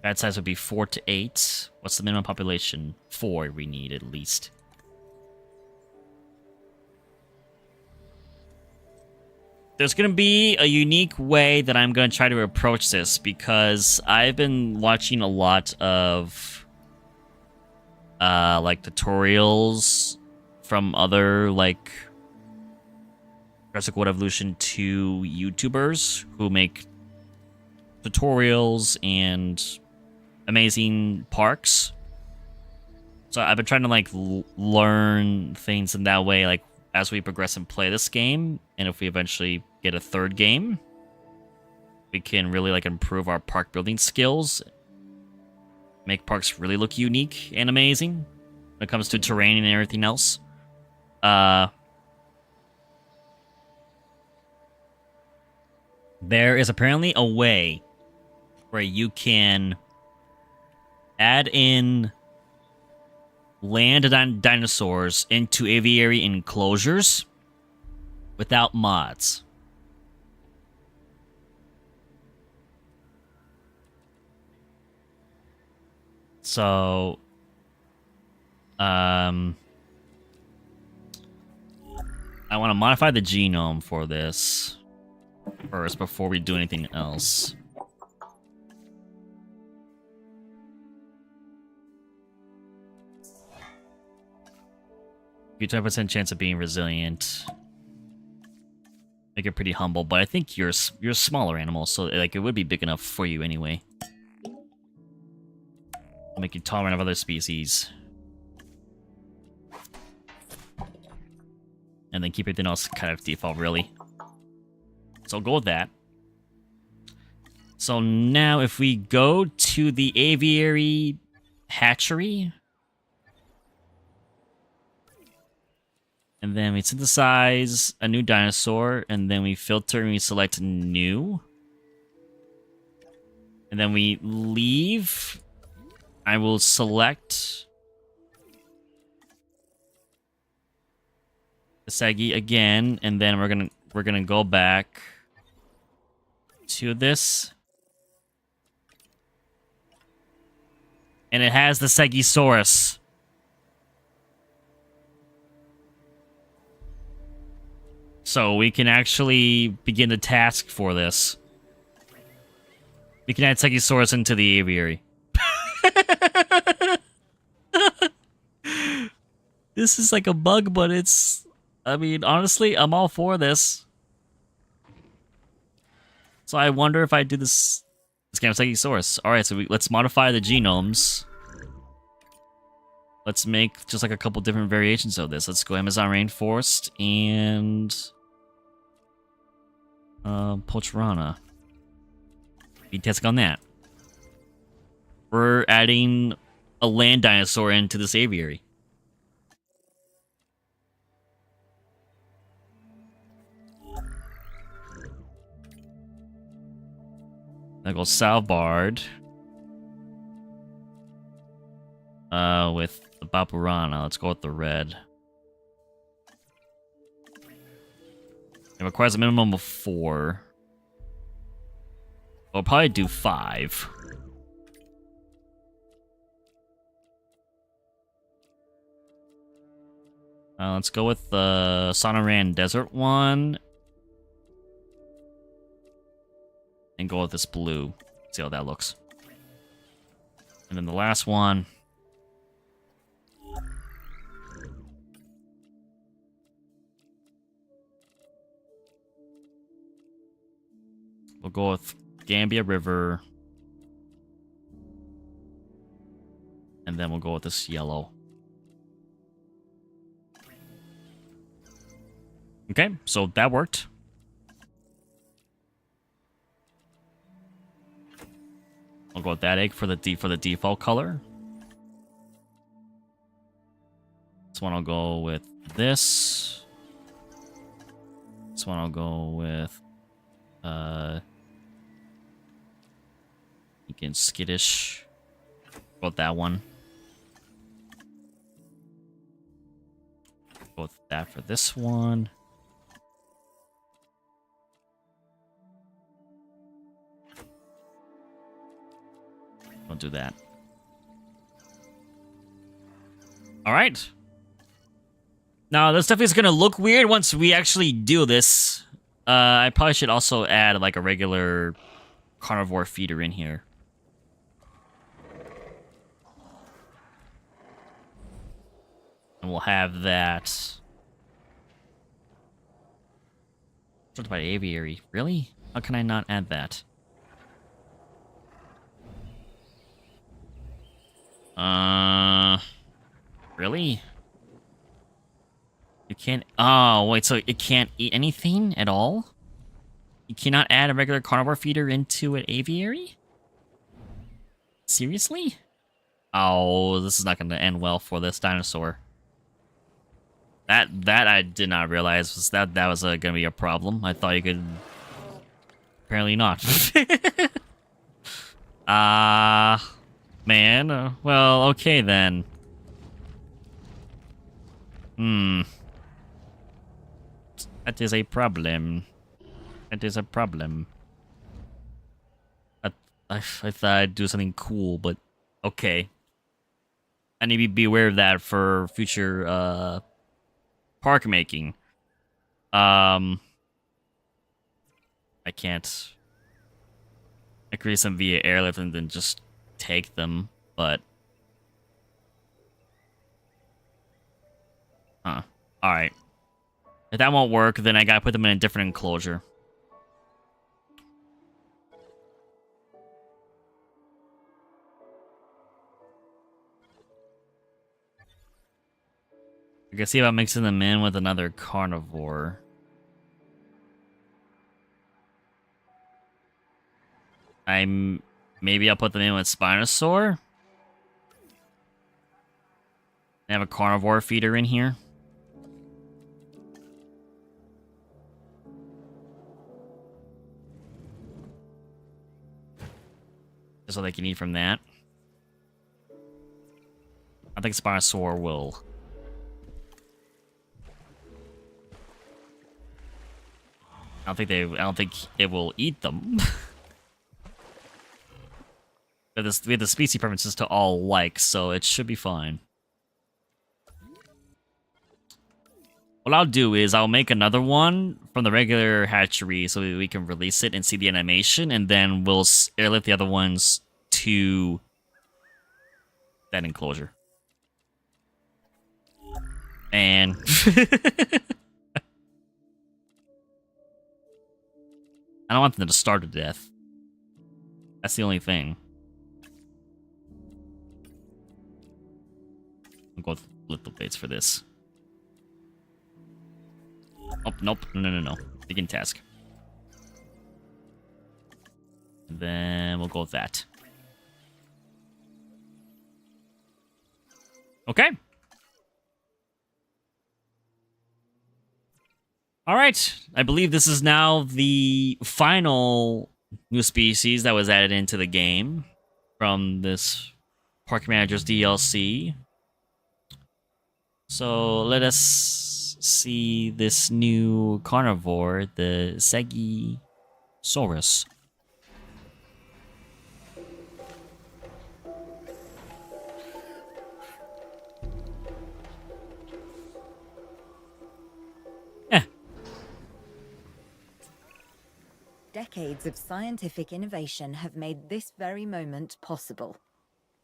Bad size would be 4 to 8. What's the minimum population? 4 we need at least. there's going to be a unique way that I'm going to try to approach this, because I've been watching a lot of like tutorials from other like Jurassic World Evolution 2 YouTubers who make tutorials and amazing parks. So I've been trying to like learn things in that way, like as we progress and play this game, and if we eventually get a third game, we can really like improve our park building skills, make parks really look unique and amazing when it comes to terrain and everything else. There is apparently a way where you can add in land dinosaurs into aviary enclosures without mods. So, I want to modify the genome for this first before we do anything else. You 20% chance of being resilient. Make it pretty humble, but I think you're a smaller animal, so like it would be big enough for you anyway. I'll make you tolerant of other species. And then keep everything else kind of default, really. So I'll go with that. So now if we go to the aviary hatchery, and then we synthesize a new dinosaur, and then we filter and we select new. And then we leave. I will select the Segi again, and then we're gonna go back to this. And it has the Segisaurus. So we can actually begin the task for this. We can add Segisaurus into the aviary. This is like a bug, but it's... I mean, honestly, I'm all for this. So I wonder if I do this... This game of Segisaurus. Alright, so let's modify the genomes. Let's make just like a couple different variations of this. Let's go Amazon Rainforest and... Poltrana. Be testing on that. We're adding a land dinosaur into this aviary. Then go Salvard. With the Bapurana. Let's go with the red. It requires a minimum of 4. We'll probably do 5. Let's go with the Sonoran Desert one. And go with this blue. See how that looks. And then the last one. We'll go with Gambia River. And then we'll go with this yellow. Okay, so that worked. I'll go with that egg for the default color. This one I'll go with this. This one I'll go with again, skittish. Go with that one. Go with that for this one. Don't do that. Alright. Now, this stuff is going to look weird once we actually do this. I probably should also add like a regular carnivore feeder in here. And we'll have that. What about aviary? Really? How can I not add that? Really? You can't... Oh, wait, so it can't eat anything at all? You cannot add a regular carnivore feeder into an aviary? Seriously? Oh, this is not going to end well for this dinosaur. That I did not realize was that was going to be a problem. I thought you could... Apparently not. Man. Well, okay then. That is a problem. That is a problem. I thought I'd do something cool, but okay. I need to be aware of that for future park making. I can't. I create some via airlift and then just take them, but alright. If that won't work, then I gotta put them in a different enclosure. I can see about mixing them in with another carnivore. Maybe I'll put them in with Spinosaur. I have a carnivore feeder in here. Just so they can eat from that. I think Spinosaur will. I don't think it will eat them. But we have the species preferences to all like, so it should be fine. What I'll do is I'll make another one from the regular hatchery so we can release it and see the animation, and then we'll airlift the other ones to that enclosure. And I don't want them to starve to death. That's the only thing. I'll go with little baits for this. Oh, nope. No. Begin task. And then we'll go with that. Okay. Alright. I believe this is now the final new species that was added into the game from this Park Manager's DLC. So let us see this new carnivore, the Segisaurus. Decades of scientific innovation have made this very moment possible.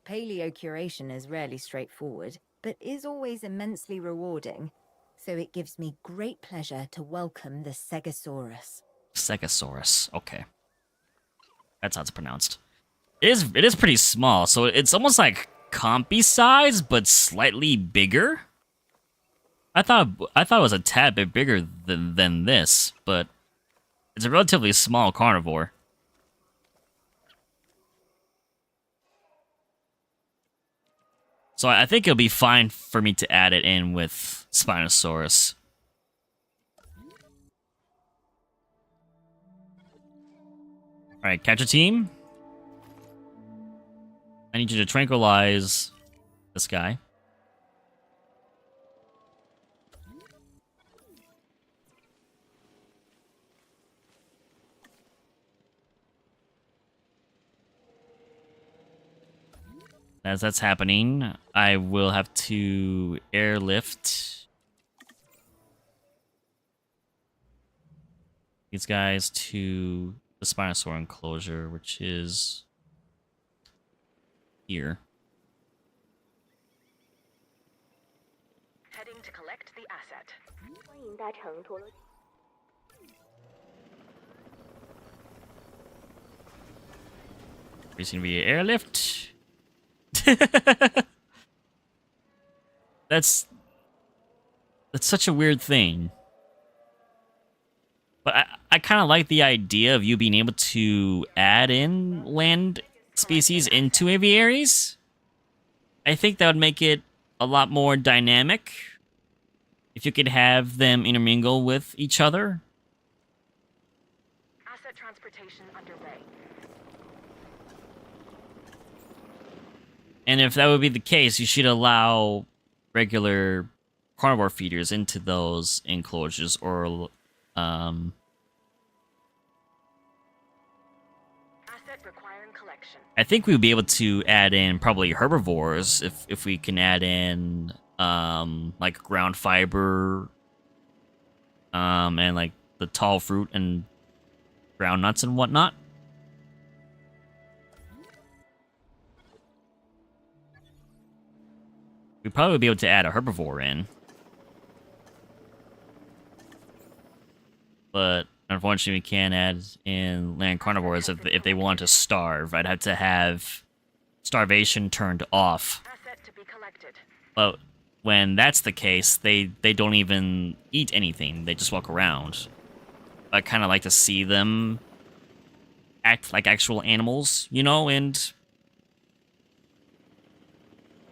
Paleocuration is rarely straightforward, but is always immensely rewarding, so it gives me great pleasure to welcome the Segisaurus. Segisaurus, okay. That's how it's pronounced. It is pretty small, so it's almost like compy size, but slightly bigger. I thought it was a tad bit bigger than this, but it's a relatively small carnivore. So I think it'll be fine for me to add it in with Spinosaurus. Alright, catcher team. I need you to tranquilize this guy. As that's happening, I will have to airlift these guys to the Spinosaur enclosure, which is here. Heading to collect the asset. 欢迎搭乘陀螺。 Increasing via airlift. That's such a weird thing. But I kind of like the idea of you being able to add in land species into aviaries. I think that would make it a lot more dynamic if you could have them intermingle with each other. Asset transportation underway. And if that would be the case, you should allow regular carnivore feeders into those enclosures, or Asset requiring collection. I think we would be able to add in probably herbivores if we can add in like ground fiber, and like the tall fruit and ground nuts and whatnot. We'd probably be able to add a herbivore in. But unfortunately, we can't add in land carnivores if they want to starve. I'd have to have starvation turned off. Asset to be collected. But when that's the case, they don't even eat anything. They just walk around. I kind of like to see them act like actual animals, you know, and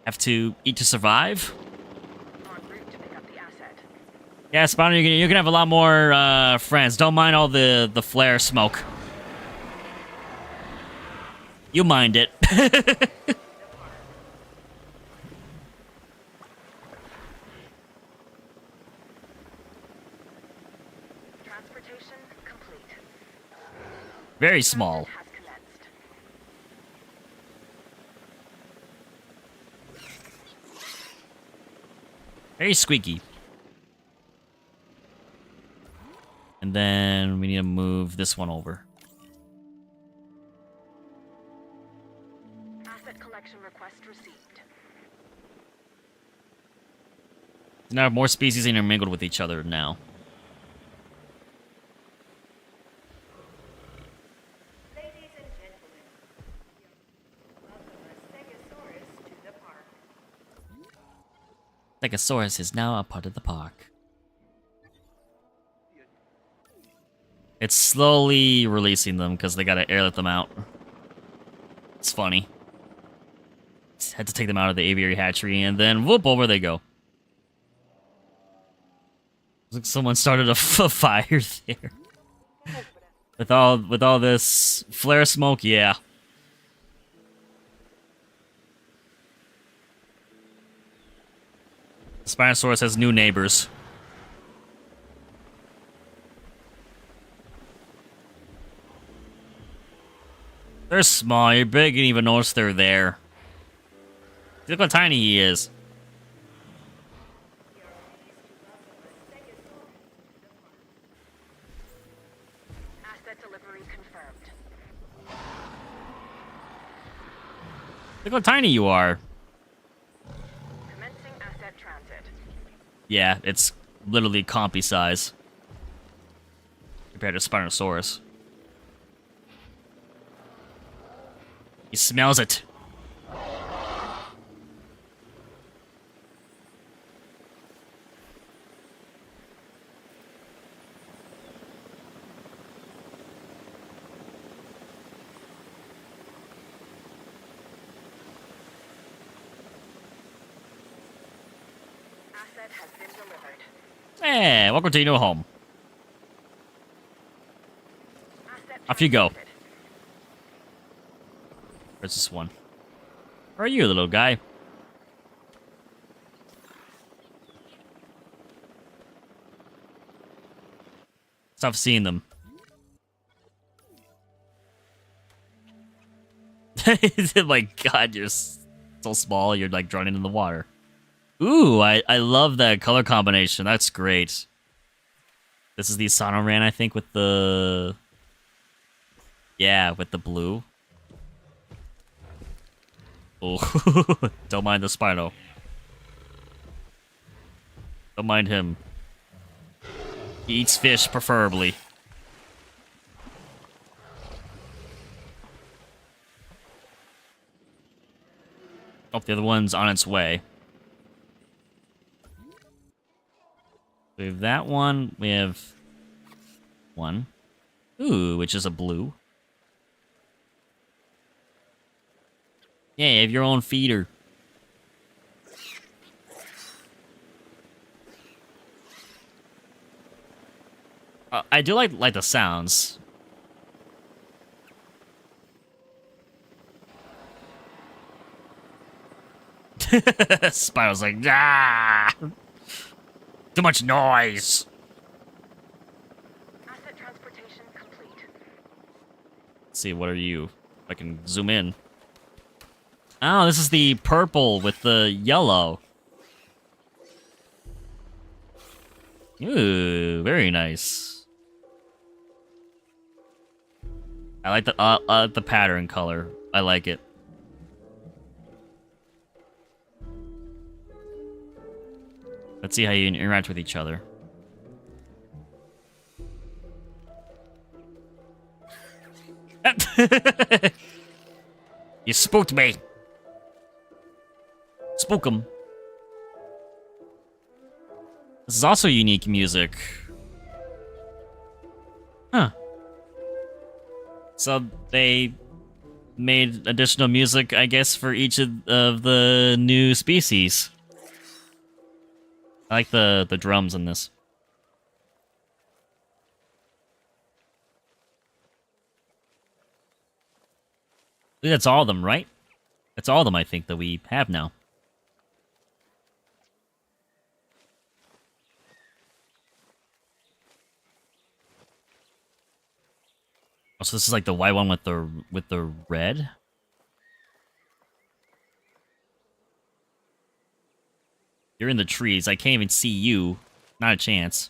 have to eat to survive. En route to pick up the asset. Yeah, Spawner, you're gonna have a lot more friends. Don't mind all the flare smoke. You mind it. Transportation complete. Very small. Has commenced. Very squeaky. And then we need to move this one over. Asset collection request received. Now more species intermingled with each other now. Ladies and gentlemen, welcome a Segisaurus to the park. Stegosaurus is now a part of the park. It's slowly releasing them because they gotta airlift them out. It's funny. Just had to take them out of the aviary hatchery and then whoop, over they go. Looks like someone started a fire there. With all this flare smoke, yeah. Spinosaurus has new neighbors. They're small, you're big, you didn't even notice they're there. Look how tiny he is. Asset delivery confirmed. Look how tiny you are. Commencing asset transit. Yeah, it's literally compy size. Compared to Spinosaurus. He smells it. Asset has been delivered. Hey, welcome to your new home. Asset Off you go. transported. Where's this one? Where are you, little guy? Stop seeing them. My god, you're so small, you're like drowning in the water. Ooh, I love that color combination. That's great. This is the Sonoran, I think, with the... Yeah, with the blue. Oh, don't mind the Spino. Don't mind him. He eats fish, preferably. Oh, the other one's on its way. We have that one. We have one. Ooh, which is a blue. Yeah, you have your own feeder. I do like the sounds. Spyro's like, ah, too much noise. Asset transportation complete. Let's see, what are you? I can zoom in. Oh, this is the purple with the yellow. Ooh, very nice. I like the pattern color. I like it. Let's see how you interact with each other. You spooked me. Spook 'em. This is also unique music. Huh. So they made additional music, I guess, for each of the new species. I like the drums in this. I think that's all of them, right? That's all of them, I think, that we have now. Oh, so this is like the white one with the red? You're in the trees. I can't even see you. Not a chance.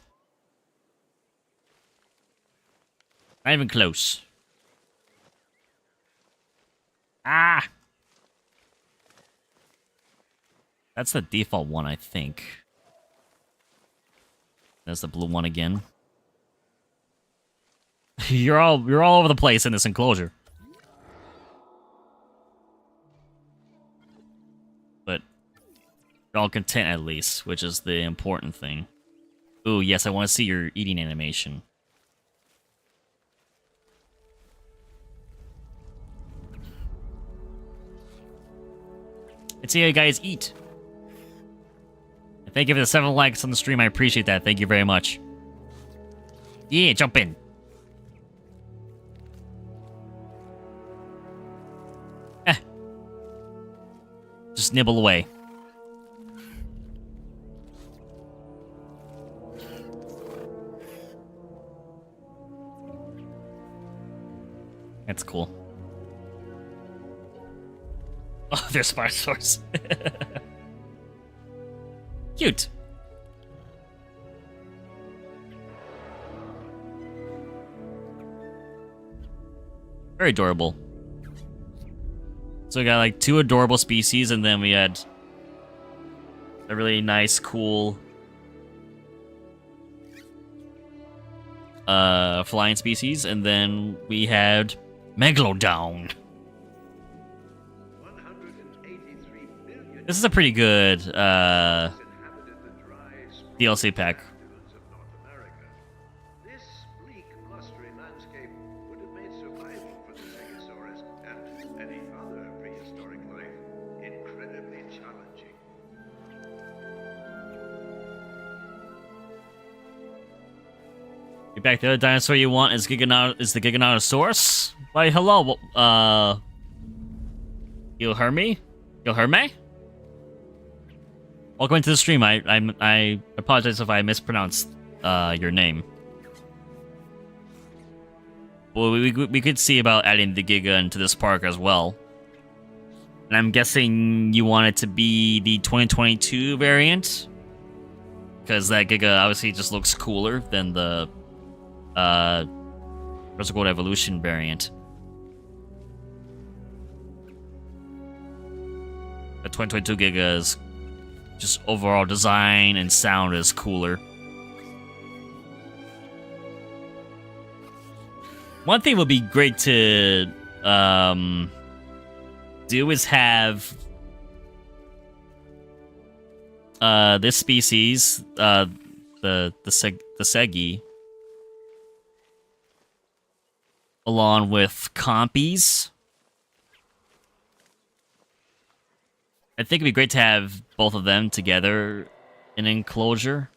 Not even close. Ah! That's the default one, I think. That's the blue one again. You're all over the place in this enclosure. But you're all content at least, which is the important thing. Ooh, yes, I want to see your eating animation. Let's see how you guys eat. And thank you for the 7 likes on the stream. I appreciate that. Thank you very much. Yeah, jump in. Just nibble away. That's cool. Oh, there's Spinosaurus. Cute. Very adorable. So we got like 2 adorable species, and then we had a really nice, cool flying species, and then we had Megalodon. This is a pretty good DLC pack. This bleak, blustery landscape would have made survival for the Segisaurus and any other prehistoric life incredibly challenging. Get back. The other dinosaur you want is the Giganotosaurus. Why, hello. You heard me? You heard me? Welcome into the stream. I apologize if I mispronounced your name. Well, we could see about adding the Giga into this park as well. And I'm guessing you want it to be the 2022 variant, because that Giga obviously just looks cooler than the Jurassic World Evolution variant. The 2022 Giga's just overall design and sound is cooler. One thing would be great to do is have this species, the Segi, along with compies. I think it'd be great to have both of them together in an enclosure.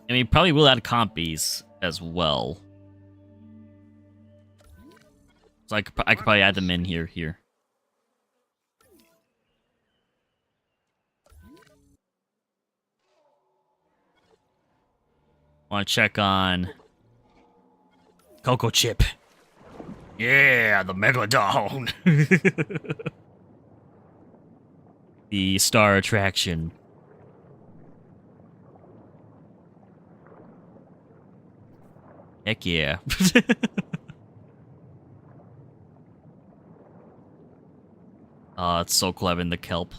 And we probably will add compies as well. So I could probably add them in here. Want to check on CHOCO CHIP. Yeah, the Megalodon. The star attraction. Heck yeah. Oh, it's so cool having the kelp.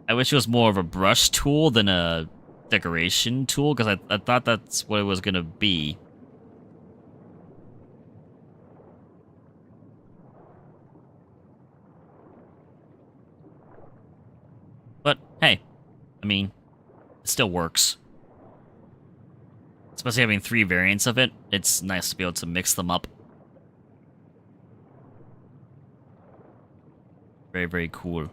I wish it was more of a brush tool than a decoration tool, because I thought that's what it was gonna be. But hey, I mean, it still works. Especially having 3 variants of it, it's nice to be able to mix them up. Very, very cool.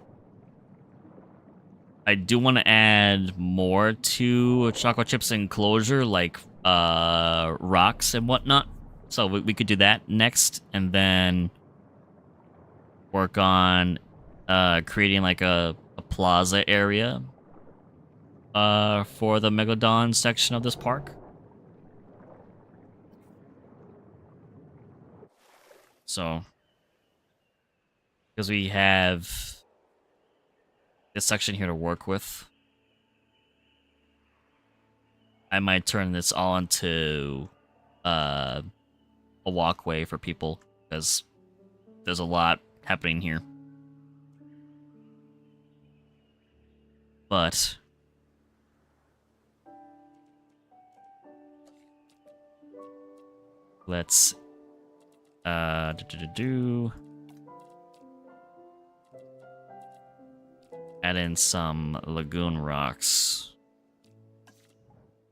I do want to add more to CHOCO CHIP's enclosure, like rocks and whatnot. So we could do that next, and then work on creating like a plaza area for the Megalodon section of this park. So, because we have this section here to work with, I might turn this all into a walkway for people, because there's a lot happening here. But let's add in some lagoon rocks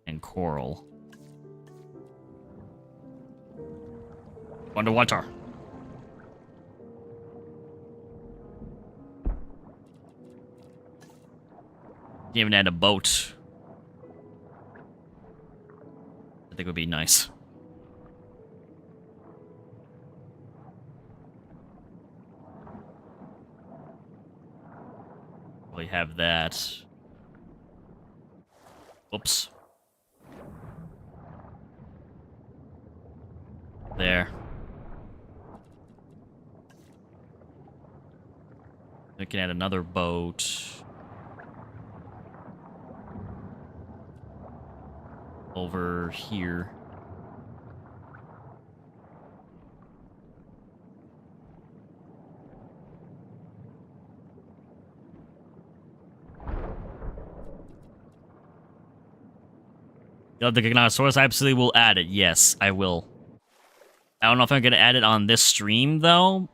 and coral. Underwater. Can even add a boat. I think would be nice. We have that. Oops. There. We can add another boat. Over here. The Dinosaurs, I absolutely will add it. Yes, I will. I don't know if I'm going to add it on this stream, though,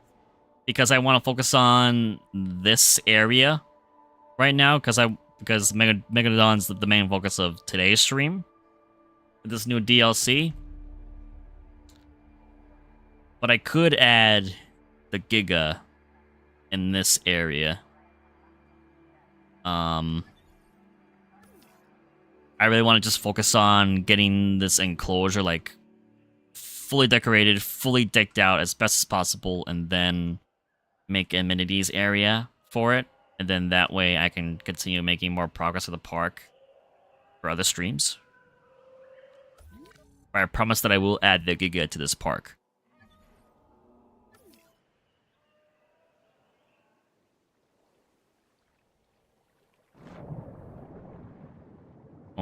because I want to focus on this area right now, because Megalodon's the main focus of today's stream with this new DLC. But I could add the Giga in this area. I really want to just focus on getting this enclosure, like, fully decorated, fully decked out as best as possible, and then make amenities area for it. And then that way I can continue making more progress with the park for other streams. I promise that I will add the Giga to this park.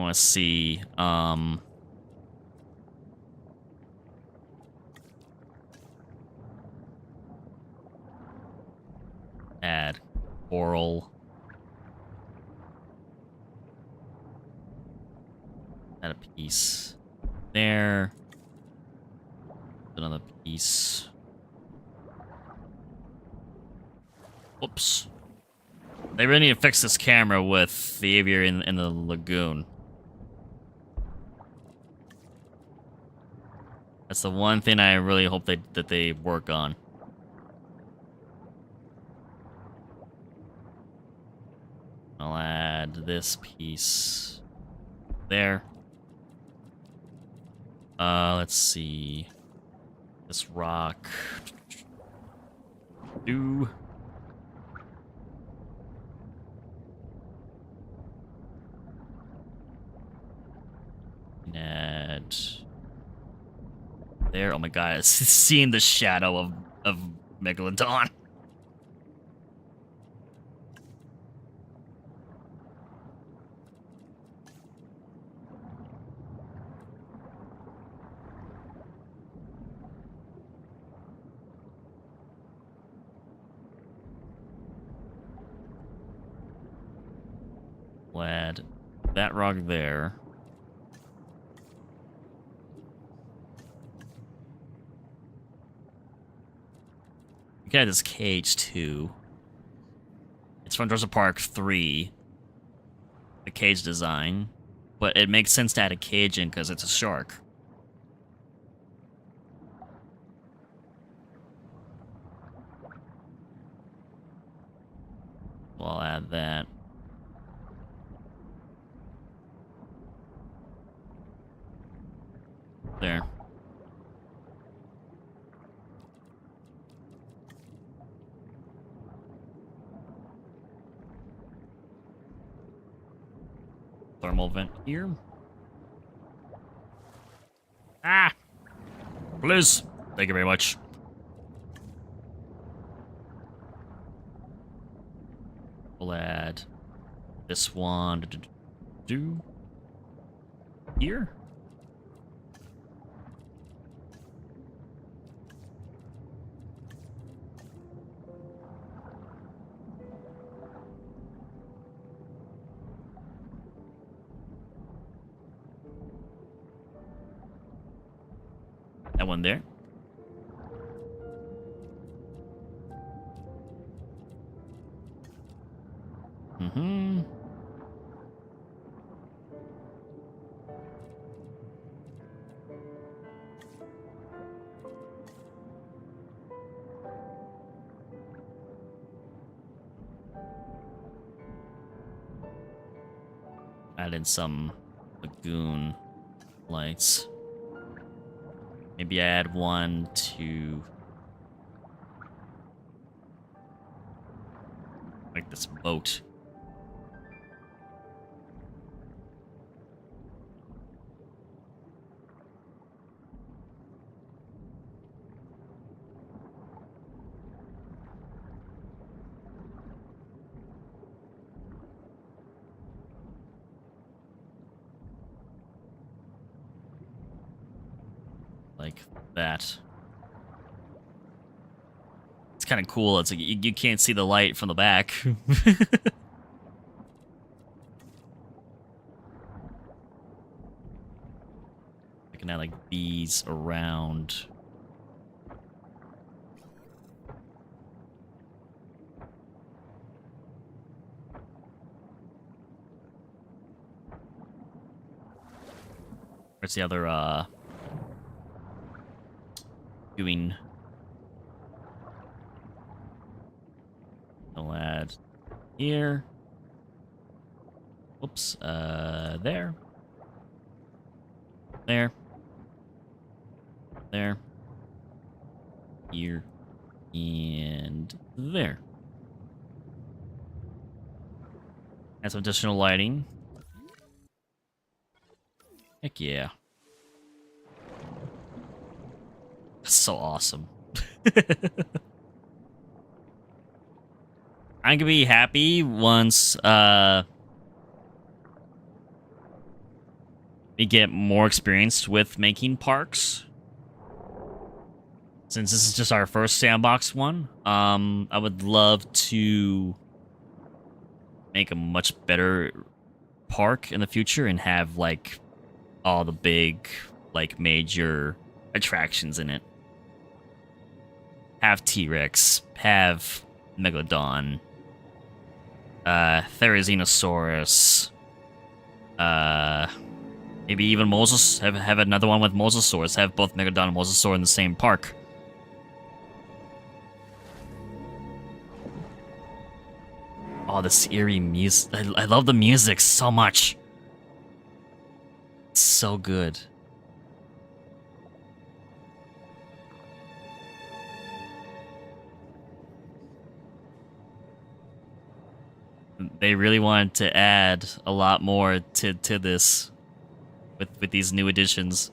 want to see. Add coral. Add a piece there. Another piece. Whoops. They really need to fix this camera with the aviary in the lagoon. That's the one thing I really hope that they work on. I'll add this piece there. Let's see. This rock. Do. Add there. Oh my god, seeing the shadow of Megalodon. We'll add that rock there. We got this cage too. It's from Jurassic Park 3. The cage design. But it makes sense to add a cage in because it's a shark. We'll add that. There. Thermal vent here. Ah! Please. Thank you very much. We'll add this one to do here. That one there. Mm-hmm. Add in some lagoon lights. Maybe add one to like this boat. Like that. It's kind of cool. It's like you can't see the light from the back. I can add like bees around. Where's the other doing? I'll add here. Whoops. There. There. There. Here. And there. Add some additional lighting. Heck yeah. That's so awesome. I'm gonna be happy once me get more experience with making parks. Since this is just our first sandbox one, I would love to make a much better park in the future and have like all the big like major attractions in it. Have T-Rex, have Megalodon, Therizinosaurus, maybe even have another one with Mosasaurus, have both Megalodon and Mosasaur in the same park. Oh, this eerie music. I love the music so much. It's so good. They really wanted to add a lot more to this with these new additions.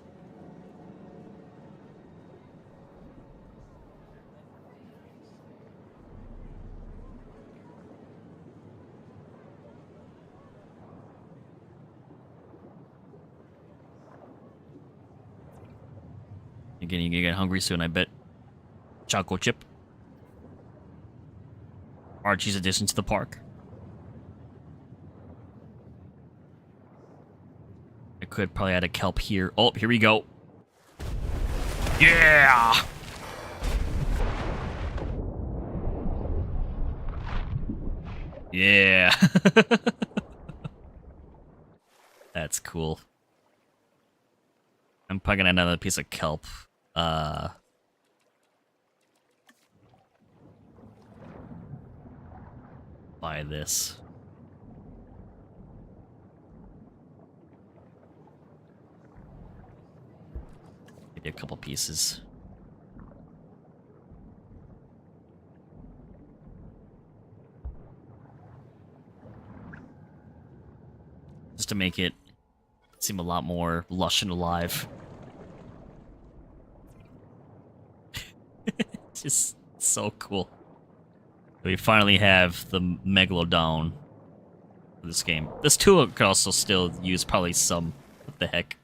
Again, you're gonna get hungry soon, I bet. Choco Chip. Archie's addition to the park. I could probably add a kelp here. Oh, here we go. Yeah! Yeah. That's cool. I'm probably gonna add another piece of kelp. Buy this. Maybe a couple pieces. Just to make it seem a lot more lush and alive. Just so cool. We finally have the Megalodon for this game. This tool could also still use probably some... What the heck?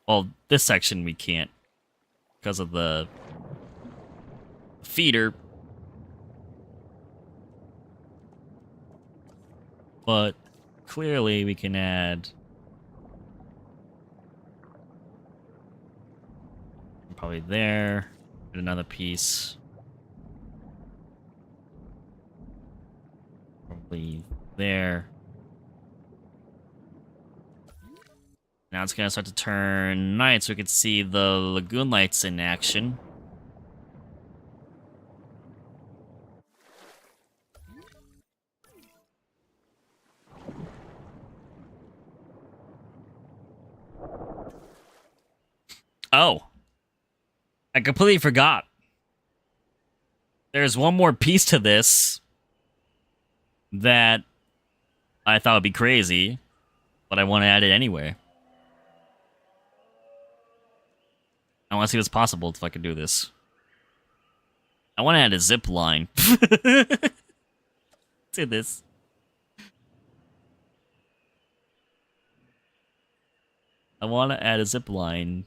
Well, this section we can't. Because of the... feeder. But clearly we can add... Probably there. And another piece. Probably there. Now it's gonna start to turn night so we can see the Lagoon Lights in action. Oh. I completely forgot. There's one more piece to this that I thought would be crazy, but I want to add it anyway. I want to see what's possible if I can do this. I want to add a zip line to this. I want to add a zip line.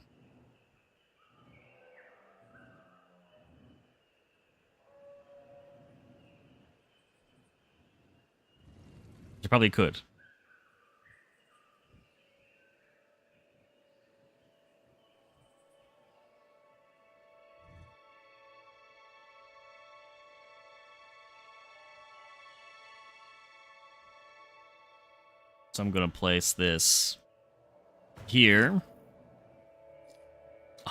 You probably could. So I'm gonna place this here.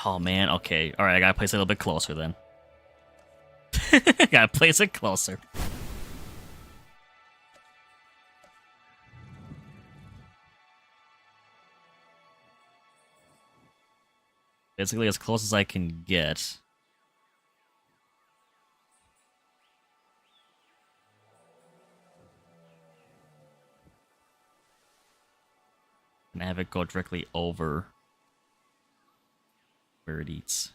Oh man, okay. Alright, I gotta place it a little bit closer then. Gotta place it closer. Basically as close as I can get. And have it go directly over where it eats.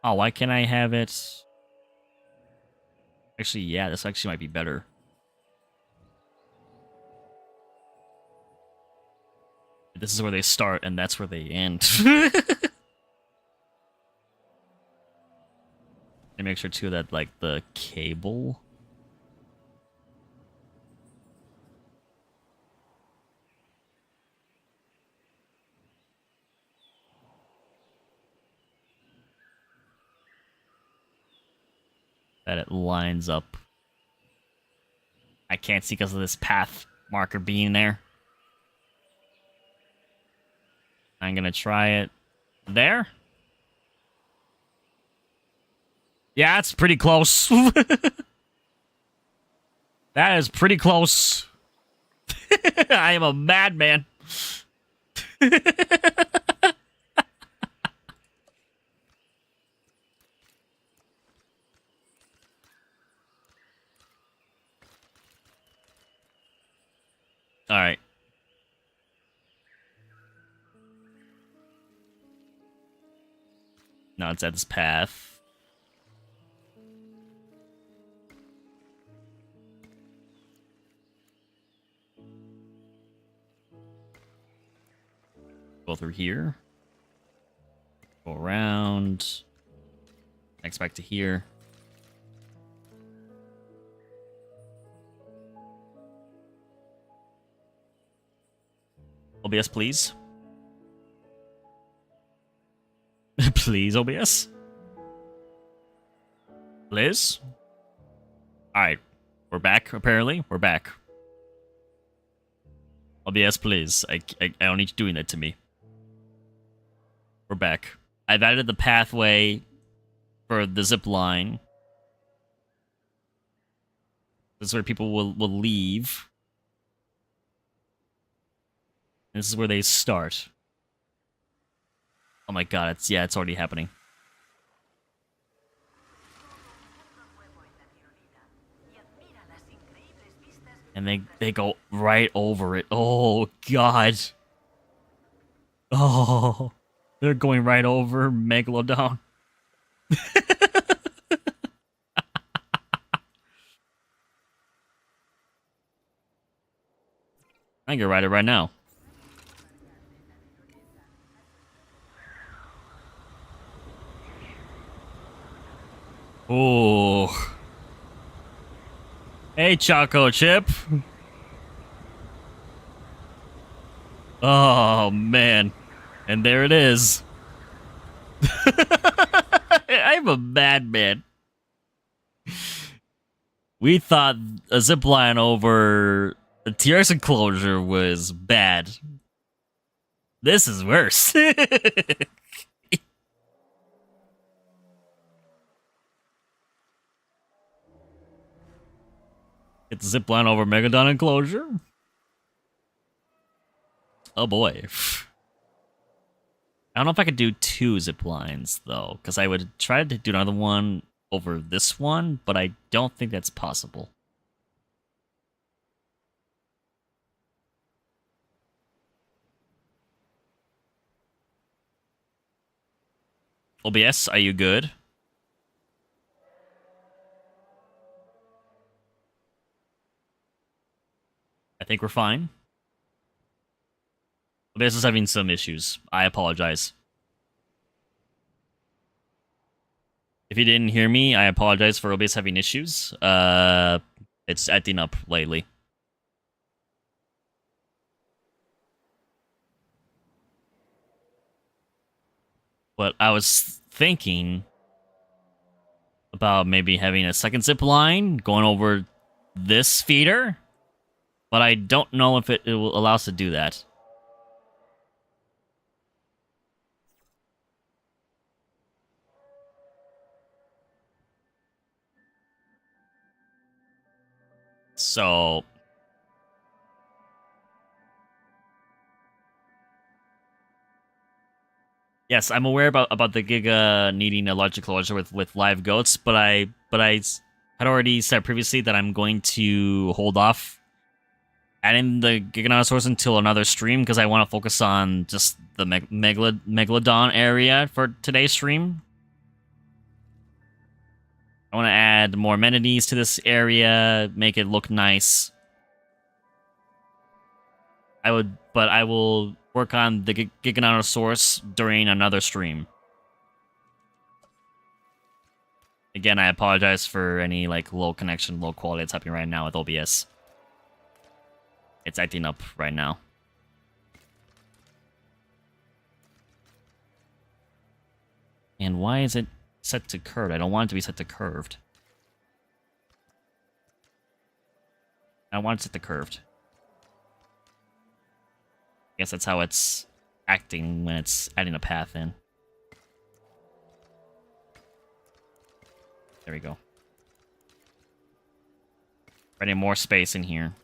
Oh, why can't I have it? Actually, yeah, this actually might be better. This is where they start, and that's where they end. And make sure, too, that, like, the cable... that it lines up. I can't see because of this path marker being there. I'm gonna try it there. Yeah, it's pretty close. That is pretty close. I am a madman. All right. Now it's at this path. Go through here. Go around. Next back to here. OBS, please. Please, OBS. Liz? Alright. We're back, apparently. We're back. OBS, please. I don't need you doing that to me. We're back. I've added the pathway for the zip line. This is where people will leave. This is where they start. Oh my god, it's already happening. And they go right over it. Oh god. Oh, they're going right over Megalodon. I can ride it right now. Oh. Hey, CHOCO CHIP. Oh, man. And there it is. I'm a madman. We thought a zipline over the T-Rex enclosure was bad. This is worse. Get the zipline over Megalodon enclosure. Oh boy. I don't know if I could do 2 ziplines though, because I would try to do another one over this one, but I don't think that's possible. OBS, are you good? I think we're fine. OBS is having some issues. I apologize. If you didn't hear me, I apologize for OBS having issues. It's acting up lately. But I was thinking about maybe having a second zip line going over this feeder. But I don't know if it will allow us to do that. So... yes, I'm aware about the Giga needing a large enclosure with live goats, but I had already said previously that I'm going to hold off adding the Giganosaurus until another stream because I want to focus on just the Megalodon area for today's stream. I want to add more amenities to this area, make it look nice. I will work on the Giganotosaurus during another stream. Again, I apologize for any like low connection, low quality that's happening right now with OBS. It's acting up right now. And why is it set to curved? I don't want it to be set to curved. I want it set to curved. I guess that's how it's acting when it's adding a path in. There we go. Adding more space in here.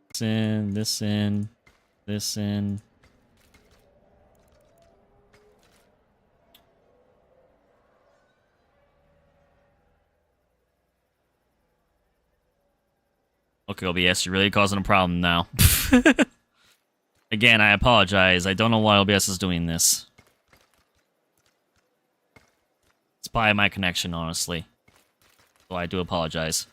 This in, this in, this in. Okay, OBS, you're really causing a problem now. Again, I apologize. I don't know why OBS is doing this. It's by my connection, honestly. So I do apologize.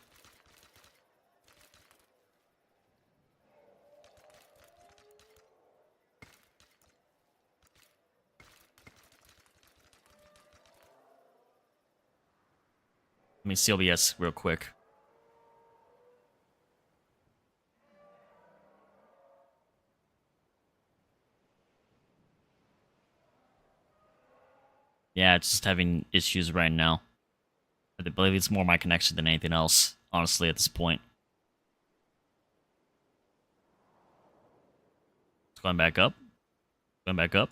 Let me see OBS real quick. Yeah, it's just having issues right now. I believe it's more my connection than anything else, honestly, at this point. It's going back up. Going back up.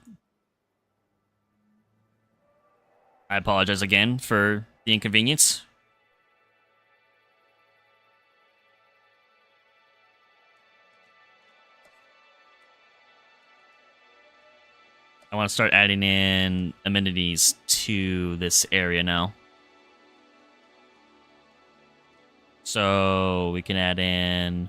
I apologize again for the inconvenience. I want to start adding in amenities to this area now. So we can add in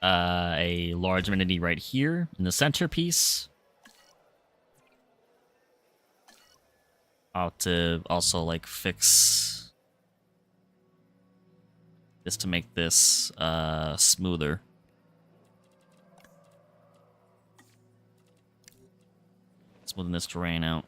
a large amenity right here in the centerpiece. I'll have to also like fix this to make this smoother. Smoothing this terrain out.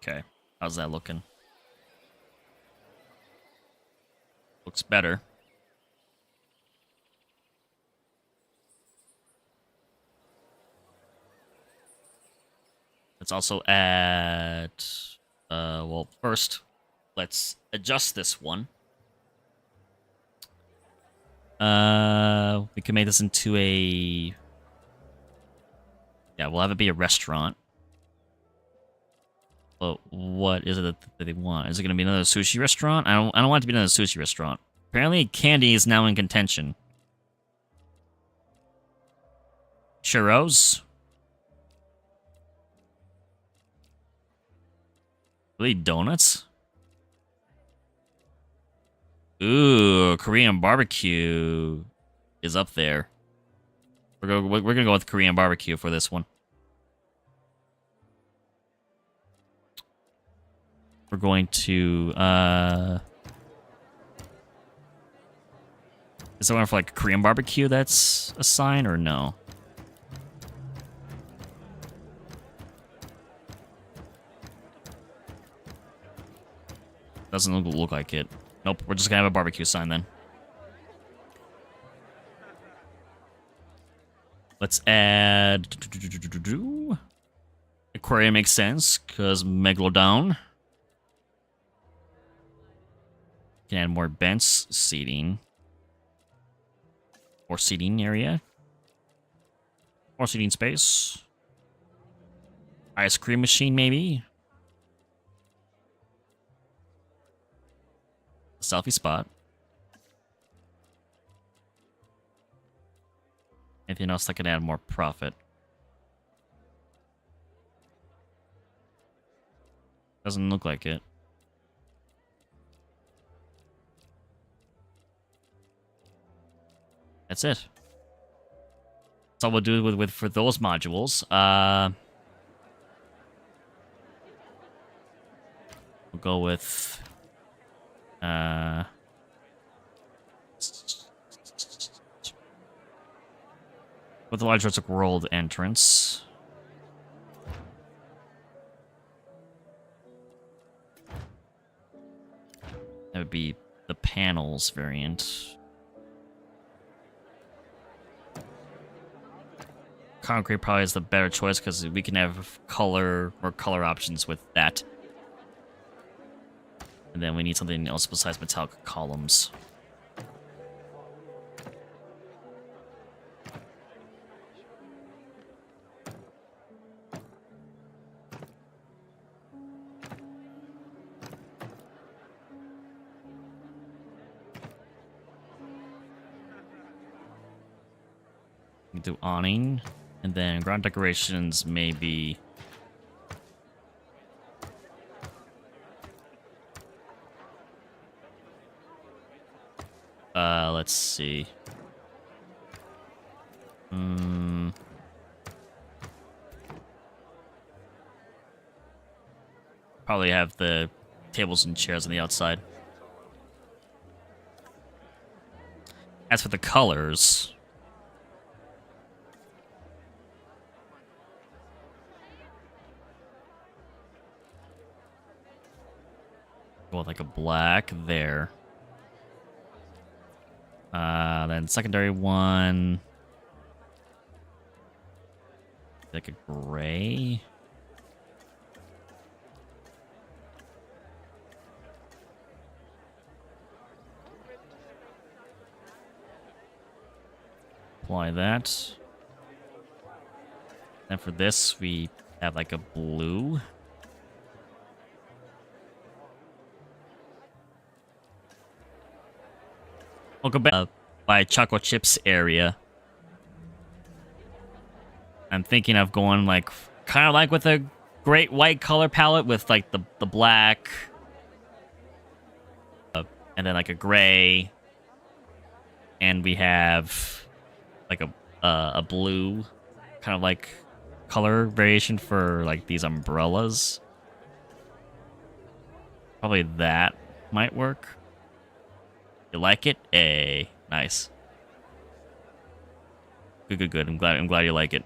Okay, how's that looking? Looks better. Let's also add, well, first, let's adjust this one. We can make this into a, yeah, we'll have it be a restaurant. But what is it that they want? Is it going to be another sushi restaurant? I don't want it to be another sushi restaurant. Apparently, candy is now in contention. Churros? Really, donuts? Ooh, Korean barbecue is up there. We're gonna go with Korean barbecue for this one. We're going to, is there one for like Korean barbecue that's a sign or no? Doesn't look like it. Nope, we're just gonna have a barbecue sign then. Let's add... Aquarium makes sense, because Megalodon. Can add more bench seating. Or seating area. More seating space. Ice cream machine, maybe. Selfie spot. Anything else that could add more profit? Doesn't look like it. That's it. That's all we'll do with for those modules. We'll go with the large Jurassic World entrance. That would be the panels variant. Concrete probably is the better choice because we can have color or color options with that. And then we need something else besides metallic columns. We do awning, and then ground decorations maybe. Let's see. Probably have the tables and chairs on the outside. As for the colors, go with like a black there. Then secondary one, like a gray. Apply that. And for this, we have like a blue. We'll go back by CHOCO CHIP's area. I'm thinking of going like kind of like with a great white color palette with like the black, and then like a gray, and we have like a blue kind of like color variation for like these umbrellas. Probably that might work. You like it? Hey, nice. Good. I'm glad you like it.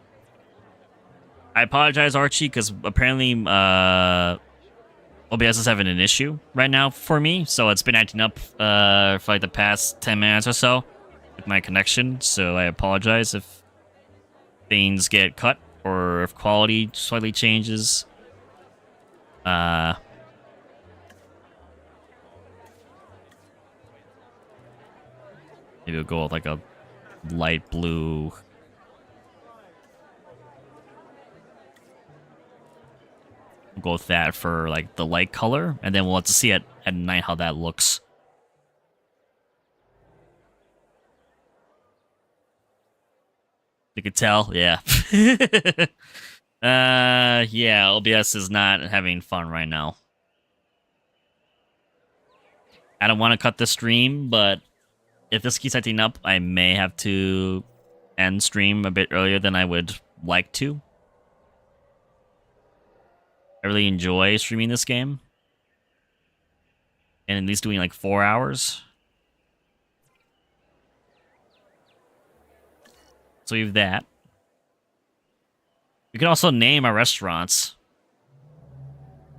I apologize, Archie, because apparently OBS is having an issue right now for me, so it's been acting up for like the past 10 minutes or so with my connection. So I apologize if things get cut or if quality slightly changes. Maybe we'll go with like a light blue. We'll go with that for like the light color, and then we'll have to see at night how that looks. You could tell, yeah. Yeah, OBS is not having fun right now. I don't want to cut the stream, but if this keeps acting up, I may have to end stream a bit earlier than I would like to. I really enjoy streaming this game. And at least doing like 4 hours. So we have that. We can also name our restaurants.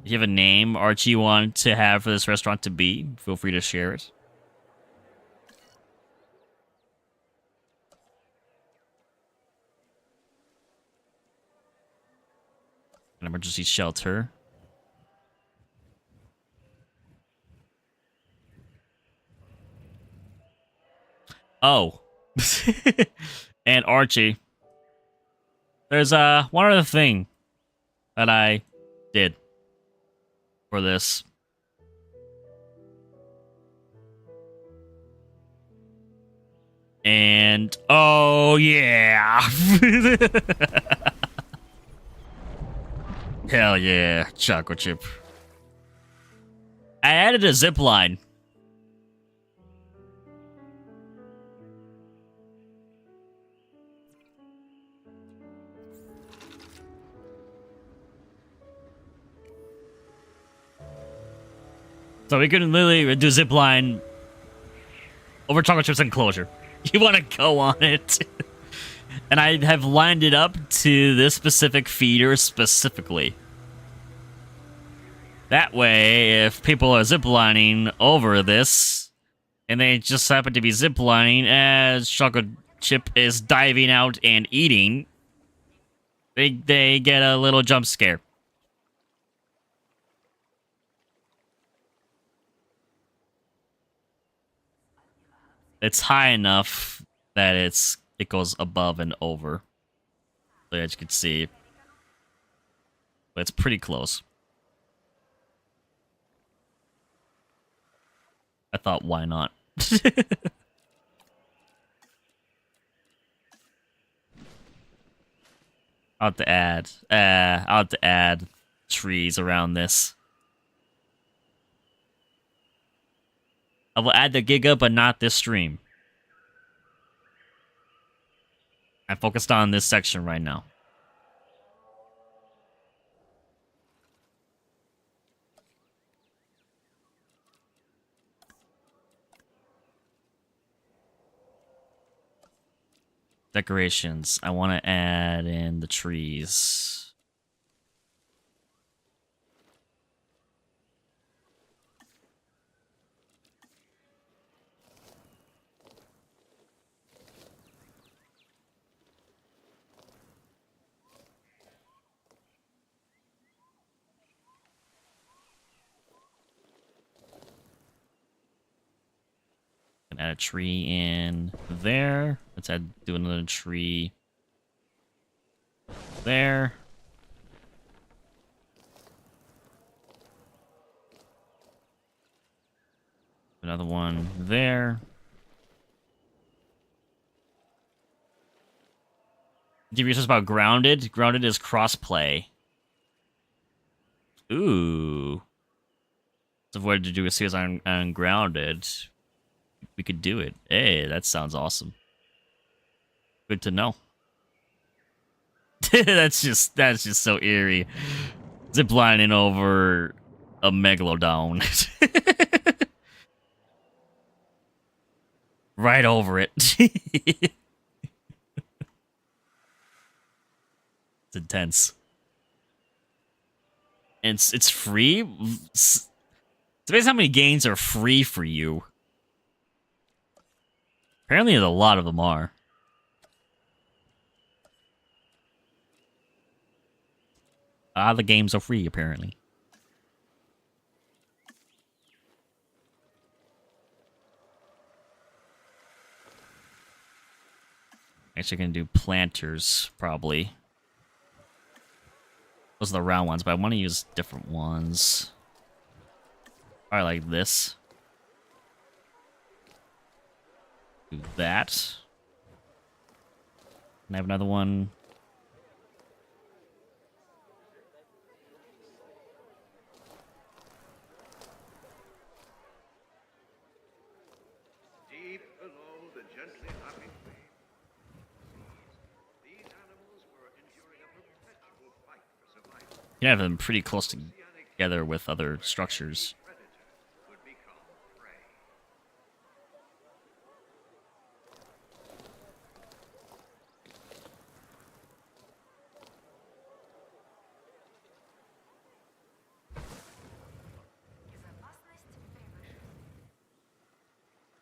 If you have a name Archie you want to have for this restaurant to be, feel free to share it. An emergency shelter. Oh. And Archie. There's one other thing that I did for this. And oh yeah. Hell yeah, CHOCO CHIP. I added a zip line. So we can literally do zip line over CHOCO CHIP's enclosure. You want to go on it? And I have lined it up to this specific feeder specifically. That way, if people are ziplining over this, and they just happen to be ziplining as CHOCO CHIP is diving out and eating, they get a little jump scare. It's high enough that it goes above and over. So as you can see. But it's pretty close. I thought, why not? I'll have to add trees around this. I will add the Giga, but not this stream. I'm focused on this section right now. Decorations. I want to add in the trees. Add a tree in there. Let's do another tree there. Another one there. Give yourself about grounded. Grounded is crossplay. Ooh. So avoid to do a series on grounded. We could do it. Hey, that sounds awesome. Good to know. that's just so eerie. Ziplining over a Megalodon. Right over it. It's intense. And it's free. It's amazing how many games are free for you. Apparently, a lot of them are. The games are free, apparently. Actually, gonna do planters, probably. Those are the round ones, but I want to use different ones. Probably like this. Do that. And I have another one. Deep below the gently lapping waves, these animals were enduring a perpetual fight for survival. You have them pretty close together with other structures. Could become prey.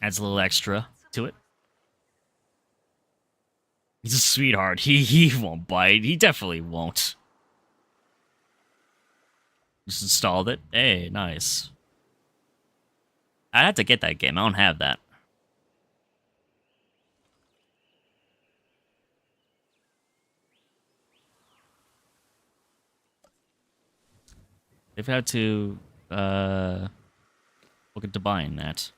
Adds a little extra to it. He's a sweetheart. He won't bite. He definitely won't. Just installed it. Hey, nice. I have to get that game. I don't have that. They've had to look into buying that.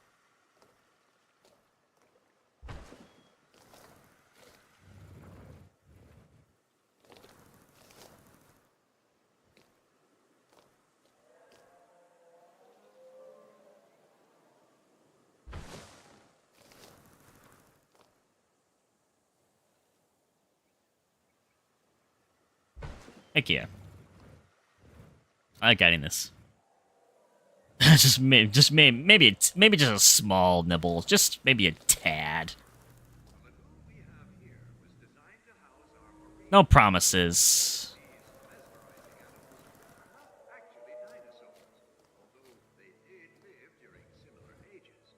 Heck yeah. I like getting this. maybe just a small nibble. Just maybe a tad. No promises. Actually dinosaurs, although they did live during similar ages.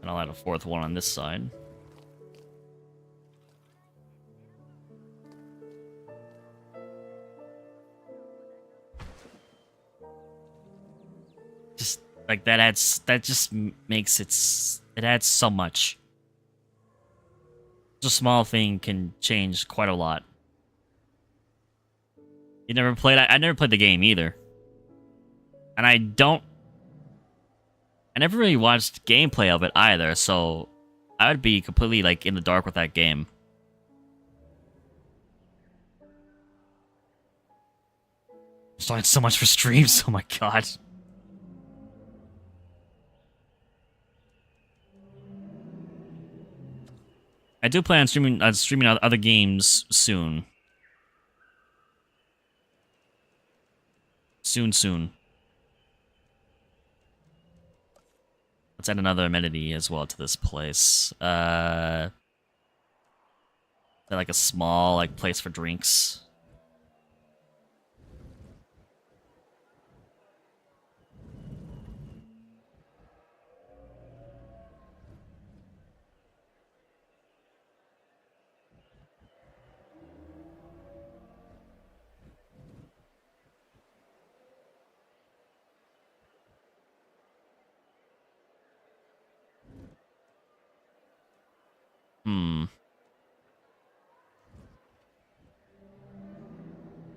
And I'll add a fourth one on this side. Just like that just makes it adds so much. Just a small thing can change quite a lot. You never played? I never played the game either. And I never really watched gameplay of it either, so I would be completely like in the dark with that game. Just doing so much for streams. Oh my god. I do plan on streaming other games soon. Soon. Let's add another amenity as well to this place. Like a small place for drinks.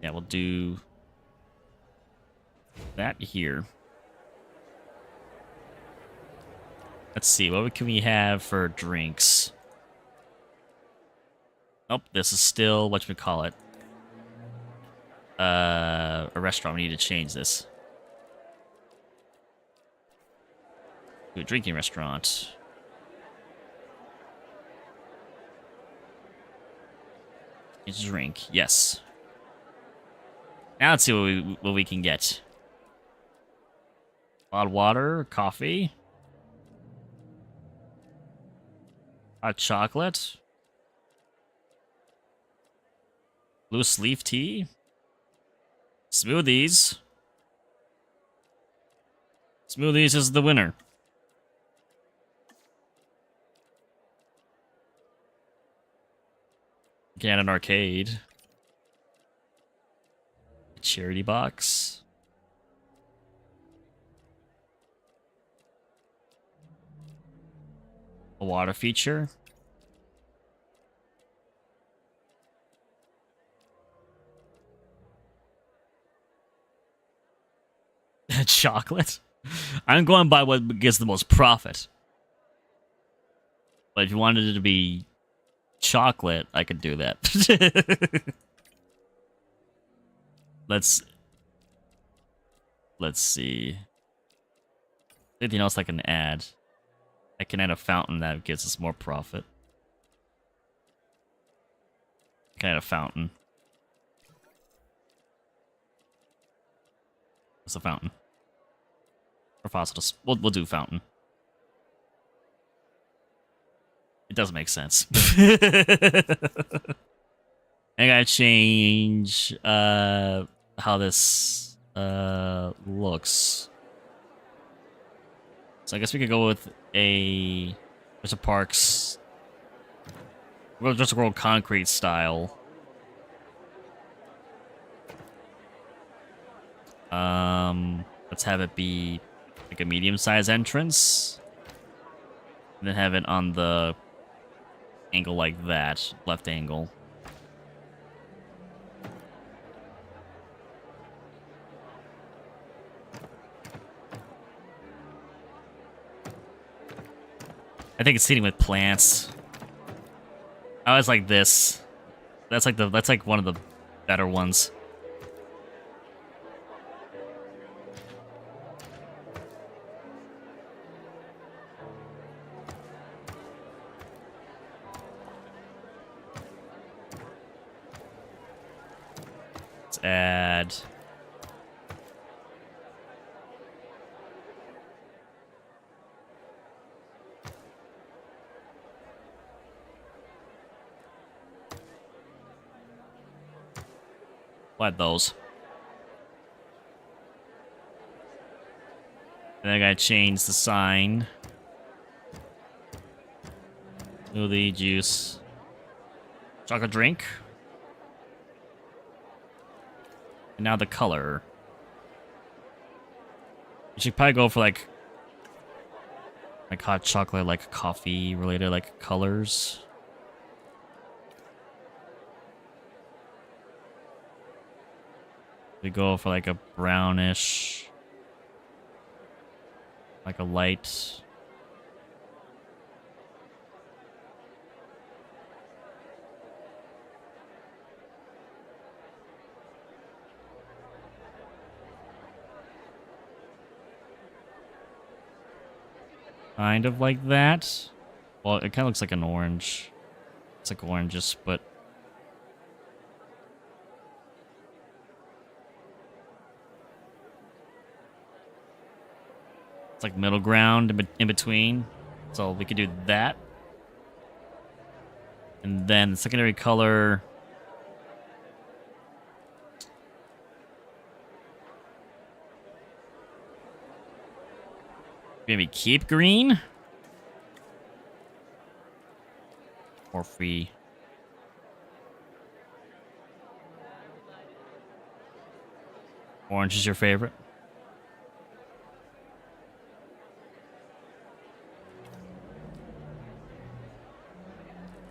Yeah, we'll do that here. Let's see, what can we have for drinks? Oh, this is still whatchamacallit. A restaurant. We need to change this. To a drinking restaurant. Drink, yes. Now let's see what we can get. Hot water, coffee, hot chocolate, loose leaf tea, smoothies. Smoothies is the winner. Get an arcade. A charity box. A water feature. Chocolate. I'm going by what gives the most profit. But if you wanted it to be chocolate, I could do that. Let's see. Anything else I can add? I can add a fountain that gives us more profit. I can add a fountain. What's a fountain? Or fossil. We'll do fountain. It does make sense. I gotta change how this looks. So I guess we could go with a Jurassic Park's Jurassic World concrete style. Let's have it be like a medium-sized entrance. And And then have it on the angle like that, left angle. I think it's seating with plants. I always like this. That's like one of the better ones. Let's add those. And I gotta change the sign. Smoothie, juice, chocolate drink. And now the color. You should probably go for like hot chocolate, like coffee related like colors. We go for like a brownish, like a light. Kind of like that. Well, it kind of looks like an orange. It's like oranges, but it's like middle ground in between. So we could do that. And then the secondary color. Maybe keep green. Or free. Orange is your favorite?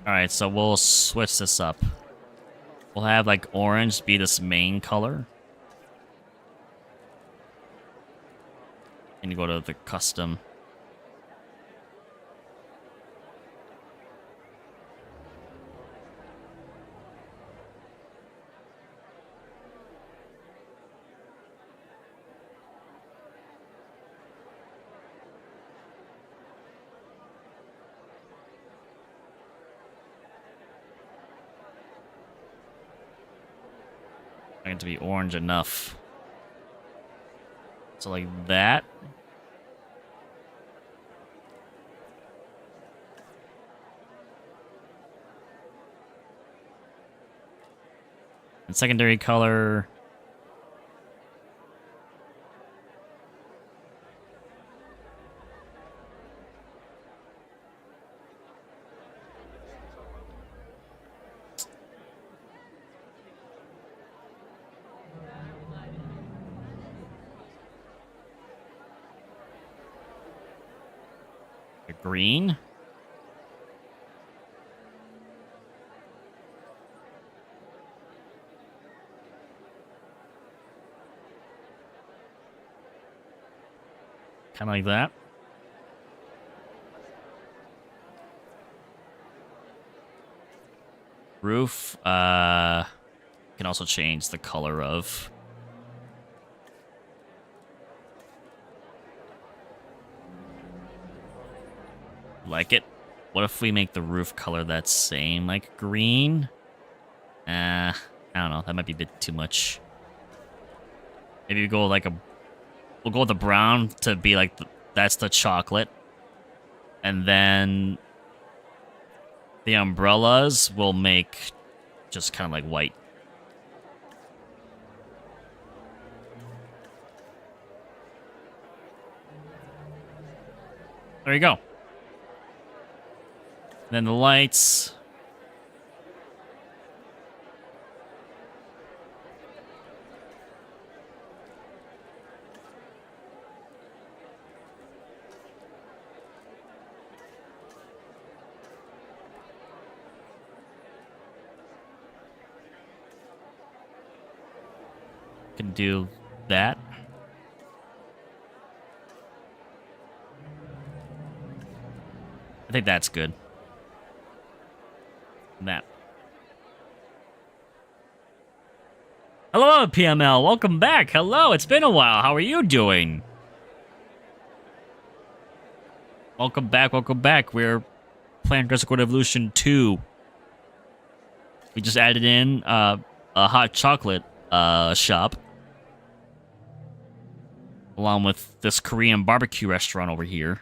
Alright, so we'll switch this up. We'll have like orange be this main color. And you go to the custom. I get to be orange enough. So like that. And secondary color. Green. Kind of like that. Roof. Can also change the color of. Like it. What if we make the roof color that same, like green? I don't know. That might be a bit too much. Maybe we go like a. We'll go with the brown to be like that's the chocolate, and then the umbrellas will make just kind of like white. There you go. Then the lights. Can do that. I think that's good. That. Hello, PML. Welcome back. Hello. It's been a while. How are you doing? Welcome back. Welcome back. We're playing Jurassic World Evolution 2. We just added in a hot chocolate shop. Along with this Korean barbecue restaurant over here.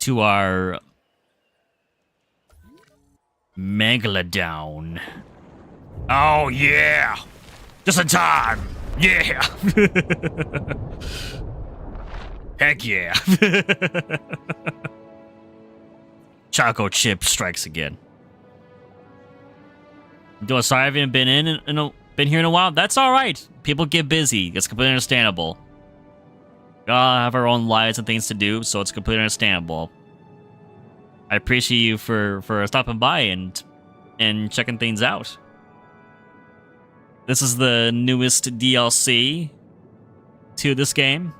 To our Megalodon. Oh yeah! Just in time! Yeah! Heck yeah! CHOCO CHIP strikes again. Sorry I haven't been been here in a while. That's alright. People get busy. It's completely understandable. We all have our own lives and things to do, so it's completely understandable. I appreciate you for stopping by and checking things out. This is the newest DLC to this game.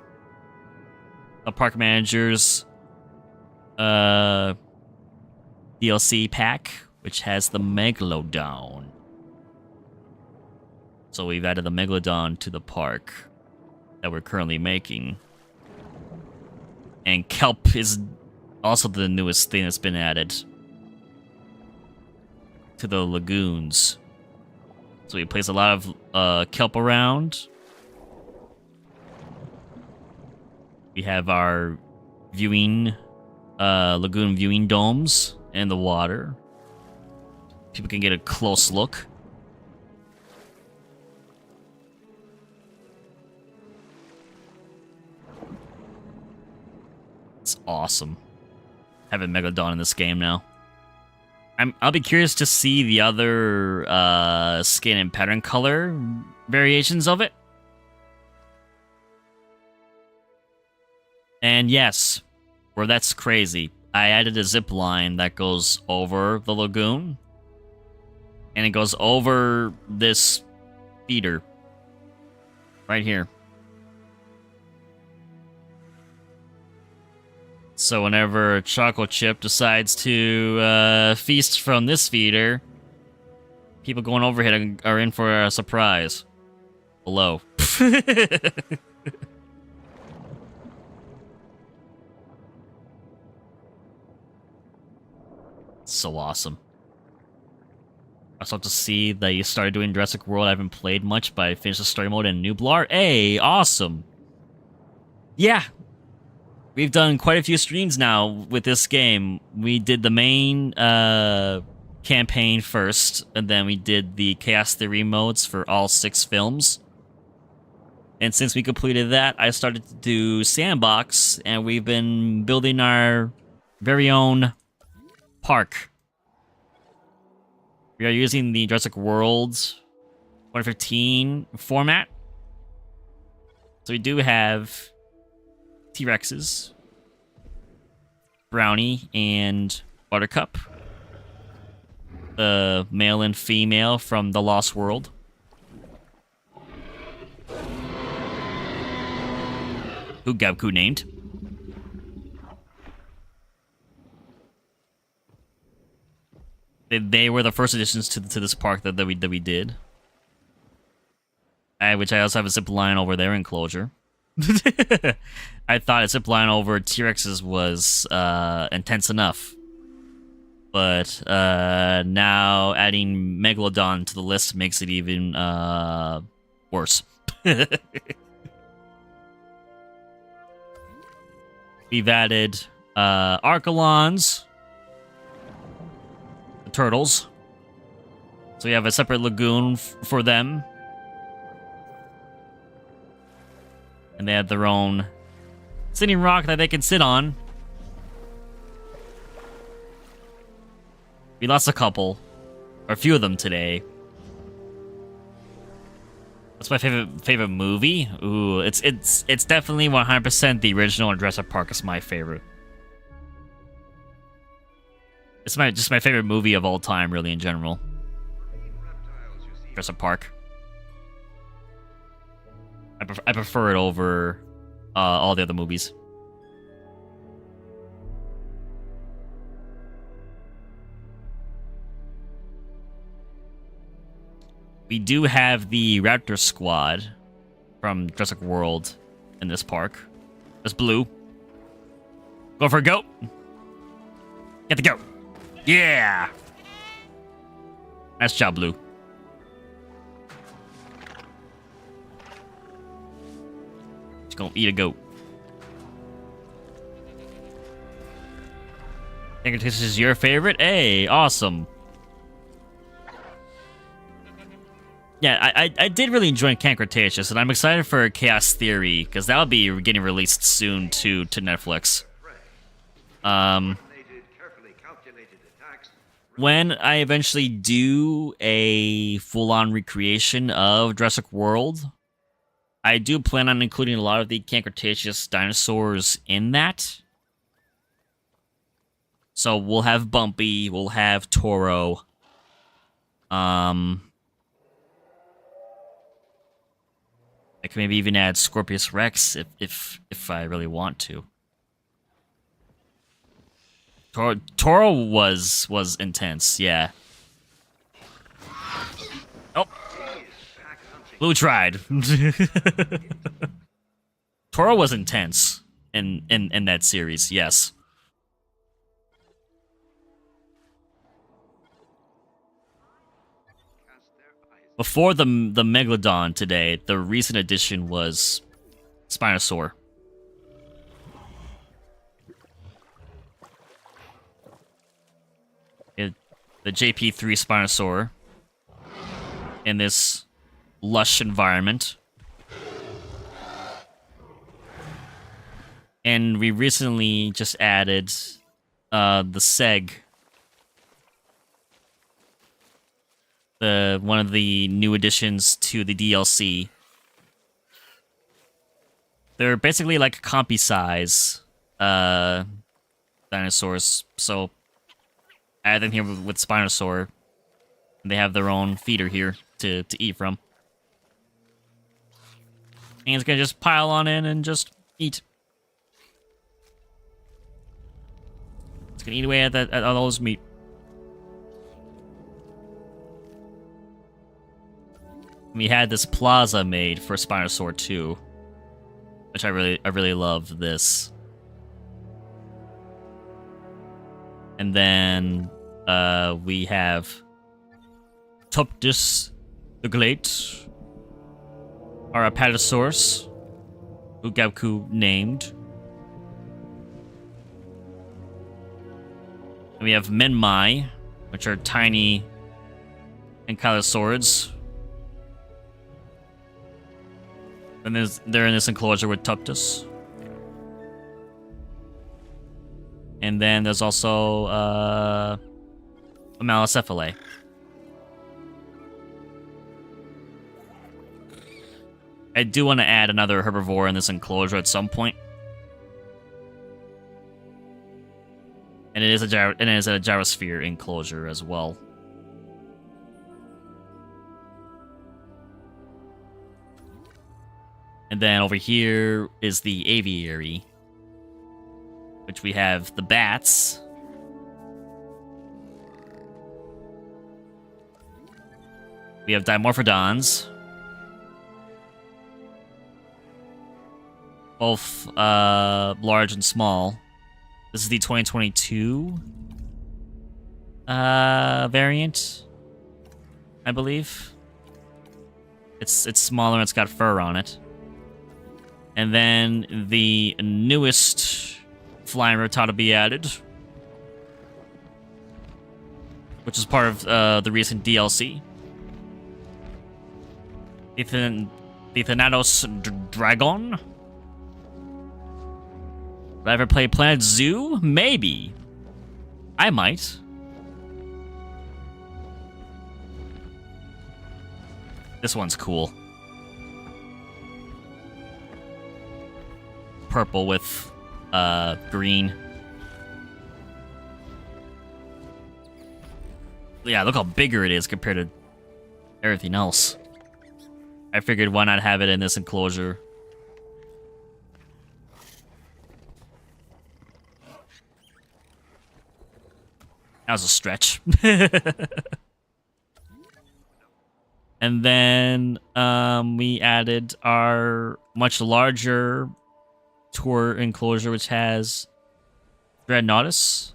The Park Manager's DLC pack, which has the Megalodon. So we've added the Megalodon to the park that we're currently making. And Kelp is also the newest thing that's been added to the lagoons. So we place a lot of kelp around. We have our viewing, lagoon viewing domes in the water. People can get a close look. It's awesome. Having Megalodon in this game now. I'll be curious to see the other skin and pattern color variations of it. And yes, where that's crazy, I added a zip line that goes over the lagoon. And it goes over this feeder. Right here. So whenever CHOCO CHIP decides to feast from this feeder, people going overhead are in for a surprise. Below. So awesome. I also have to see that you started doing Jurassic World. I haven't played much, but I finished the story mode in Nublar. Hey, awesome. Yeah. We've done quite a few streams now with this game. We did the main campaign first, and then we did the Chaos Theory modes for all 6 films. And since we completed that, I started to do Sandbox, and we've been building our very own park. We are using the Jurassic World 2015 format. So we do have T-Rexes, Brownie, and Buttercup. The male and female from the Lost World. Who Gabku named. They were the first additions to this park that we did. Which I also have a zip line over their enclosure. I thought a zip line over T-Rexes was intense enough. But now adding Megalodon to the list makes it even worse. We've added Archelons, the turtles. So we have a separate lagoon for them. And they have their own sitting rock that they can sit on. We lost a couple, or a few of them today. What's my favorite movie? Ooh, it's definitely 100% the original, and Jurassic Park is my favorite. It's just my favorite movie of all time, really, in general. Marine reptiles you see Jurassic Park. I prefer it over all the other movies. We do have the Raptor Squad from Jurassic World in this park. It's blue. Go for a goat. Get the goat. Yeah. Nice job, Blue. Just gonna eat a goat. Think this is your favorite? Hey, awesome. Yeah, I did really enjoy Cretaceous, and I'm excited for Chaos Theory, because that'll be getting released soon to Netflix. When I eventually do a full-on recreation of Jurassic World, I do plan on including a lot of the Cretaceous dinosaurs in that. So we'll have Bumpy, we'll have Toro. I can maybe even add Scorpius Rex if I really want to. Toro was intense, yeah. Oh, Blue tried. Toro was intense in that series, yes. Before the Megalodon today, the recent addition was Spinosaur. The JP3 Spinosaur in this lush environment. And we recently just added the Seg. One of the new additions to the DLC. They're basically like compy size dinosaurs. So add them here with Spinosaur. And they have their own feeder here to eat from. And it's gonna just pile on in and just eat. It's gonna eat away at all those meat. We had this plaza made for Spinosaur 2, which I really love this. And then we have Tuptuś the Great, our Apatosaurus, who Gabku named. And we have Menmai, which are tiny ankylosaurids. And they're in this enclosure with Tuptuś. And then there's also a Malicephalae. I do want to add another herbivore in this enclosure at some point. And it is a gyrosphere enclosure as well. And then over here is the aviary, which we have the bats. We have Dimorphodons. Both large and small. This is the 2022 variant, I believe. It's smaller and it's got fur on it. And then the newest flying reptile to be added, which is part of the recent DLC. The Thanatosdrakon. Would I ever play Planet Zoo? Maybe. I might. This one's cool. Purple with green. Yeah, look how bigger it is compared to everything else. I figured why not have it in this enclosure. That was a stretch. And then we added our much larger tour enclosure, which has Dreadnoughtus.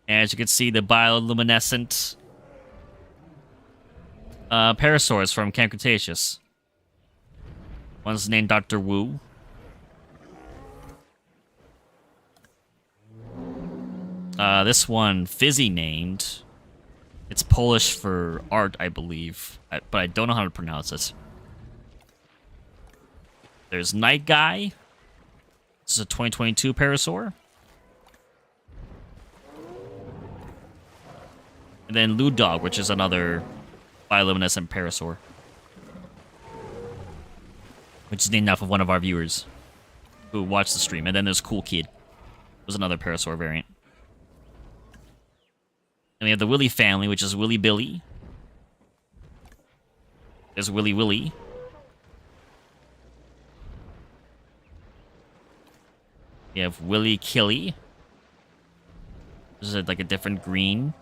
And as you can see, the bioluminescent Parasaurs from Camp Cretaceous. One's named Dr. Wu. This one, Fizzy named. It's Polish for art, I believe. But I don't know how to pronounce it. There's Night Guy. This is a 2022 Parasaur. And then Lou Dog, which is another bioluminescent Parasaur. Which is named off of one of our viewers who watched the stream. And then there's Cool Kid. Was another Parasaur variant. And we have the Willy family, which is Willy Billy. There's Willy Willy. We have Willy Killy. This is like a different green.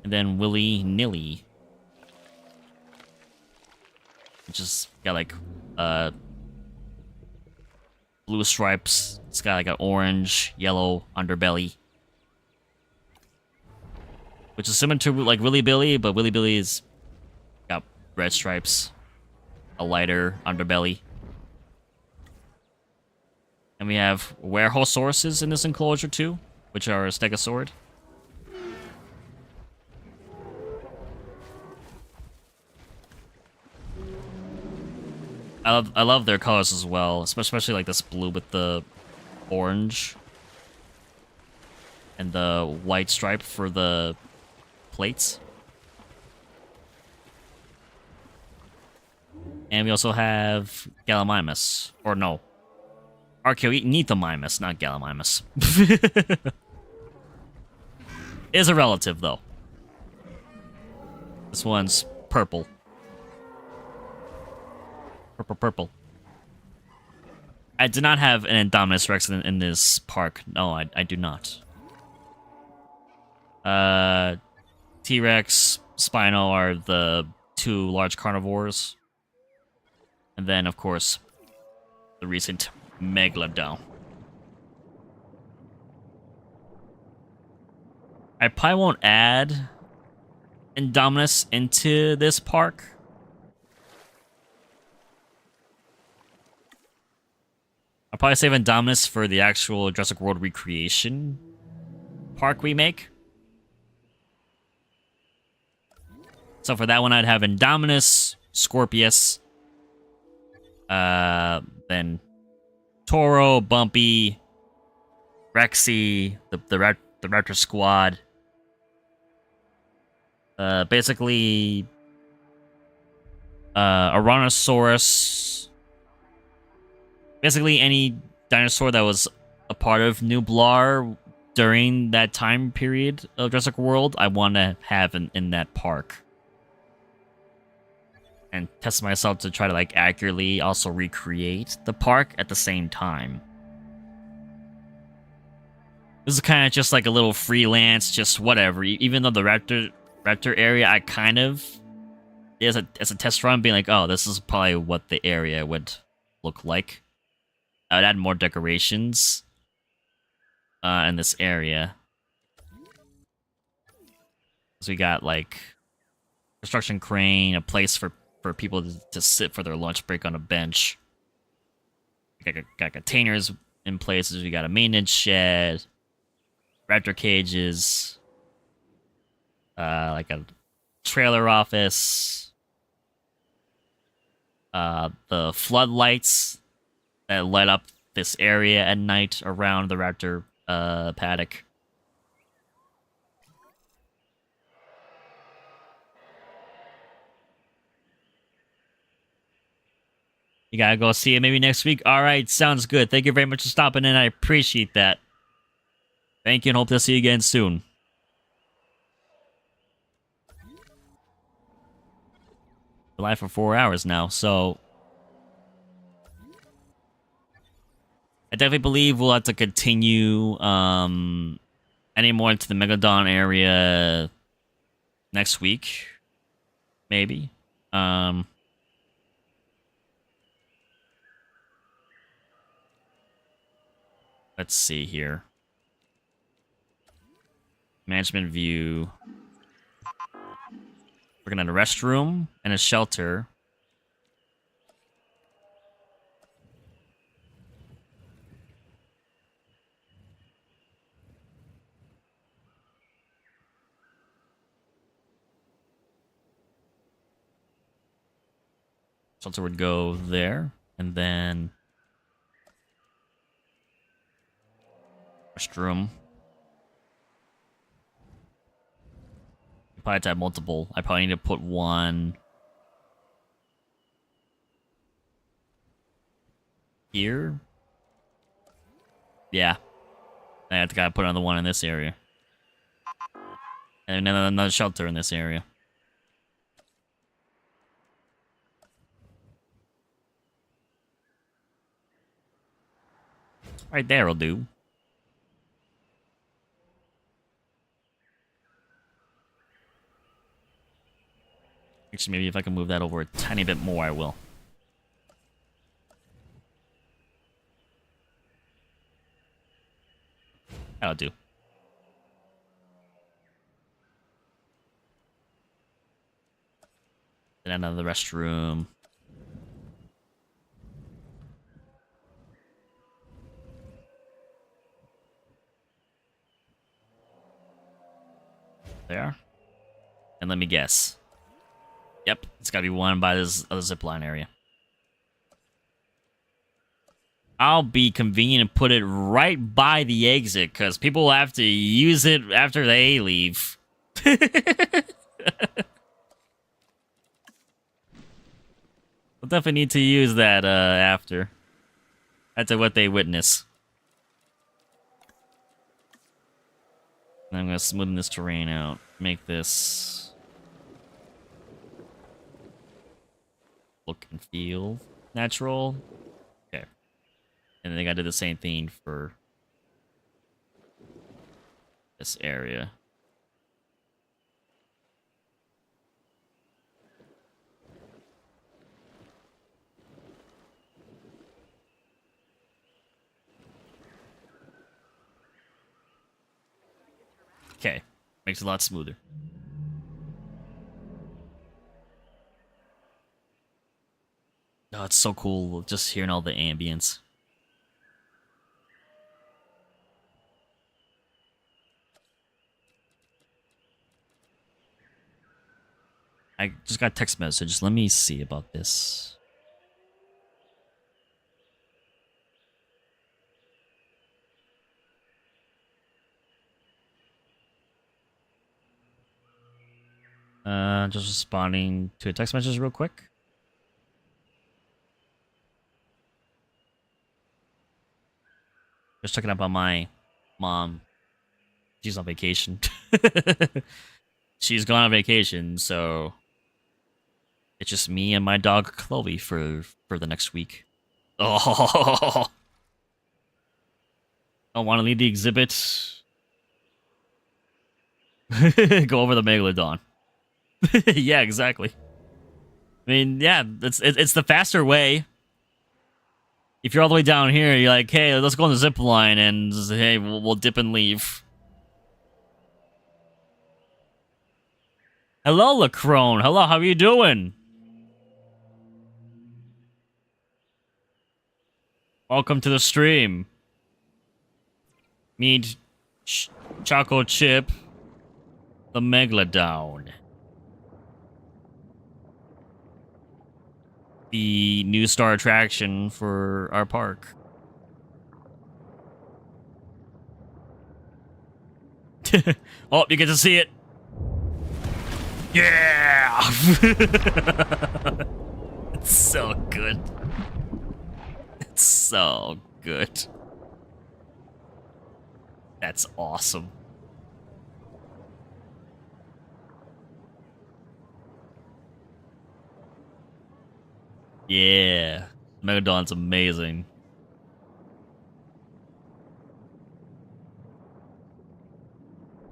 And then Willy Nilly. Which is got like blue stripes. It's got like an orange, yellow underbelly. Which is similar to like Willy Billy, but Willy Billy's got red stripes. A lighter underbelly. And we have Werehosauruses in this enclosure too, which are a Stegosaurus. I love their colors as well, especially like this blue with the orange and the white stripe for the plates. And we also have Gallimimus, or no, Archaeoethnethomimus, not Gallimimus. Is a relative though. This one's purple. Purple. I do not have an Indominus Rex in this park. No, I do not. T-Rex, Spino are the two large carnivores. And then, of course, the recent Megalodon. I probably won't add Indominus into this park. I'll probably save Indominus for the actual Jurassic World recreation park we make. So for that one, I'd have Indominus, Scorpius, then Toro, Bumpy, Rexy, the Raptor Squad. Basically, Ouranosaurus. Basically, any dinosaur that was a part of Nublar during that time period of Jurassic World, I want to have in that park. And test myself to try to, like, accurately also recreate the park at the same time. This is kind of just like a little freelance, just whatever. Even though the Raptor area, I kind of, as a test run, being like, oh, this is probably what the area would look like. I would add more decorations in this area. So we got like construction crane, a place for people to sit for their lunch break on a bench. We got containers in places. We got a maintenance shed, raptor cages, like a trailer office, the floodlights that light up this area at night around the raptor paddock. You gotta go see it maybe next week? Alright, sounds good. Thank you very much for stopping in. I appreciate that. Thank you and hope to see you again soon. live for 4 hours now, so I definitely believe we'll have to continue any more into the Megalodon area next week, maybe. Let's see here. Management view. We're gonna have a restroom and a shelter. Shelter would go there, and then restroom. Probably have to have multiple. I probably need to put one here. Yeah. I have to gotta put another one in this area. And then another shelter in this area. Right there will do. Actually, maybe if I can move that over a tiny bit more, I will. That'll do. Then another restroom. There. And let me guess. Yep, it's gotta be one by this other zipline area. I'll be convenient and put it right by the exit, because people will have to use it after they leave. We'll definitely need to use that after. That's what they witness. And I'm gonna smoothen this terrain out. Make this look and feel natural. Okay. And then I gotta do the same thing for this area. Okay. Makes it a lot smoother. Oh, it's so cool just hearing all the ambience. I just got a text message. Let me see about this. Just responding to a text message real quick. Just checking up on my mom. She's on vacation. She's gone on vacation, so it's just me and my dog Chloe for the next week. Oh, I want to leave the exhibit. Go over the Megalodon. Yeah, exactly. I mean, yeah, it's the faster way. If you're all the way down here, you're like, hey, let's go on the zip line, and hey, we'll dip and leave. Hello, Lacrone. Hello, how are you doing? Welcome to the stream. Meet CHOCO CHIP, the Megalodon. The new star attraction for our park. Oh, you get to see it. Yeah! It's so good. It's so good. That's awesome. Yeah. Megalodon's amazing.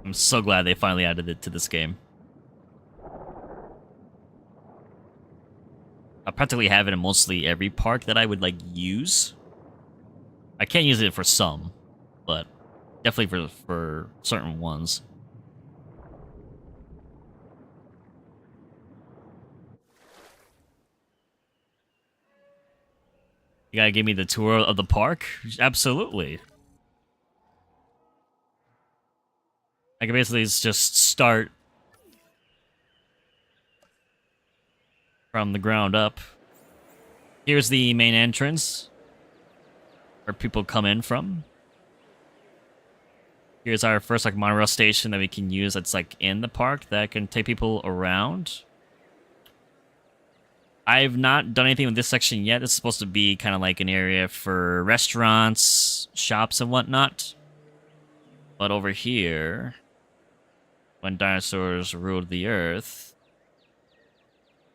I'm so glad they finally added it to this game. I practically have it in mostly every park that I would like use. I can't use it for some, but definitely for certain ones. You gotta give me the tour of the park? Absolutely. I can basically just start from the ground up. Here's the main entrance where people come in from. Here's our first like monorail station that we can use that's like in the park that can take people around. I've not done anything with this section yet. It's supposed to be kind of like an area for restaurants, shops, and whatnot. But over here, when dinosaurs ruled the earth,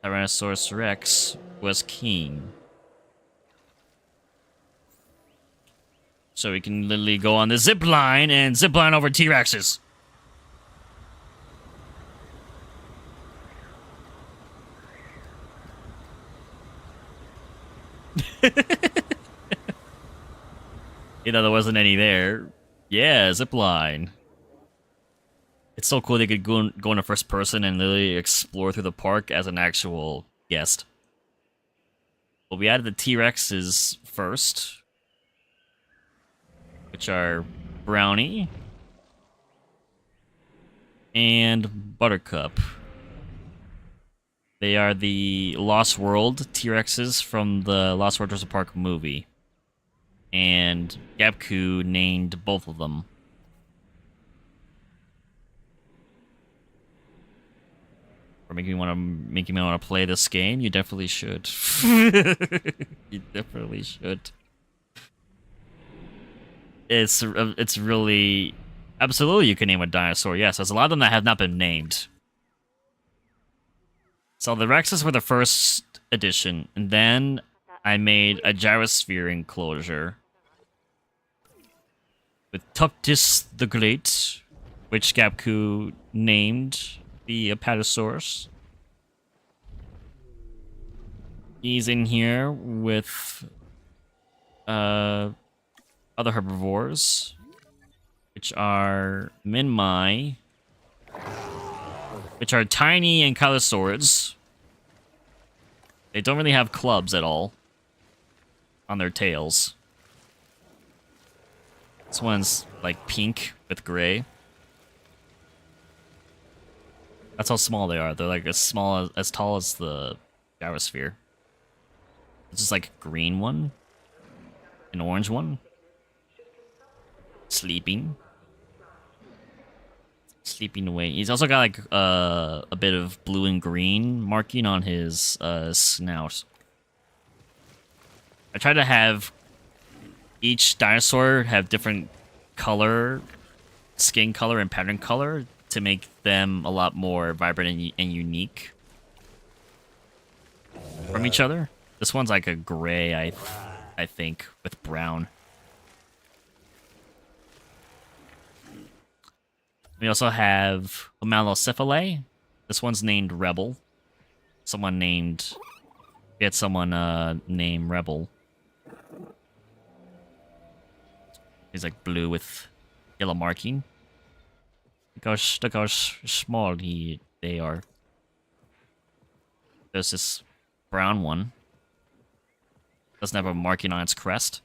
Tyrannosaurus Rex was king. So we can literally go on the zip line and zip line over T-Rexes. You know, there wasn't any there. Yeah, zip line. It's so cool they could go into first person and literally explore through the park as an actual guest. Well, we added the T-Rexes first, which are Brownie and Buttercup. They are the Lost World T-Rexes from the Lost World Jurassic Park movie. And Gapku named both of them. For making me want to play this game, you definitely should. You definitely should. It's really absolutely you can name a dinosaur. Yes, there's a lot of them that have not been named. So the Rexes were the first edition, and then I made a gyrosphere enclosure with Tuptuś the Great, which Gapku named the Apatosaurus. He's in here with other herbivores, which are Minmi, which are tiny ankylosaurs. They don't really have clubs at all on their tails. This one's like pink with gray. That's how small they are. They're like as tall as the gyrosphere. This is like a green one, an orange one, sleeping away. He's also got like a bit of blue and green marking on his snout. I tried to have each dinosaur have different color, skin color, and pattern color to make them a lot more vibrant and unique from each other. This one's like a gray, I think, with brown. We also have Homalocephalae. This one's named Rebel. We had someone named Rebel. He's like blue with yellow marking. Look how small they are. There's this brown one. Doesn't have a marking on its crest.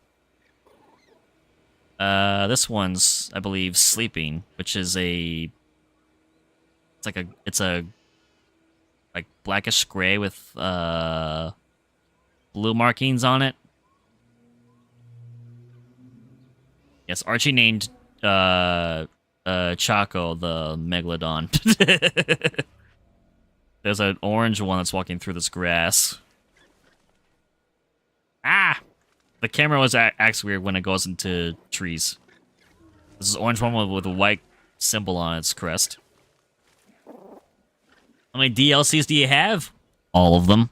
This one's, I believe, sleeping, which is it's a like blackish gray with blue markings on it. Yes, Archie named CHOCO the Megalodon. There's an orange one that's walking through this grass. Ah! The camera was acts weird when it goes into trees. This is orange one with a white symbol on its crest. How many DLCs do you have? All of them.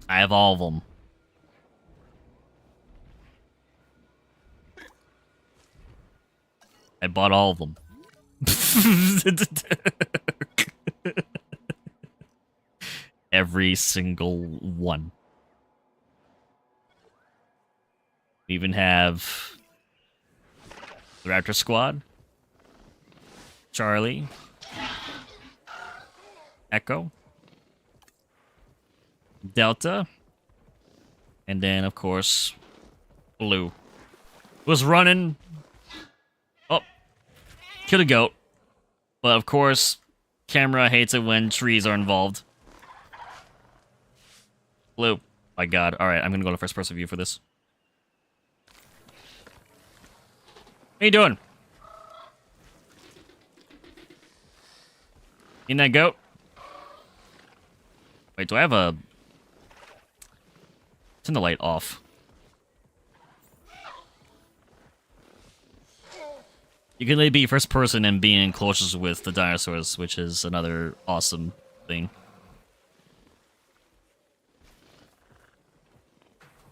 I have all of them. I bought all of them. Every single one. We even have the Raptor Squad, Charlie, Echo, Delta, and then, of course, Blue. Was running. Oh, killed a goat. But, of course, camera hates it when trees are involved. Blue. My god. Alright, I'm gonna go to first person view for this. How you doing? In that goat? Wait, do I have a... Turn the light off. You can really be first person and be in closest with the dinosaurs, which is another awesome thing.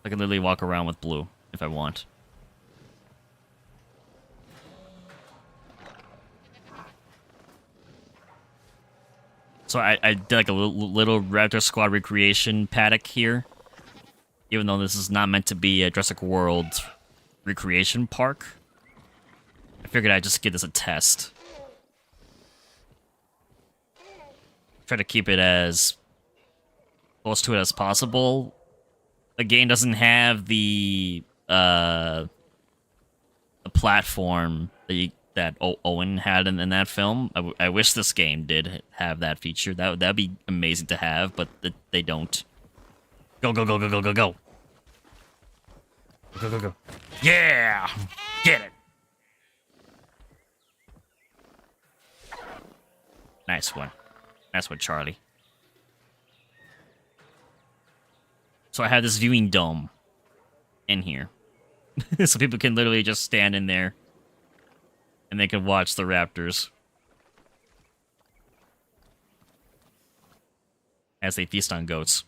I can literally walk around with Blue if I want. So I did like a little Raptor Squad recreation paddock here. Even though this is not meant to be a Jurassic World recreation park. I figured I'd just give this a test. Try to keep it as close to it as possible. The game doesn't have the platform that Owen had in that film. I wish this game did have that feature. That'd be amazing to have, but they don't. Go, go, go, go, go, go, go. Go, go, go. Yeah! Get it! Nice one. Nice one, Charlie. So I have this viewing dome in here. So people can literally just stand in there and they can watch the raptors as they feast on goats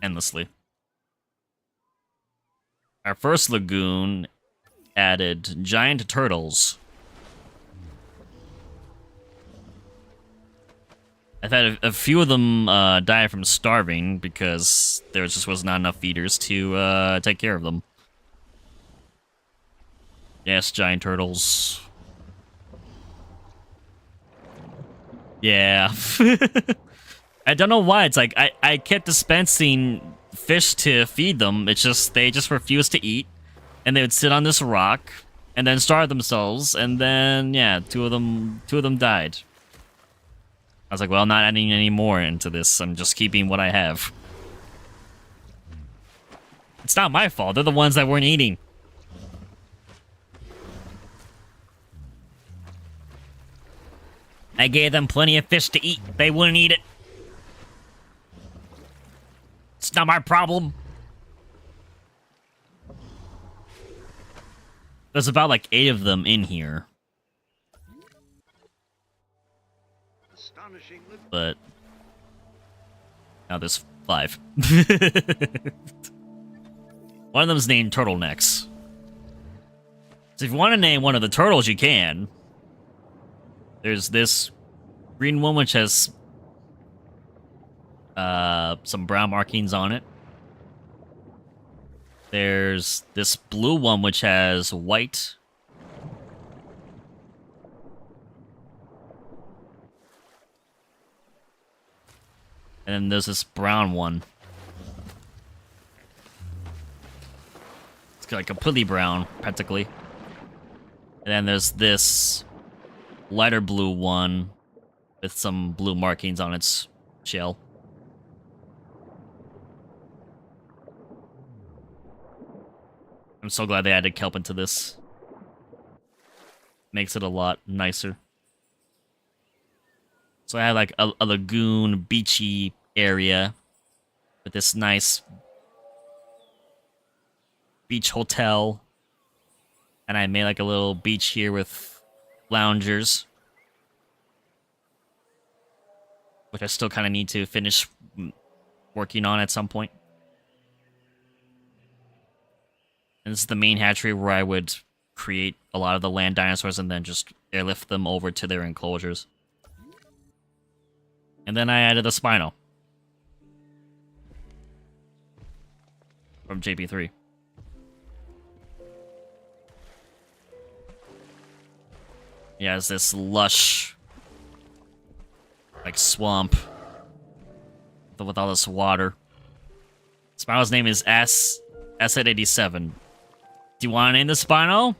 endlessly. Our first lagoon added giant turtles. I've had a few of them die from starving because there just was not enough feeders to take care of them. Yes, giant turtles. Yeah. I don't know why. It's like I kept dispensing fish to feed them. It's just they just refused to eat, and they would sit on this rock and then starve themselves. And then yeah, two of them died. I was like, well, I'm not adding any more into this. I'm just keeping what I have. It's not my fault. They're the ones that weren't eating. I gave them plenty of fish to eat. They wouldn't eat it. It's not my problem. There's about like 8 of them in here. But now there's 5. One of them's named Turtlenecks. So if you want to name one of the turtles, you can. There's this green one which has some brown markings on it. There's this blue one which has white. And then there's this brown one. It's like completely brown, practically. And then there's this lighter blue one with some blue markings on its shell. I'm so glad they added kelp into this. Makes it a lot nicer. So I have like a lagoon, beachy area with this nice beach hotel. And I made like a little beach here with loungers, which I still kind of need to finish working on at some point. And this is the main hatchery where I would create a lot of the land dinosaurs and then just airlift them over to their enclosures. And then I added a Spino from JP3. He has this lush, like, swamp with all this water. Spino's name is S at 87. Do you want to name the Spino?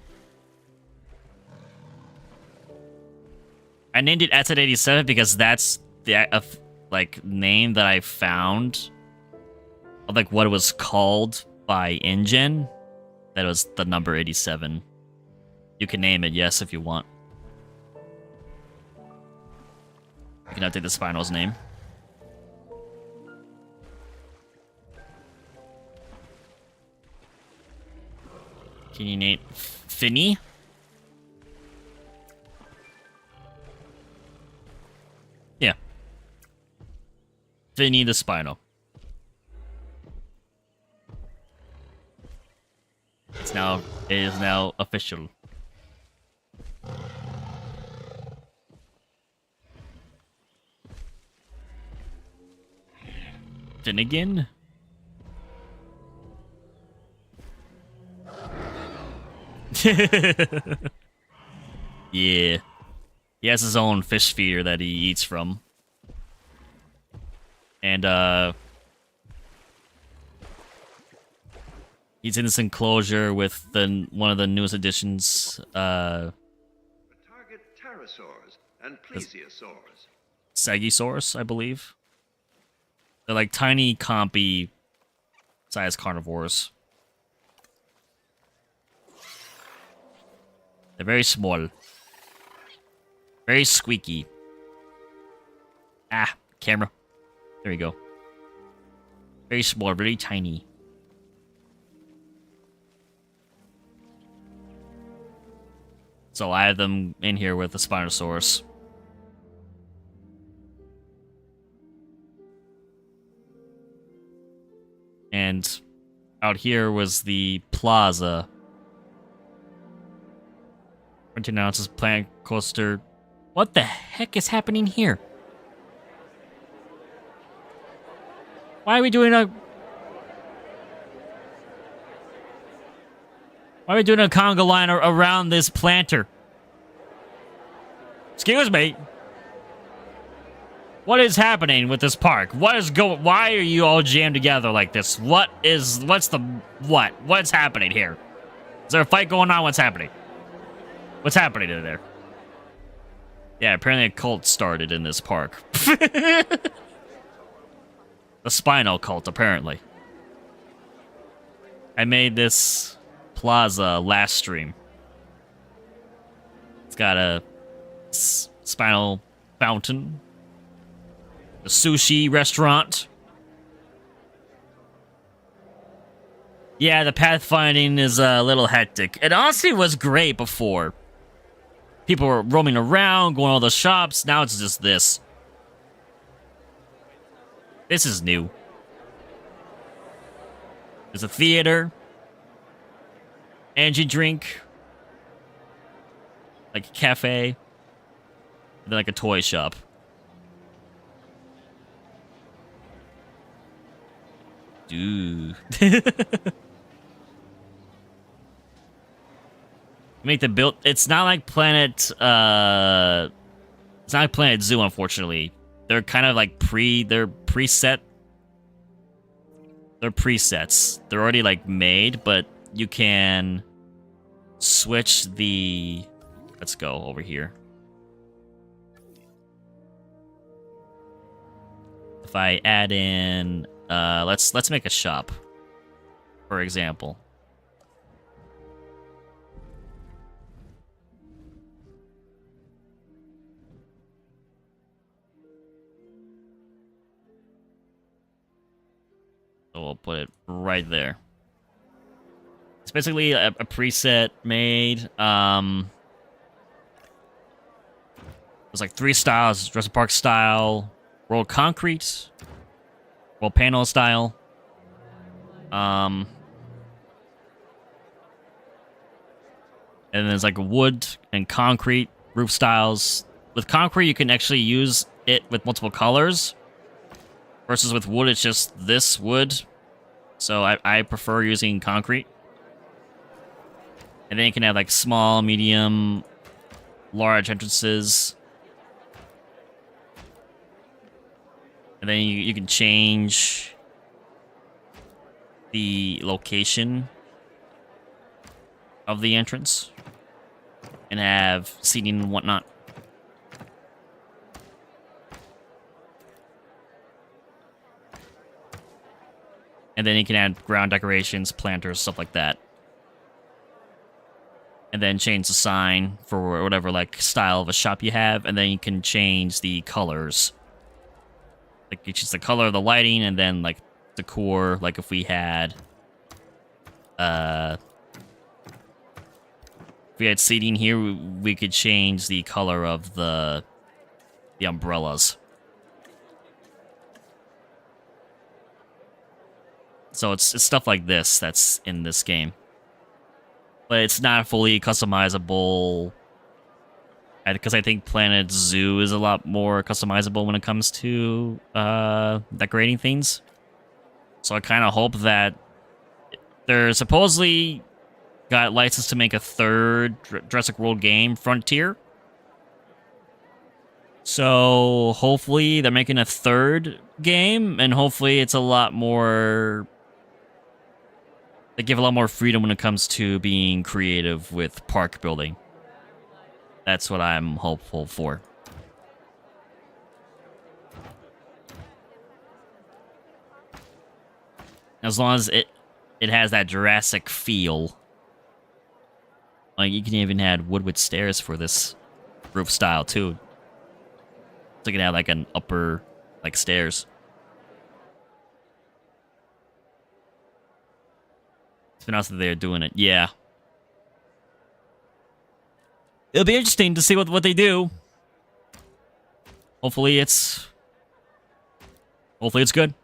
I named it S at 87 because that's the like name that I found of like what it was called by InGen. That was the number 87. You can name it, yes, if you want. You can update the Spino's name. Can you name Finny? Yeah. Finny the Spino. It is now official. Finnegan? Yeah. He has his own fish feeder that he eats from. And, he's in this enclosure with one of the newest additions, Target pterosaurs and plesiosaurs. Segisaurus, I believe. They're like tiny, compy sized carnivores. They're very small. Very squeaky. Ah, camera. There we go. Very small, very tiny. So I have them in here with the Spinosaurus. And out here was the plaza. 20 ounces plant coaster. What the heck is happening here? Why are we doing a conga line around this planter? Excuse me. What is happening with this park? Why are you all jammed together like this? What's happening here? Is there a fight going on? What's happening? What's happening in there? Yeah, apparently a cult started in this park. The Spino cult, apparently. I made this plaza last stream. It's got a spinal fountain, a sushi restaurant. Yeah, the pathfinding is a little hectic. It honestly was great before. People were roaming around, going to all the shops. Now it's just this. This is new. There's a theater. Energy drink. Like a cafe. And then like a toy shop. Ooh. Make the build. It's not like Planet. It's not like Planet Zoo, unfortunately. They're kind of like They're preset. They're presets. They're already like made, but you can switch the. Let's go over here. If I add in, let's make a shop, for example. So we'll put it right there. It's basically a preset made. There's like 3 styles: Jurassic Park style, World Concrete, World Panel style. And there's like wood and concrete roof styles. With concrete, you can actually use it with multiple colors. Versus with wood, it's just this wood. So I prefer using concrete. And then you can have like small, medium, large entrances. And then you can change the location of the entrance and have seating and whatnot. And then you can add ground decorations, planters, stuff like that. And then change the sign for whatever like style of a shop you have, and then you can change the colors. Like you choose the color of the lighting, and then like decor. Like if we had, seating here, we could change the color of the umbrellas. So it's stuff like this that's in this game. But it's not fully customizable. Because I think Planet Zoo is a lot more customizable when it comes to decorating things. So I kind of hope that they're supposedly got license to make a third Jurassic World game, Frontier. So hopefully they're making a third game, and hopefully it's a lot more... They give a lot more freedom when it comes to being creative with park building. That's what I'm hopeful for. As long as it has that Jurassic feel. Like, you can even add wood with stairs for this roof style, too. So you can have, like, an upper, like, stairs. It's been awesome that they're doing it. Yeah. It'll be interesting to see what they do. Hopefully it's good.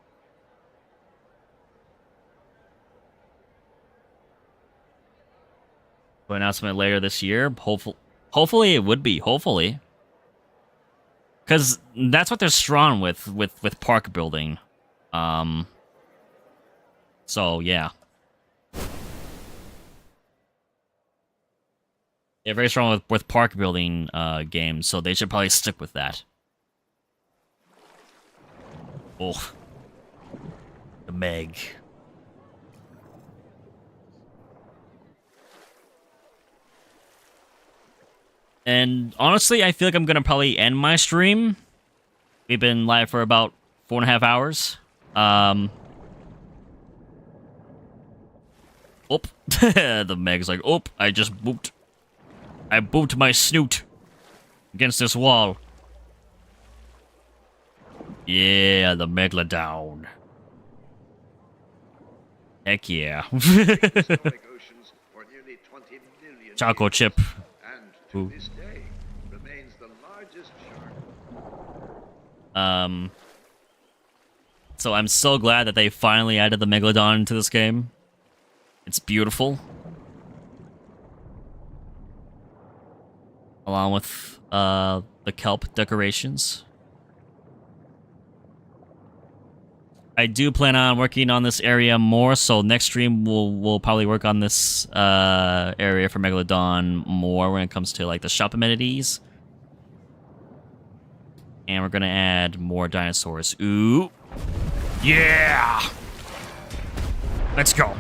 Announcement later this year. Hopefully it would be. Hopefully. Because that's what they're strong with park building. So, yeah. They're very strong with park building games, so they should probably stick with that. Oh. The Meg. And honestly, I feel like I'm going to probably end my stream. We've been live for about 4.5 hours. The Meg's like, I just booped. I booped my snoot against this wall. Yeah, the Megalodon. Heck yeah. CHOCO CHIP. And to this day remains the largest shark. So I'm so glad that they finally added the Megalodon into this game. It's beautiful. Along with the kelp decorations. I do plan on working on this area more, so next stream we'll probably work on this area for Megalodon more when it comes to like the shop amenities. And we're gonna add more dinosaurs. Ooh. Yeah! Let's go.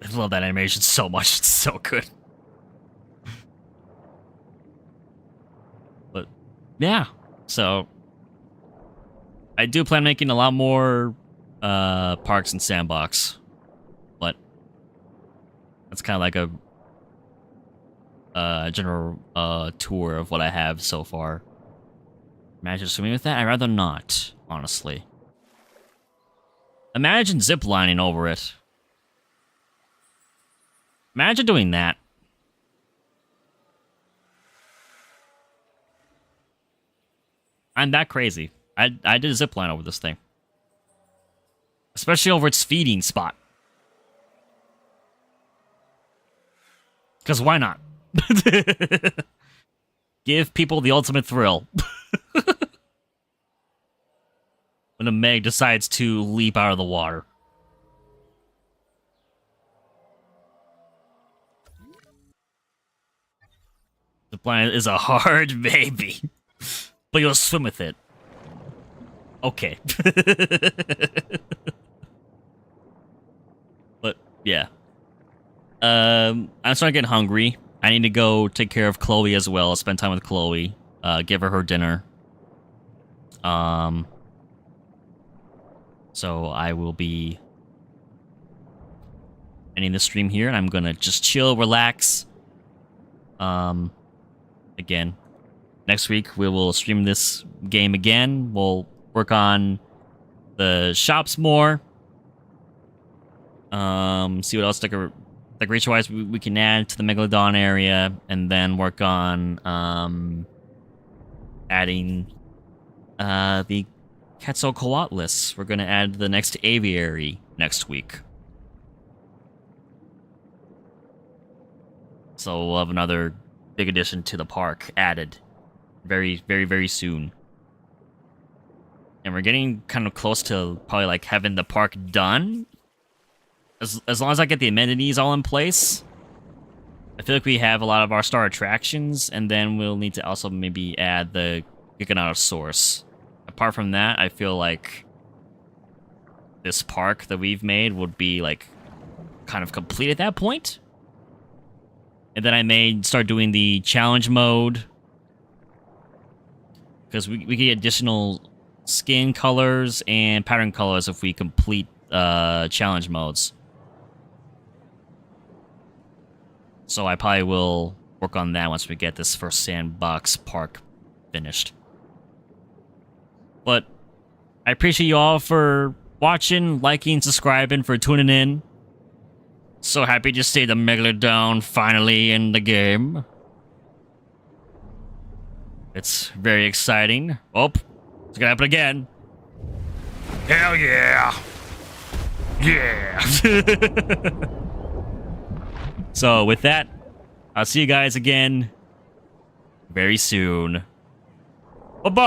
I love that animation so much. It's so good. But, yeah. So, I do plan making a lot more parks and Sandbox. But, that's kind of like a general tour of what I have so far. Imagine swimming with that? I'd rather not, honestly. Imagine ziplining over it. Imagine doing that. I'm that crazy. I did a zipline over this thing. Especially over its feeding spot. Because why not? Give people the ultimate thrill. When a Meg decides to leap out of the water. The planet is a hard baby. But you'll swim with it. Okay. But, yeah. I'm starting to get hungry. I need to go take care of Chloe as well. Spend time with Chloe. Give her dinner. So I will be ending the stream here, and I'm gonna just chill, relax. Again, next week we will stream this game again. We'll work on the shops more. See what else decoration-wise we can add to the Megalodon area, and then work on adding the Quetzalcoatlus. We're gonna add the next aviary next week. So we'll have another big addition to the park added very, very, very soon. And we're getting kind of close to probably like having the park done. As long as I get the amenities all in place, I feel like we have a lot of our star attractions, and then we'll need to also maybe add the Giganotosaurus. Apart from that, I feel like this park that we've made would be like kind of complete at that point. And then I may start doing the challenge mode, because we get additional skin colors and pattern colors if we complete challenge modes. So I probably will work on that once we get this first Sandbox park finished. But I appreciate you all for watching, liking, subscribing, for tuning in. So happy to see the Megalodon finally in the game. It's very exciting. Oh, it's gonna happen again. Hell yeah! Yeah! So with that, I'll see you guys again very soon. Bye-bye!